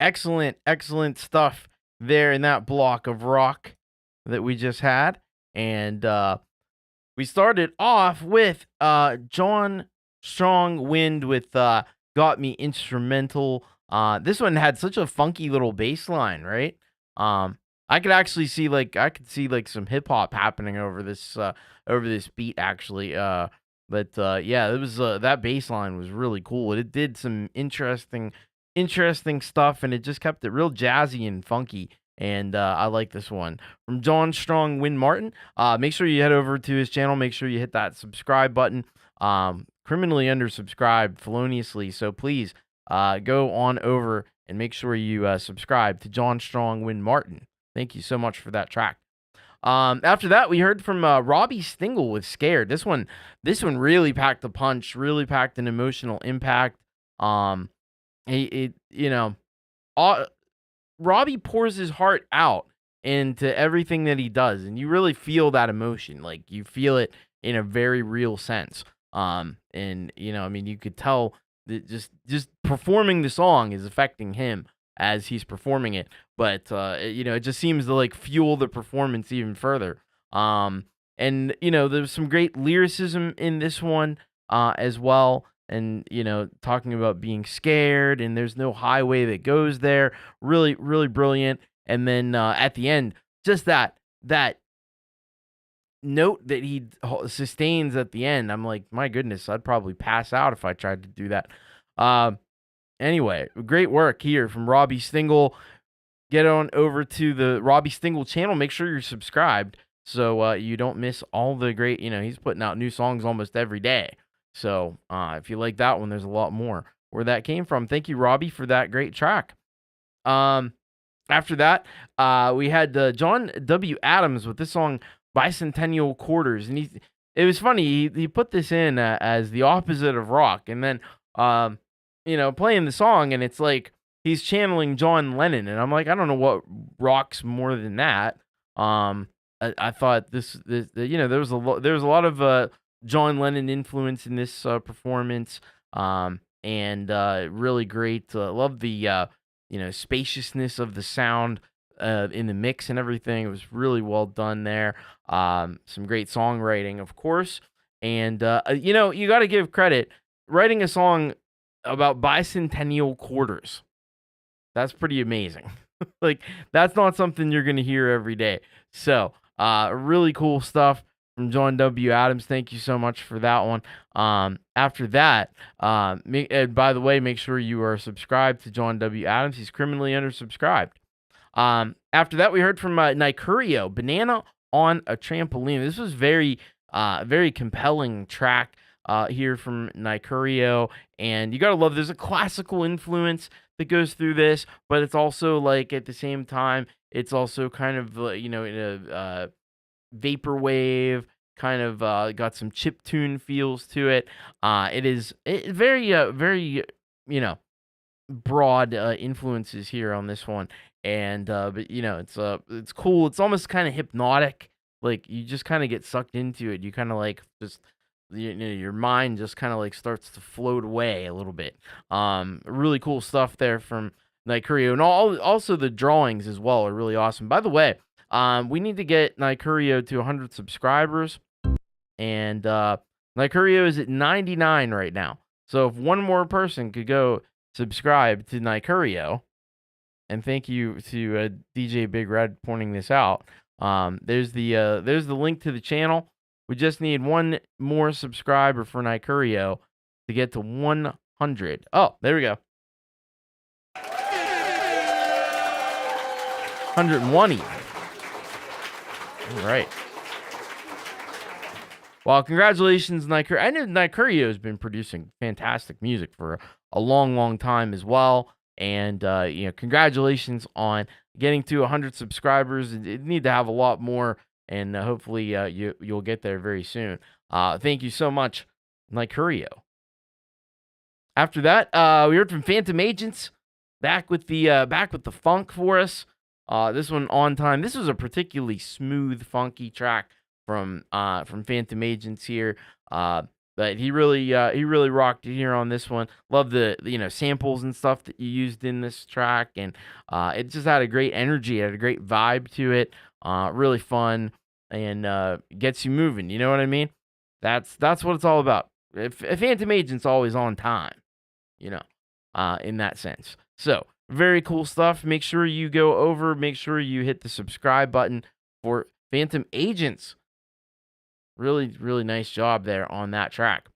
Excellent stuff there in that block of rock that we just had. And we started off with John Strong Wind with Got Me Instrumental. This one had such a funky little bass line, right? I could actually see some hip hop happening over this beat actually. But yeah, it was that bass line was really cool. It did some interesting stuff, and it just kept it real jazzy and funky. And I like this one from John Strong Wind Martin. Make sure you head over to his channel. Make sure you hit that subscribe button. Criminally undersubscribed feloniously, so please go on over and make sure you subscribe to John Strong Wind Martin. Thank you so much for that track. After that, we heard from Robbie Stingle with Scared. This one really packed a punch, really packed an emotional impact. Robbie pours his heart out into everything that he does, and you really feel that emotion. Like, you feel it in a very real sense. And you could tell that just performing the song is affecting him as he's performing it. But it just seems to like fuel the performance even further. And there's some great lyricism in this one as well. And talking about being scared, and there's no highway that goes there. Really, really brilliant. And then at the end, just that note that he sustains at the end, I'm like, my goodness, I'd probably pass out if I tried to do that. Anyway, great work here from Robbie Stingle. Get on over to the Robbie Stingle channel. Make sure you're subscribed so you don't miss all the great, he's putting out new songs almost every day. So if you like that one, there's a lot more where that came from. Thank you, Robbie, for that great track. After that, we had John W. Adams with this song, Bicentennial Quarters. And it was funny. He put this in as the opposite of rock. And then, playing the song, and it's like he's channeling John Lennon. And I'm like, I don't know what rocks more than that. I thought there was a lot of John Lennon influence in this performance, and really great. Love the spaciousness of the sound in the mix and everything. It was really well done there. Some great songwriting, of course, and you got to give credit. Writing a song about bicentennial quarters, that's pretty amazing. Like, that's not something you're gonna hear every day. So really cool stuff from John W. Adams. Thank you so much for that one. After that, and by the way, make sure you are subscribed to John W. Adams. He's criminally undersubscribed. After that, we heard from Nicurio, Banana on a Trampoline. This was very compelling track here from Nicurio, and you gotta love, there's a classical influence that goes through this, but it's also like, at the same time, it's also kind of in a vaporwave, kind of got some chiptune feels to it. It is very broad influences here on this one, and but it's cool. It's almost kind of hypnotic. Like, you just kind of get sucked into it. You kind of like just your mind just kind of like starts to float away a little bit. Really cool stuff there from Nicurio, and also the drawings as well are really awesome. By the way, we need to get Nicurio to 100 subscribers, and Nicurio is at 99 right now. So if one more person could go subscribe to Nicurio, and thank you to DJ Big Red pointing this out. There's the link to the channel. We just need one more subscriber for Nicurio to get to 100. Oh, there we go. 101 even. All right. Well, congratulations, Nicurio. I know Nicurio has been producing fantastic music for a long, long time as well. And, congratulations on getting to 100 subscribers. You need to have a lot more, and hopefully you'll get there very soon. Thank you so much, Nicurio. After that, we heard from Phantom Agents, back with the funk for us. This one, On Time. This was a particularly smooth, funky track from Phantom Agents here. But he really rocked it here on this one. Love the samples and stuff that you used in this track, and it just had a great energy, it had a great vibe to it. Really fun, and gets you moving. You know what I mean? That's what it's all about. If Phantom Agent's always on time, in that sense. So very cool stuff. Make sure you go over. Make sure you hit the subscribe button for Phantom Agents. Really, really nice job there on that track.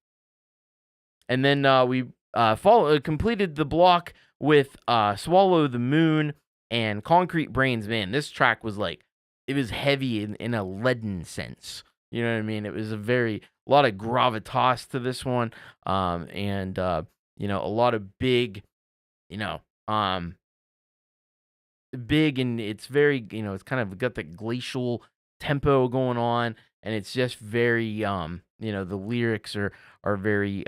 And then we completed the block with Swallow the Moon and Concrete Brains. Man, this track was it was heavy in a leaden sense. You know what I mean? It was a lot of gravitas to this one. And a lot of big, big, and it's very, it's kind of got the glacial tempo going on. And it's just very, the lyrics are very,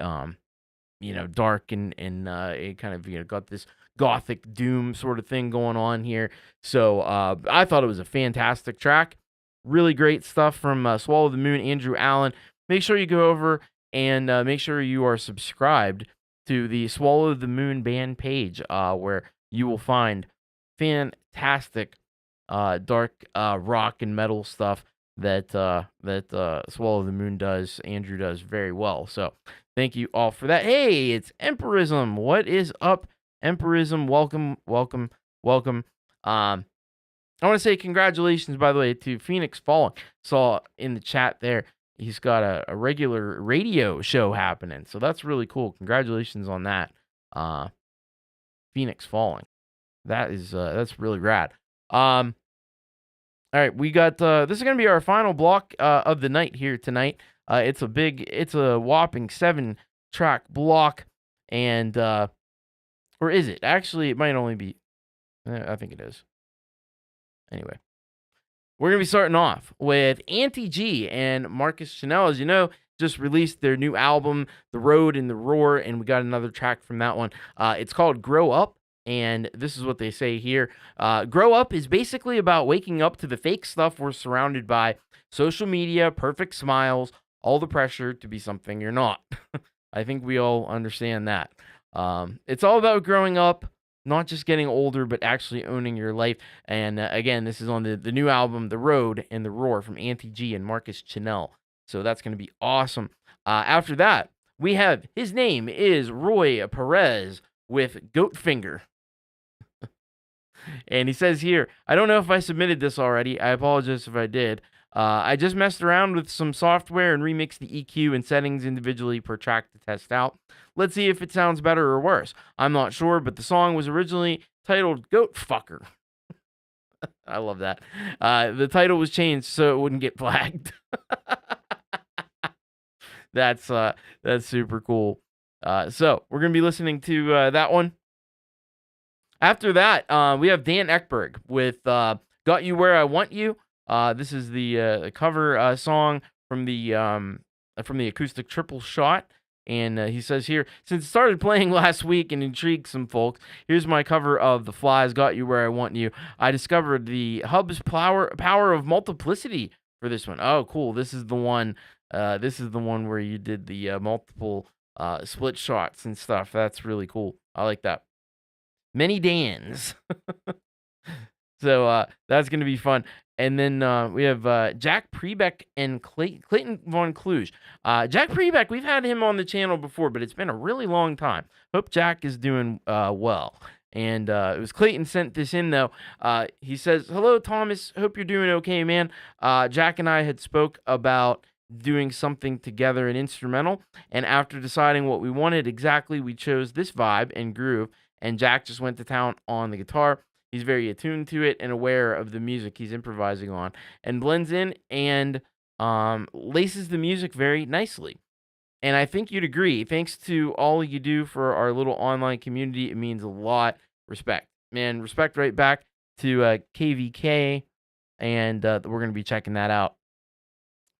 dark and it kind of, got this gothic doom sort of thing going on here. So I thought it was a fantastic track. Really great stuff from Swallow the Moon, Andrew Allen. Make sure you go over and make sure you are subscribed to the Swallow the Moon band page, where you will find fantastic dark rock and metal stuff that Swallow the Moon does. Andrew does very well. So thank you all for that. Hey, it's Emperism. What is up, Emperism? Welcome. I want to say congratulations, by the way, to Fenix Falling. Saw in the chat there, he's got a regular radio show happening. So that's really cool. Congratulations on that. Fenix Falling. That's really rad. All right, we got this is gonna be our final block of the night here tonight. It's a whopping 7-track block, and or is it? Actually, it might only be. I think it is. Anyway, we're gonna be starting off with Auntie G and Marcus Chanel. As you know, just released their new album, The Road and the Roar, and we got another track from that one. It's called Grow Up. And this is what they say here. Grow Up is basically about waking up to the fake stuff we're surrounded by. Social media, perfect smiles, all the pressure to be something you're not. I think we all understand that. It's all about growing up, not just getting older, but actually owning your life. And again, this is on the new album, The Road and the Roar, from Auntie G and Marcus Chanel. So that's going to be awesome. After that, we have, his name is Roy Perez with Goatfinger. And he says here, I don't know if I submitted this already. I apologize if I did. I just messed around with some software and remixed the EQ and settings individually per track to test out. Let's see if it sounds better or worse. I'm not sure, but the song was originally titled Goat Fucker. I love that. The title was changed so it wouldn't get flagged. That's super cool. So we're going to be listening to that one. After that, we have Dan Ekberg with Got You Where I Want You. This is the cover song from the acoustic Triple Shot. And he says here, since it started playing last week and intrigued some folks, here's my cover of The Fly's Got You Where I Want You. I discovered the hub's power of multiplicity for this one. Oh, cool. This is the one where you did the multiple split shots and stuff. That's really cool. I like that. Many Dans. So that's going to be fun. And then we have Jack Prebeck and Clayton Von Kluge. Jack Prebeck, we've had him on the channel before, but it's been a really long time. Hope Jack is doing well. And it was Clayton sent this in, though. He says, hello, Thomas. Hope you're doing okay, man. Jack and I had spoke about doing something together, an instrumental. And after deciding what we wanted exactly, we chose this vibe and groove. And Jack just went to town on the guitar. He's very attuned to it and aware of the music he's improvising on, and blends in and laces the music very nicely. And I think you'd agree. Thanks to all you do for our little online community, it means a lot. Respect. Man, respect right back to KVK, and we're going to be checking that out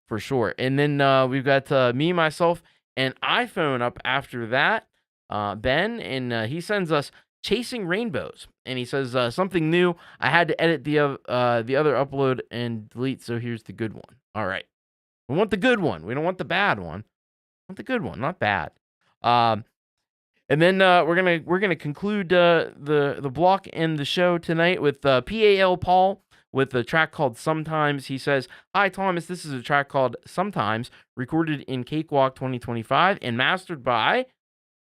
for sure. And then we've got me, myself, and iPhone up after that. Ben, and he sends us Chasing Rainbows, and he says something new. I had to edit the other upload and delete, so here's the good one. All right, we want the good one. We don't want the bad one. Not the good one, not bad. And then we're gonna conclude the block and the show tonight with PAL Paul with a track called Sometimes. He says, "Hi Thomas, this is a track called Sometimes, recorded in Cakewalk 2025 and mastered by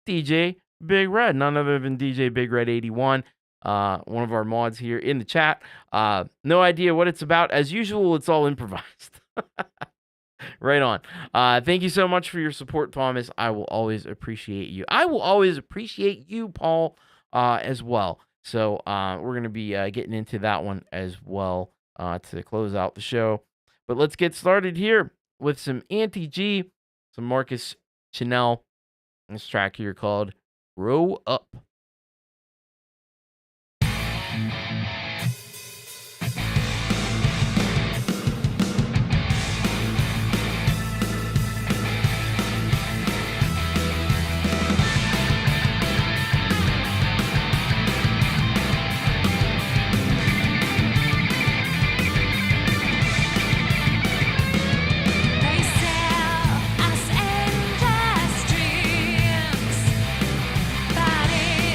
DJ Big Red, none other than DJ Big Red 81, one of our mods here in the chat. No idea what it's about. As usual, it's all improvised." Right on. Thank you so much for your support, Thomas. I will always appreciate you. I will always appreciate you, Paul, as well. So we're going to be getting into that one as well to close out the show. But let's get started here with some Anti-G, some Marcus Chanel. This track here called Grow Up. Body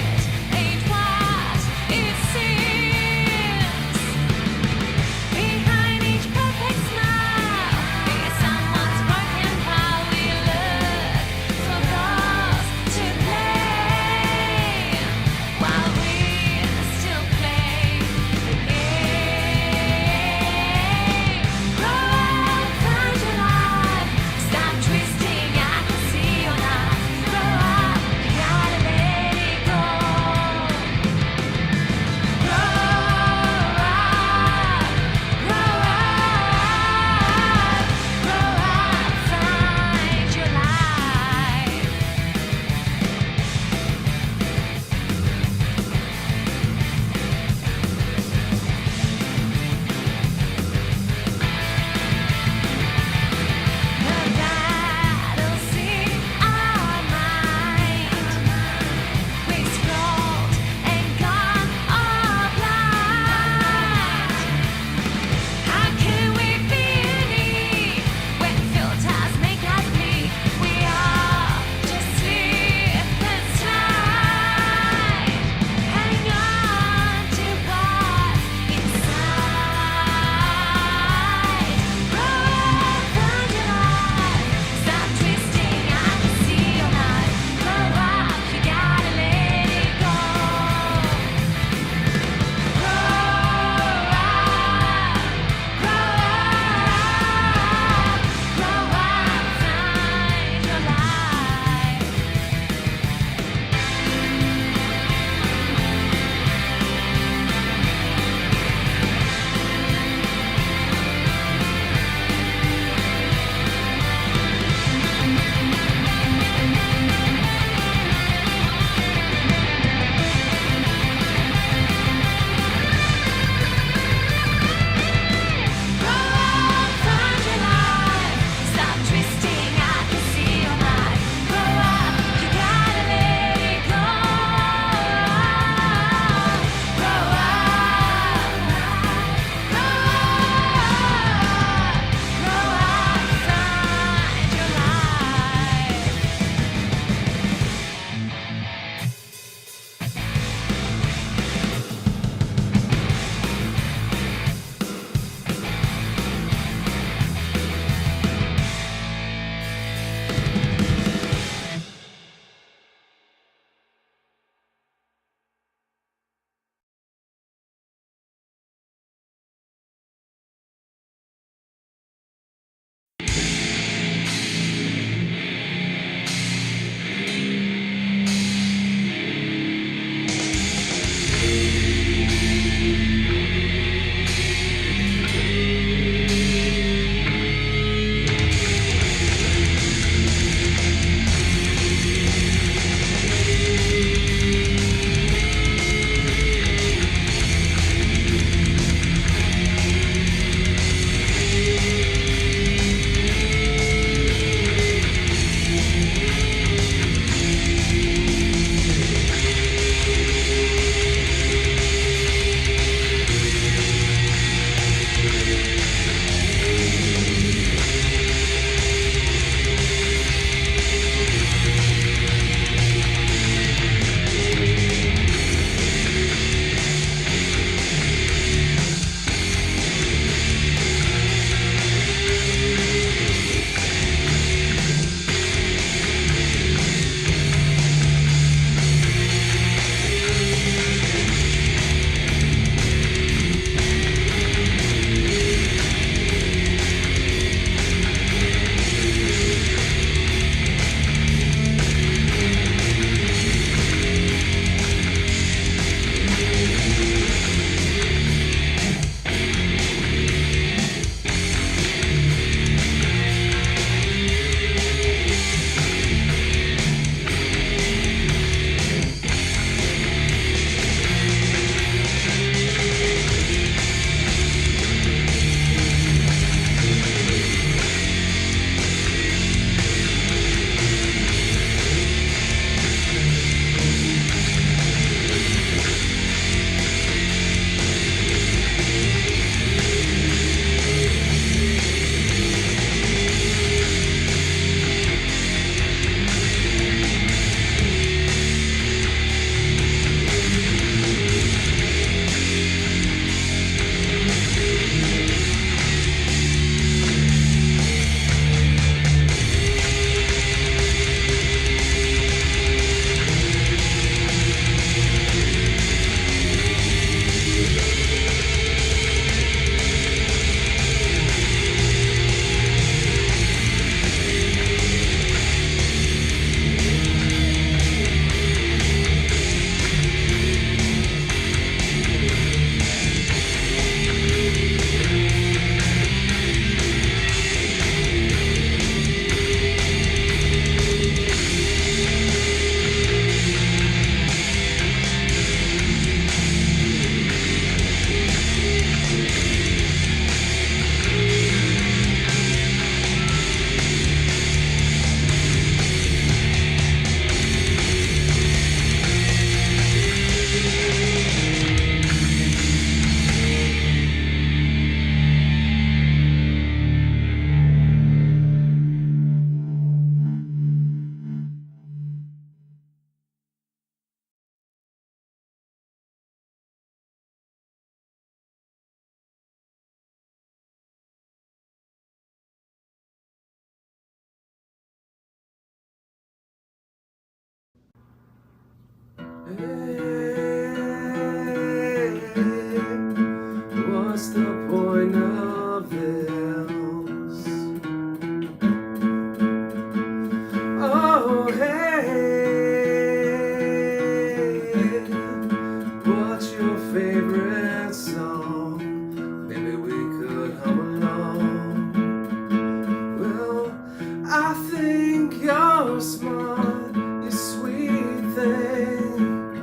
think you're smart, you sweet thing.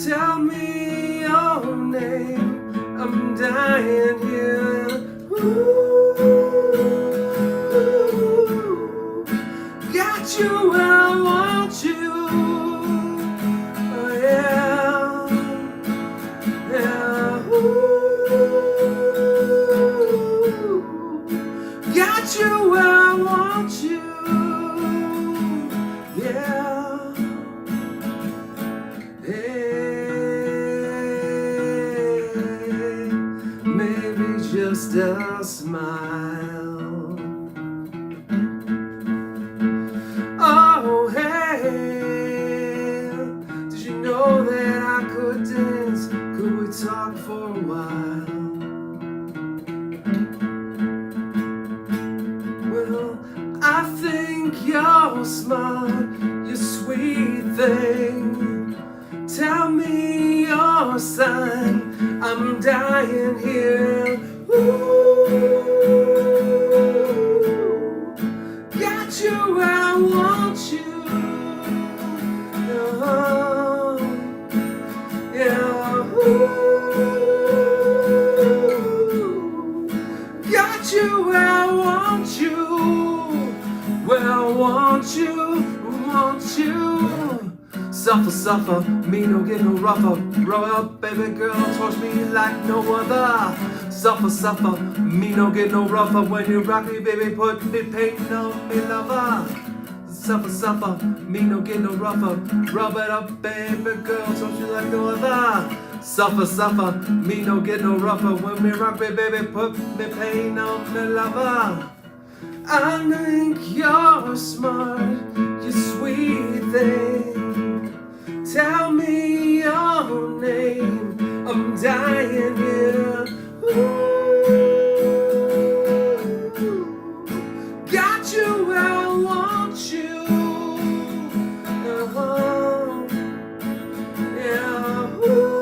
Tell me your name, I'm dying here. Ooh, got you where I want you. Oh yeah, yeah. Ooh, got you where I want you. Yeah. Hey, maybe just a smile. Oh hey, did you know that I could dance? Could we talk for a while? Well, I think you're smart, you sweet thing. Tell me your sign, I'm dying here. Ooh, got you where I want you. Yeah. Ooh, got you where I want you. Where I want you, want you. Suffer, suffer, me no get no rougher. Grow up, baby girl, torch me like no other. Suffer, suffer, me no get no rougher. When you rock me, baby, put me pain on me, lover. Suffer, suffer, me no get no rougher. Rub it up, baby girl, torch me like no other. Suffer, suffer, me no get no rougher. When me rock me, baby, put me pain on me, lover. I think you're smart, you sweet thing. Tell me your name, I'm dying here. Ooh, got you where I want you. Yeah. Ooh,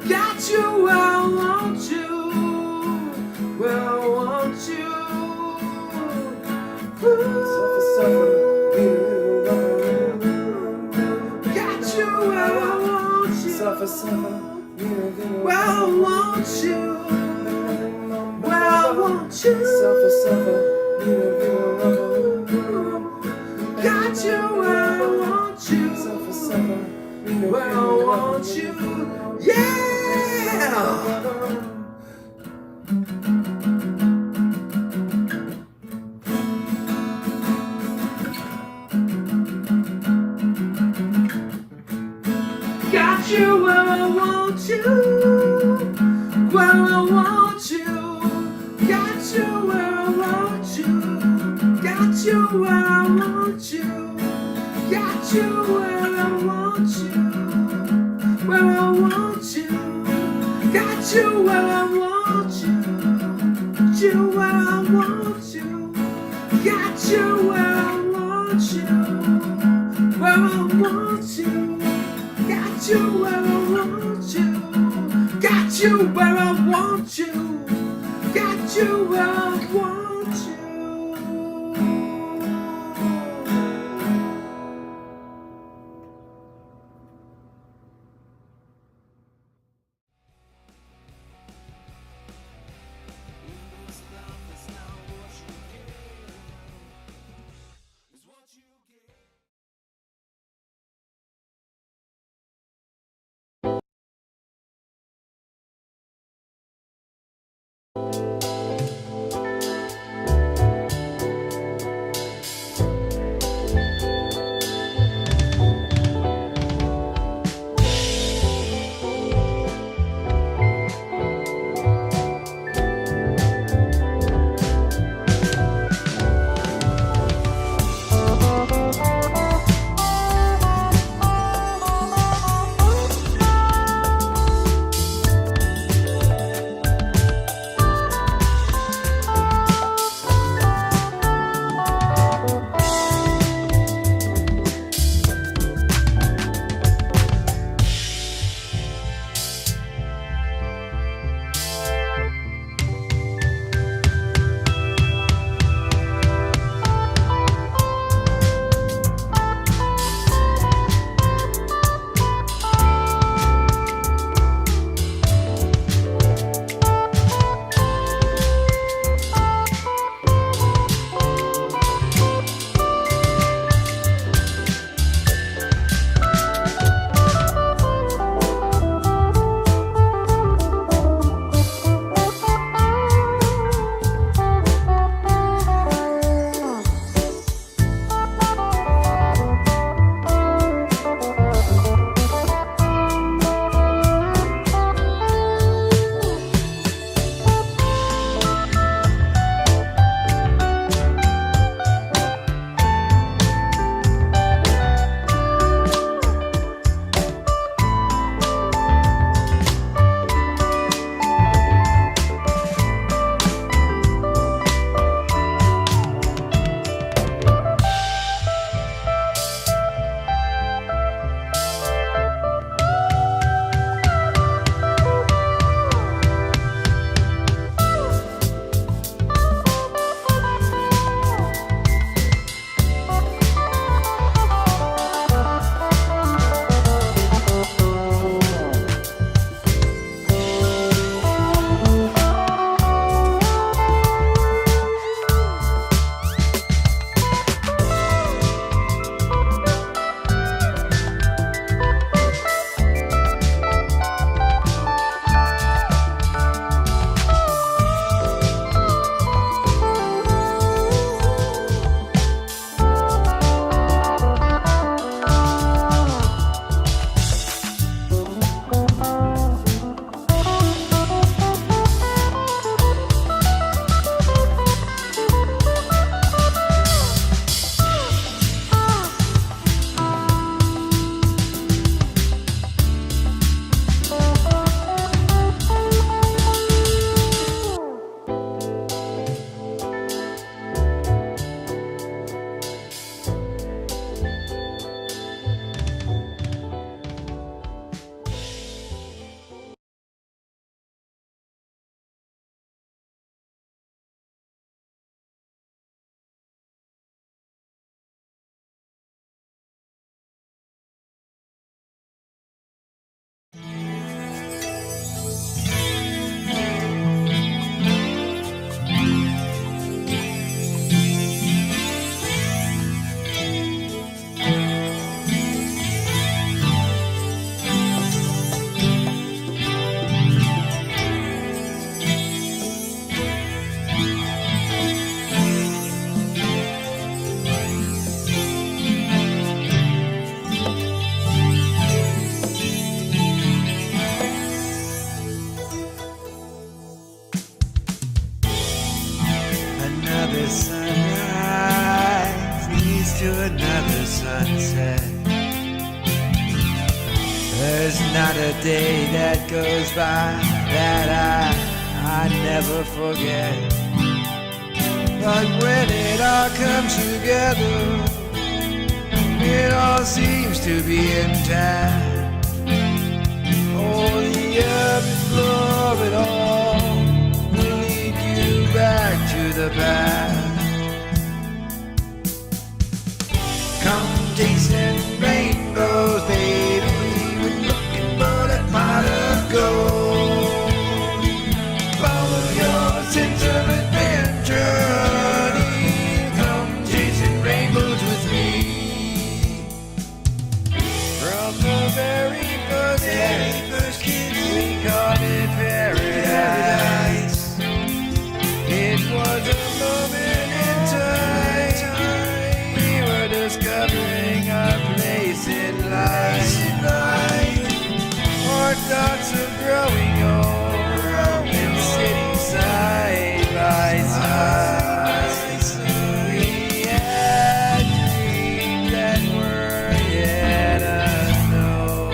got you where I want you. Where I want you. Suffer, suffer. Suffer, suffer, where I want you, where I want you. Suffer, suffer, got you where I want you. Suffer, suffer, where I want you. Yeah. Got you where I want you, where I want you. Got you where I want you, got you where I want you. Got you where I want you, where I want you. Got you where I want you, you where I want you. Got you where I want you, where I want you. Got you where I want you. Got you where I want you. Got you where I want you. this sunrise leads to another sunset. There's not a day that goes by that I never forget. But when it all comes together, it all seems to be intact. Oh, the ebb and flow of it all will lead you back to the past. Come chasing rainbows, baby, we're looking for that pot of gold. Follow your sense of adventure. Very first kiss, we called it paradise. It was a moment in time. We were discovering our place in life. Our thoughts of growing old in cities side by side. We had dreams that were yet unknown.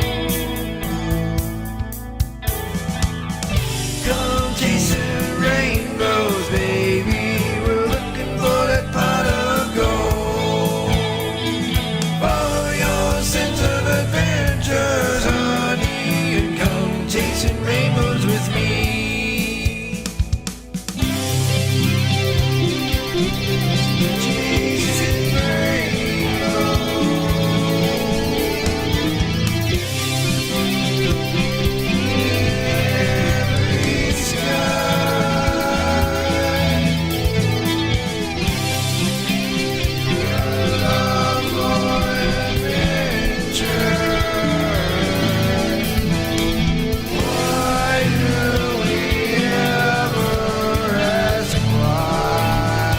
Come chasing rainbows, baby, we're looking for that pot of gold. Follow your sense of adventures, honey, and come chasing rainbows with me. Chasing every sky. Love for adventure. Why do we ever ask why?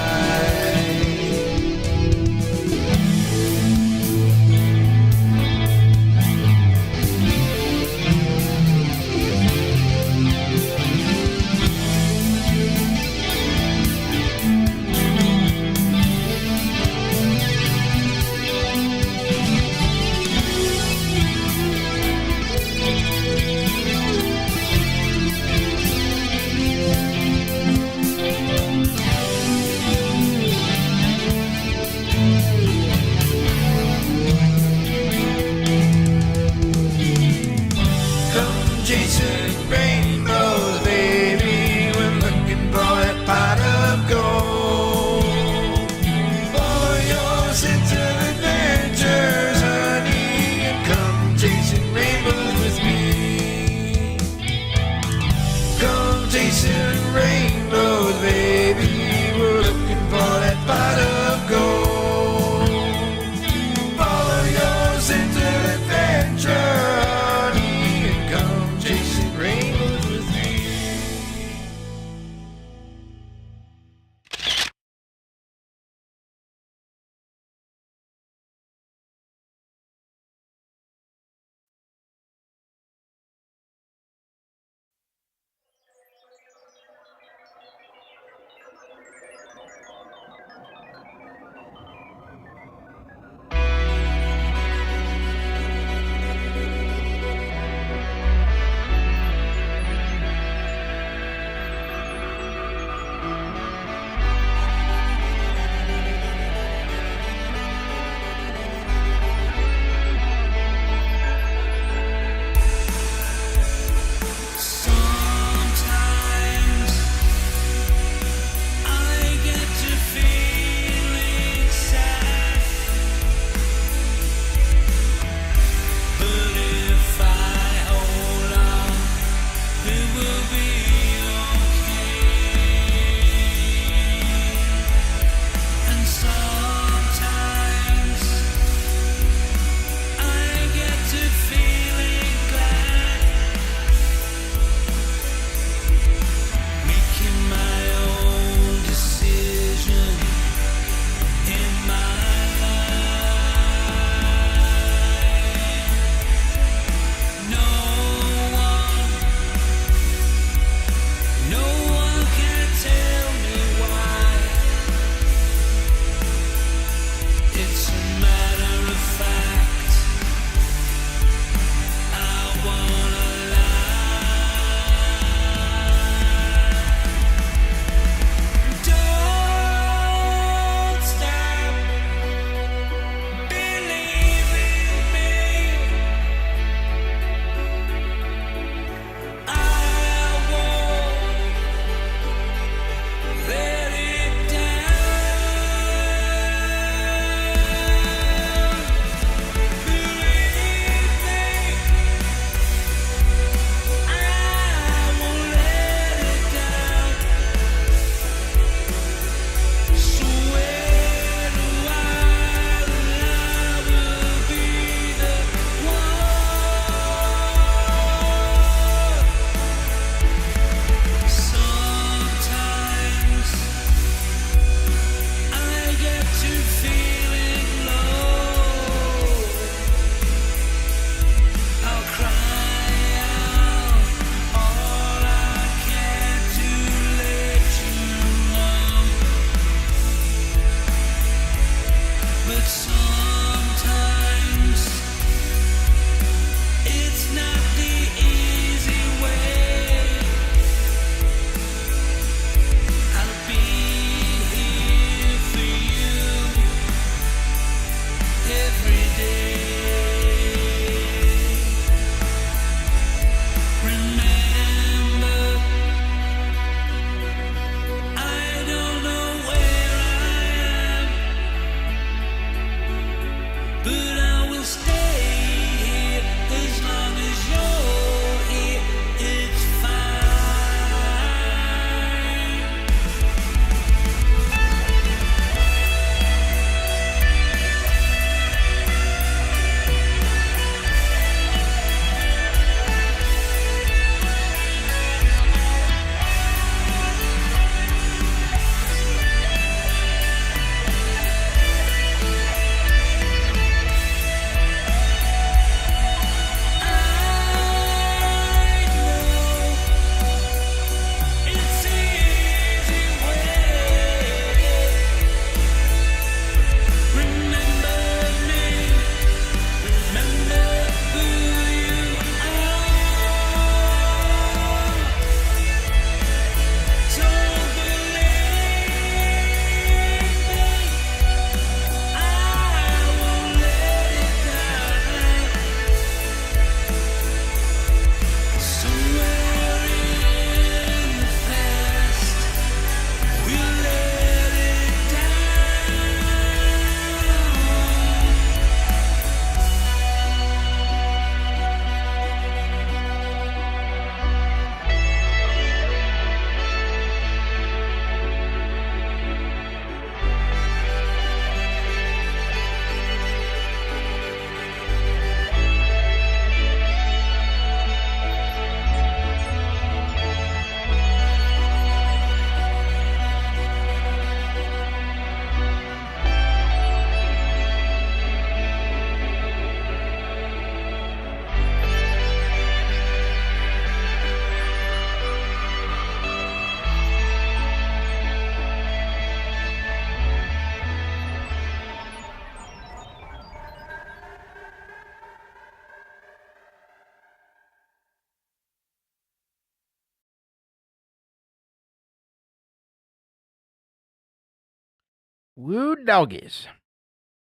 Woo doggies.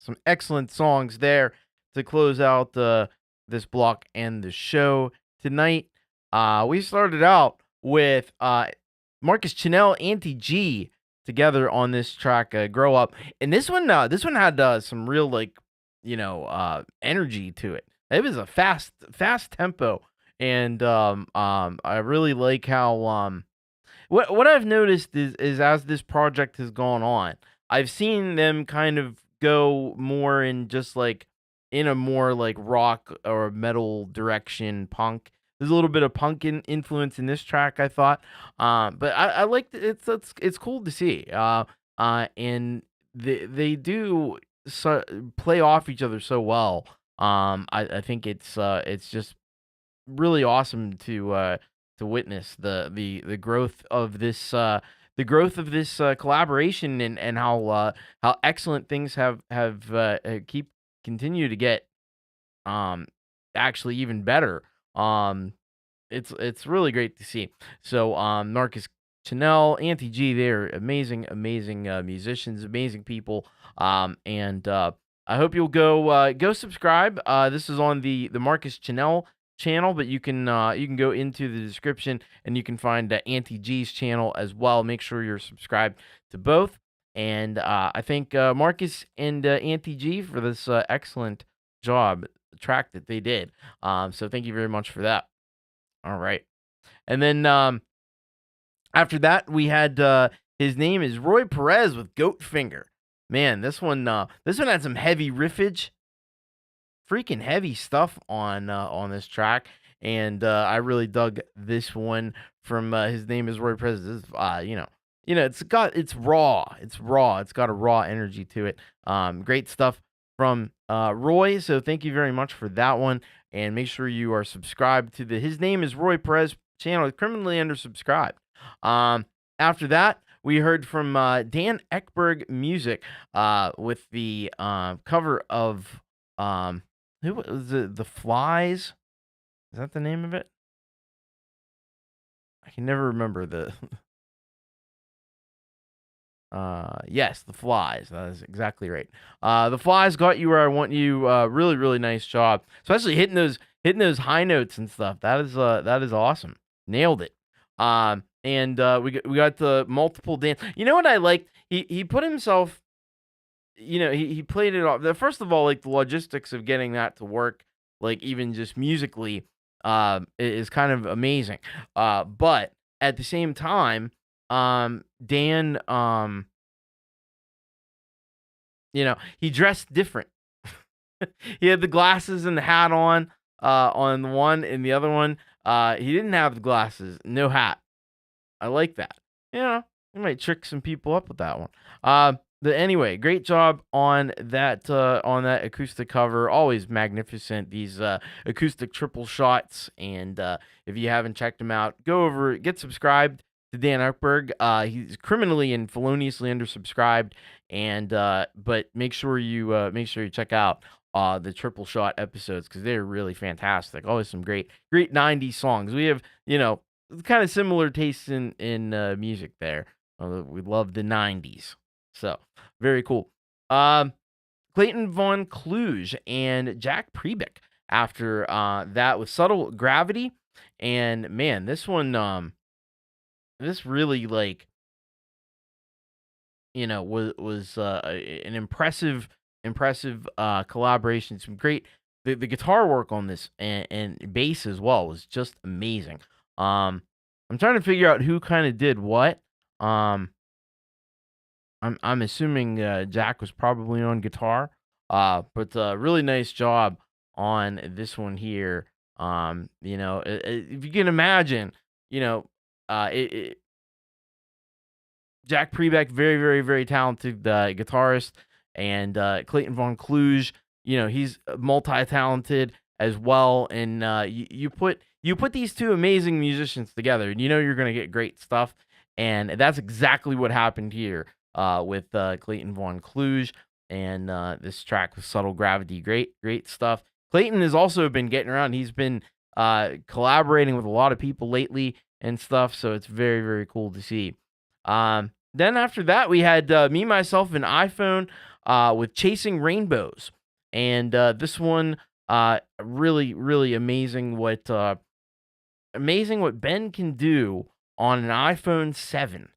Some excellent songs there to close out this block and the show tonight. We started out with Marcus Chanel, Auntie G together on this track, Grow Up. And this one had some real, like, energy to it. It was a fast tempo. And I really like how what I've noticed is as this project has gone on, I've seen them kind of go more in just like in a more like rock or metal direction, punk. There's a little bit of punk influence in this track, I thought, but I like it's cool to see, and they do play off each other so well. I think it's just really awesome to witness the growth of this collaboration and how excellent things have continue to get actually even better. It's really great to see. So Marcus Chanel, Auntie G, they're amazing musicians, amazing people. And I hope you'll go subscribe. This is on the Marcus Chanel channel, but you can go into the description and you can find Auntie G's channel as well. Make sure you're subscribed to both. And I thank Marcus and Auntie G for this excellent track that they did. So thank you very much for that. All right. And then after that, we had his name is Roy Perez with Goat Finger. Man, this one had some heavy riffage. Freaking heavy stuff on this track, and I really dug this one from his name is Roy Perez. This, it's raw. It's got a raw energy to it. Great stuff from Roy. So thank you very much for that one, and make sure you are subscribed to his name is Roy Perez channel. Criminally undersubscribed. After that, we heard from Dan Ekberg Music with the cover of who was it? The Flies? Is that the name of it? I can never remember the. Yes, The Flies. That is exactly right. The Flies Got You Where I Want You. Really, really nice job, especially hitting those high notes and stuff. That is awesome. Nailed it. And we got the multiple dance. You know what I liked? He put himself. He played it off. First of all, like the logistics of getting that to work, like even just musically, is kind of amazing. But at the same time, Dan, he dressed different. He had the glasses and the hat on the one, and the other one, he didn't have the glasses, no hat. I like that. You might trick some people up with that one. But anyway, great job on that acoustic cover. Always magnificent, these acoustic triple shots. And if you haven't checked them out, go over, get subscribed to Dan Ekberg. He's criminally and feloniously undersubscribed. And but make sure you check out the triple shot episodes because they're really fantastic. Always some great 90s songs. We have kind of similar tastes in music there. We love the 90s. So, very cool. Clayton Von Kluge and Jack Prebick after that with Subtle Gravity. And, man, this one, this really, like, was an impressive collaboration. Some great, the guitar work on this and bass as well was just amazing. I'm trying to figure out who kind of did what. I'm assuming Jack was probably on guitar, but really nice job on this one here. If you can imagine, Jack Prebeck, very, very, very talented guitarist, and Clayton Von Kluge, he's multi-talented as well. And you put these two amazing musicians together, and you're gonna get great stuff. And that's exactly what happened here. With Clayton Von Kluge and this track with Subtle Gravity. Great stuff. Clayton has also been getting around. He's been collaborating with a lot of people lately and stuff, so it's very, very cool to see. Then after that, we had Me, Myself, and iPhone with Chasing Rainbows. And this one, really, really amazing what Ben can do on an iPhone 7.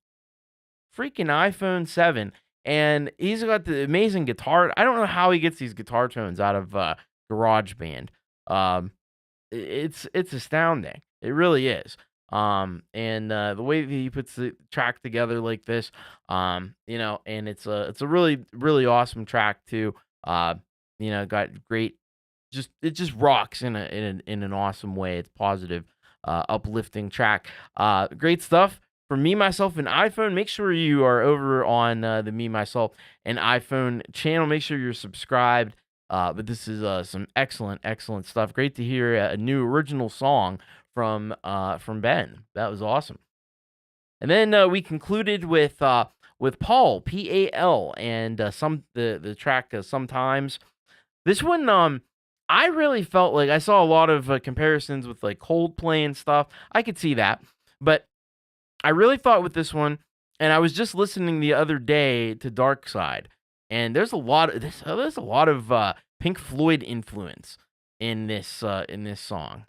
Freaking iPhone 7. And he's got the amazing guitar. I don't know how he gets these guitar tones out of GarageBand. It's astounding. It really is. And the way that he puts the track together like this, and it's a really, really awesome track too. Got great, it just rocks in an awesome way. It's positive, uplifting track. Great stuff for Me, Myself, and iPhone. Make sure you are over on the Me, Myself, and iPhone channel. Make sure you're subscribed. But this is some excellent, excellent stuff. Great to hear a new original song from Ben. That was awesome. And then we concluded with Paul, P-A-L, and the track Sometimes. This one, I really felt like I saw a lot of comparisons with like Coldplay and stuff. I could see that, but I really thought with this one, and I was just listening the other day to Dark Side, and there's a lot of Pink Floyd influence in this song.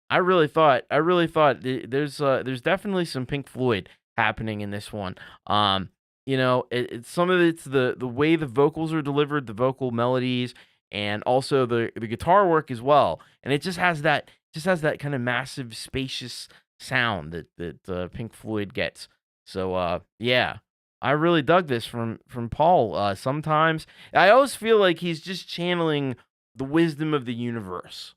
I really thought there's definitely some Pink Floyd happening in this one. Some of it's the way the vocals are delivered, the vocal melodies, and also the guitar work as well. And it just has that kind of massive, spacious sound that Pink Floyd gets. So yeah, I really dug this from Paul. Sometimes I always feel like he's just channeling the wisdom of the universe,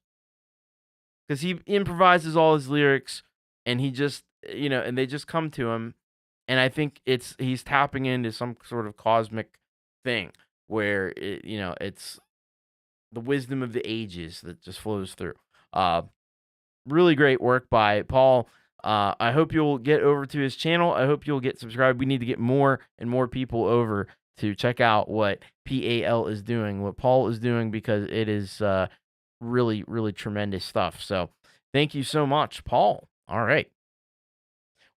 because he improvises all his lyrics, and he just and they just come to him, and I think he's tapping into some sort of cosmic thing where it's the wisdom of the ages that just flows through. Really great work by Paul. I hope you'll get over to his channel. I hope you'll get subscribed. We need to get more and more people over to check out what PAL is doing, what Paul is doing, because it is really, really tremendous stuff. So thank you so much, Paul. All right.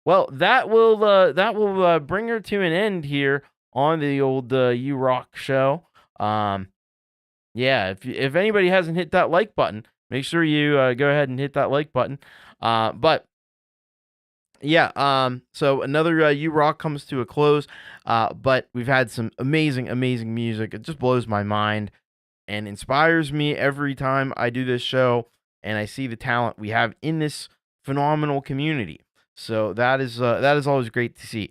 Well, that will bring her to an end here on the old You Rock show. Yeah, if anybody hasn't hit that like button, make sure you go ahead and hit that like button. But yeah, so another You Rock comes to a close. But we've had some amazing, amazing music. It just blows my mind and inspires me every time I do this show and I see the talent we have in this phenomenal community. So that is always great to see.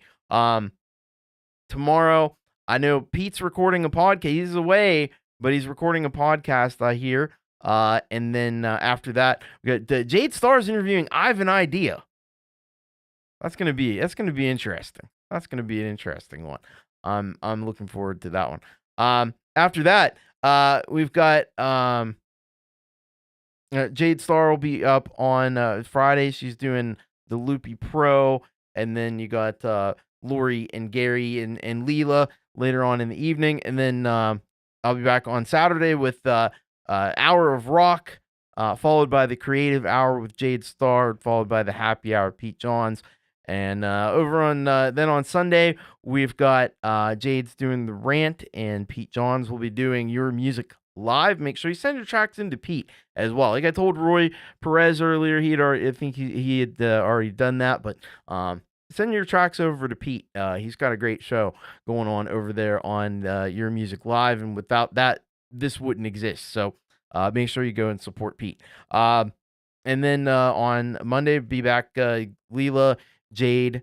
Tomorrow, I know Pete's recording a podcast. He's away, but he's recording a podcast, I hear. And then after that, we got Jade Starr's interviewing I Have an Idea. That's gonna be interesting. That's gonna be an interesting one. I'm looking forward to that one. After that, we've got Jade Starr will be up on Friday. She's doing the Loopy Pro, and then you got Lori and Gary and Leela later on in the evening, and then I'll be back on Saturday with Hour of Rock, followed by the Creative Hour with Jade Starr, followed by the Happy Hour Pete Johns. And over on then on Sunday, we've got Jade's doing the Rant, and Pete Johns will be doing Your Music Live. Make sure you send your tracks into Pete as well. Like I told Roy Perez earlier, he had already done that, but send your tracks over to Pete. He's got a great show going on over there on Your Music Live, and without that, this wouldn't exist. So make sure you go and support Pete. And then on Monday, be back Leela, Jade,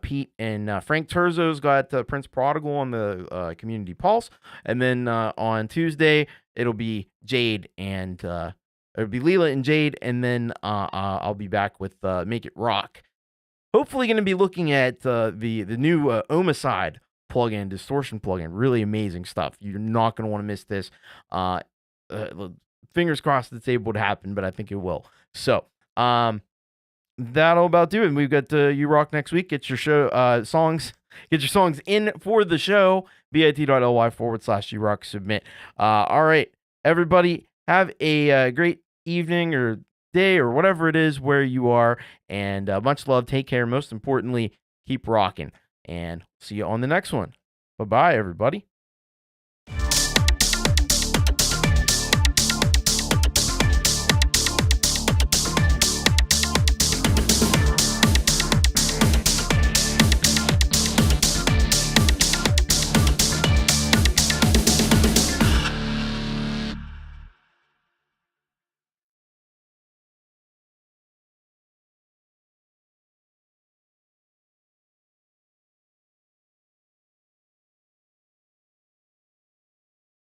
Pete, and Frank Terzo's got Prince Prodigal on the Community Pulse. And then on Tuesday, it'll be Jade and it'll be Leela and Jade. And then I'll be back with Make It Rock. Hopefully going to be looking at the new Homicide plugin, distortion plugin. Really amazing stuff. You're not going to want to miss this. Fingers crossed it's able to happen, but I think it will. So, that'll about do it. We've got You Rock next week. Get your show songs. Get your songs in for the show. bit.ly/You Rock submit. All right, everybody, have a great evening or day or whatever it is where you are, and much love. Take care. Most importantly, keep rocking, and see you on the next one. Bye-bye, everybody.